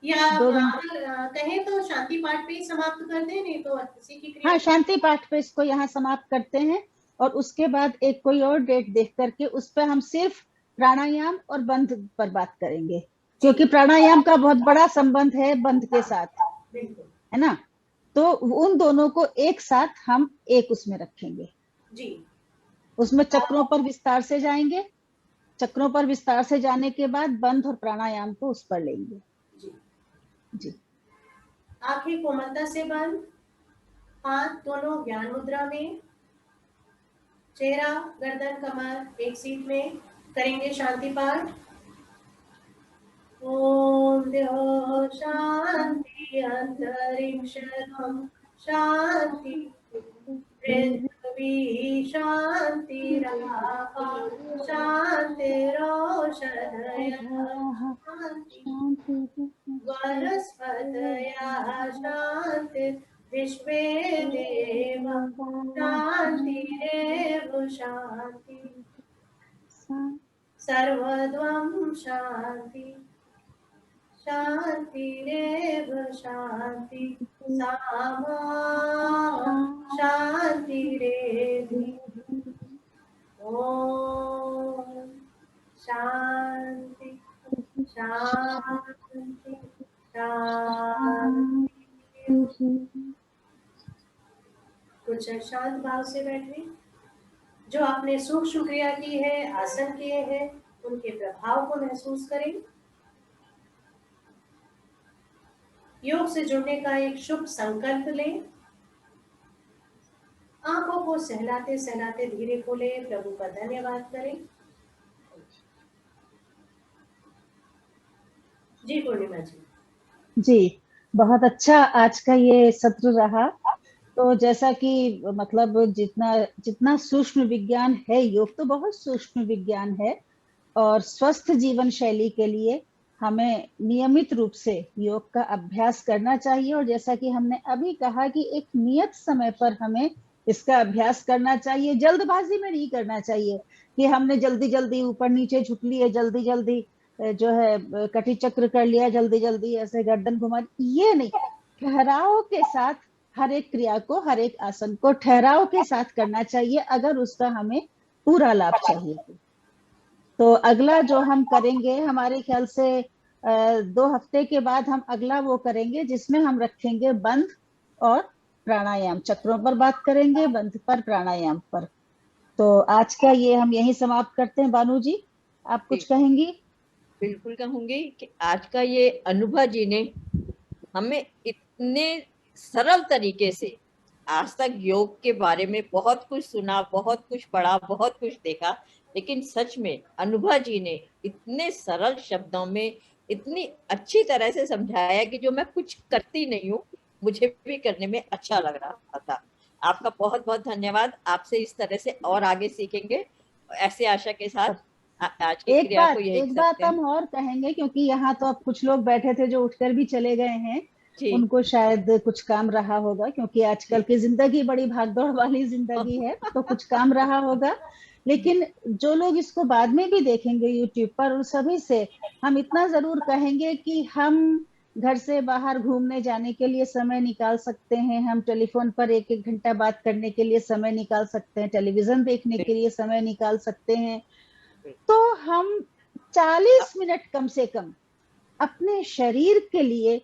या 2 घंटे कहें तो शांति पाठ पे ही समाप्त कर दें, नहीं तो हंसी की क्रिया। हाँ, शांति पाठ पे इसको यहाँ समाप्त करते हैं। और उसके बाद एक कोई और डेट देख करके उस पर हम सिर्फ प्राणायाम और बंध पर बात करेंगे, क्योंकि प्राणायाम का बहुत बड़ा संबंध है बंध के साथ, बिल्कुल है ना। तो उन दोनों को एक साथ हम एक उसमें रखेंगे। जी। उसमें चक्रों पर विस्तार से जाएंगे, चक्रों पर विस्तार से जाने के बाद बंध और प्राणायाम को उस पर लेंगे। जी जी। आंखें कोमलता से बंद, हाथ दोनों ज्ञान मुद्रा में, चेहरा गर्दन कमर एक सीट में, करेंगे शांति पाठ। ओम द्यो शांति अंतरिक्षं शांति, पृथ्वी शांतिरापः शांतिरोषधयः शांति, वनस्पतयः शांति, विश्वे देवा शांतिरेव शांति, सर्वद्वं शांति शांतिरेव शांति, सामा शांतिरेधि। ओम शांति शांति शांति। कुछ शांत भाव से बैठे। जो आपने सूक्ष्म क्रिया की है, आसन किए हैं, उनके प्रभाव को महसूस करें। योग से जुड़ने का एक शुभ संकल्प लें। आंखों को सहलाते सहलाते धीरे खोलें, प्रभु का धन्यवाद करें। जी पूर्णिमा जी। जी, बहुत अच्छा आज का ये सत्र रहा। तो जैसा कि मतलब जितना जितना सूक्ष्म विज्ञान है, योग तो बहुत सूक्ष्म विज्ञान है, और स्वस्थ जीवन शैली के लिए हमें नियमित रूप से योग का अभ्यास करना चाहिए। और जैसा कि हमने अभी कहा कि एक नियत समय पर हमें इसका अभ्यास करना चाहिए, जल्दबाजी में नहीं करना चाहिए कि हमने जल्दी जल्दी ऊपर नीचे झुक लिए, जल्दी जल्दी जो है कटी चक्र कर लिया, जल्दी जल्दी ऐसे गर्दन घुमा, ये नहीं। ठहराव के साथ हर एक क्रिया को, हर एक आसन को ठहराव के साथ करना चाहिए, अगर उसका हमें पूरा लाभ चाहिए। तो अगला जो हम करेंगे, हमारे ख्याल से 2 हफ्ते के बाद हम अगला वो करेंगे जिसमें हम रखेंगे बंध और प्राणायाम, चक्रों पर बात करेंगे, बंध पर, प्राणायाम पर। तो आज का ये हम यही समाप्त करते हैं। बानू जी, आप कुछ कहेंगी? बिल्कुल कहूंगी कि आज का ये अनुभव जी ने हमें इतने सरल तरीके से आज तक योग के बारे में बहुत कुछ सुना, बहुत कुछ पढ़ा, बहुत कुछ देखा, लेकिन सच में अनुभव जी ने इतने सरल शब्दों में इतनी अच्छी तरह से समझाया कि जो मैं कुछ करती नहीं हूँ, मुझे भी करने में अच्छा लग रहा था। आपका बहुत बहुत धन्यवाद। आपसे इस तरह से और आगे सीखेंगे, ऐसे आशा के साथ आज की क्रिया को यही एक बात हम और कहेंगे, क्योंकि यहाँ तो अब कुछ लोग बैठे थे जो उठकर भी चले गए हैं, उनको शायद कुछ काम रहा होगा, क्योंकि आजकल की जिंदगी बड़ी भागदौड़ वाली जिंदगी है, तो कुछ काम रहा होगा। लेकिन जो लोग इसको बाद में भी देखेंगे यूट्यूब पर, उन सभी से हम इतना जरूर कहेंगे कि हम घर से बाहर घूमने जाने के लिए समय निकाल सकते हैं, हम टेलीफोन पर 1-1 घंटा बात करने के लिए समय निकाल सकते हैं, टेलीविजन देखने के लिए समय निकाल सकते हैं। तो हम 40 मिनट कम से कम अपने शरीर के लिए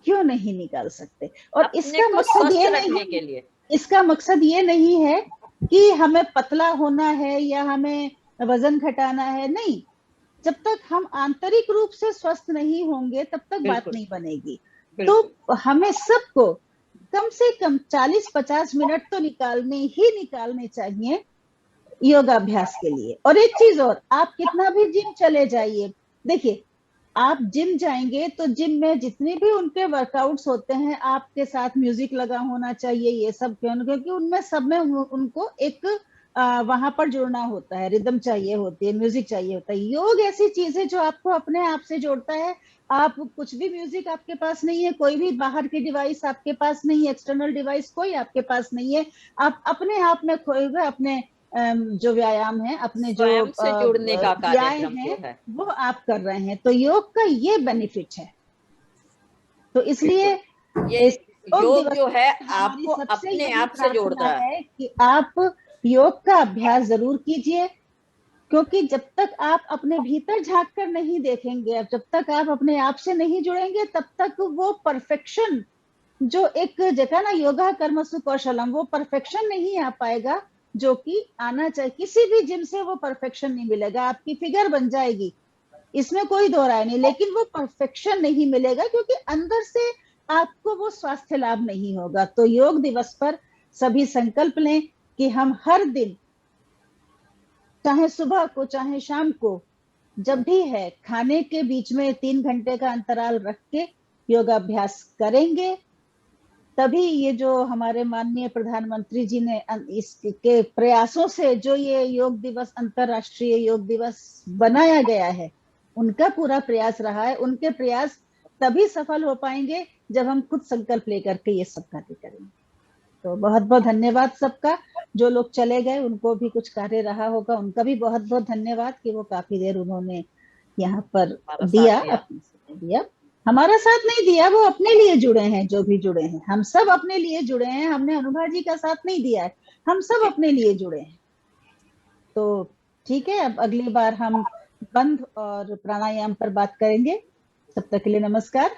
क्यों नहीं निकाल सकते? और इसका मकसद ये नहीं के लिए, इसका मकसद ये नहीं है कि हमें पतला होना है या हमें वजन घटाना है, नहीं। जब तक हम आंतरिक रूप से स्वस्थ नहीं होंगे तब तक बात नहीं बनेगी। तो हमें सबको कम से कम 40-50 मिनट तो निकालने चाहिए योगाभ्यास के लिए। और एक चीज और, आप कितना भी जिम चले जाइए, देखिए आप जिम जाएंगे तो जिम में जितने भी उनके वर्कआउट्स होते हैं, आपके साथ म्यूजिक लगा होना चाहिए, ये सब क्योंकि उनमें सब में उनको एक वहां पर जुड़ना होता है, रिदम चाहिए होती है, म्यूजिक चाहिए होता है। योग ऐसी चीज है जो आपको अपने आप से जोड़ता है। आप कुछ भी, म्यूजिक आपके पास नहीं है, कोई भी बाहर की डिवाइस आपके पास नहीं है, एक्सटर्नल डिवाइस कोई आपके पास नहीं है, आप अपने आप में खोए हुए अपने जो व्यायाम है, अपने जो स्वयं से जुड़ने का क्रियाएं कार्यक्रम जो हैं है। वो आप कर रहे हैं। तो योग का ये बेनिफिट है। तो इसलिए ये इस योग योग दिवस जो है पर हमारी आपको सबसे अपने यही आप से जोड़ प्रार्थना रहा है। है कि आप योग का अभ्यास जरूर कीजिए, क्योंकि जब तक आप अपने भीतर झांक कर नहीं देखेंगे, जब तक आप अपने आप से नहीं जुड़ेंगे, तब तक वो परफेक्शन जो एक जगह ना, योगा कर्मसु कौशलम, वो परफेक्शन नहीं आ पाएगा जो कि आना चाहिए। किसी भी जिम से वो परफेक्शन नहीं मिलेगा। आपकी फिगर बन जाएगी, इसमें कोई दो राय नहीं, लेकिन वो परफेक्शन नहीं मिलेगा, क्योंकि अंदर से आपको वो स्वास्थ्य लाभ नहीं होगा। तो योग दिवस पर सभी संकल्प लें कि हम हर दिन, चाहे सुबह को चाहे शाम को, जब भी है, खाने के बीच में 3 घंटे का अंतराल रख के योगाभ्यास करेंगे। तभी ये जो हमारे माननीय प्रधानमंत्री जी ने इसके प्रयासों से जो ये योग दिवस, अंतरराष्ट्रीय योग दिवस बनाया गया है, उनका पूरा प्रयास रहा है। उनके प्रयास तभी सफल हो पाएंगे जब हम खुद संकल्प लेकर के ये सब कार्य करेंगे। तो बहुत बहुत धन्यवाद सबका। जो लोग चले गए उनको भी कुछ कार्य रहा होगा, उनका भी बहुत बहुत धन्यवाद कि वो काफी देर उन्होंने यहाँ पर हमारा दिया, साथ दिया। अपने समय दिया। हमारा साथ नहीं दिया, वो अपने लिए जुड़े हैं। जो भी जुड़े हैं, हम सब अपने लिए जुड़े हैं। हमने अनुभा जी का साथ नहीं दिया है, हम सब अपने लिए जुड़े हैं। तो ठीक है, अब अगली बार हम बंध और प्राणायाम पर बात करेंगे। तब तक के लिए नमस्कार।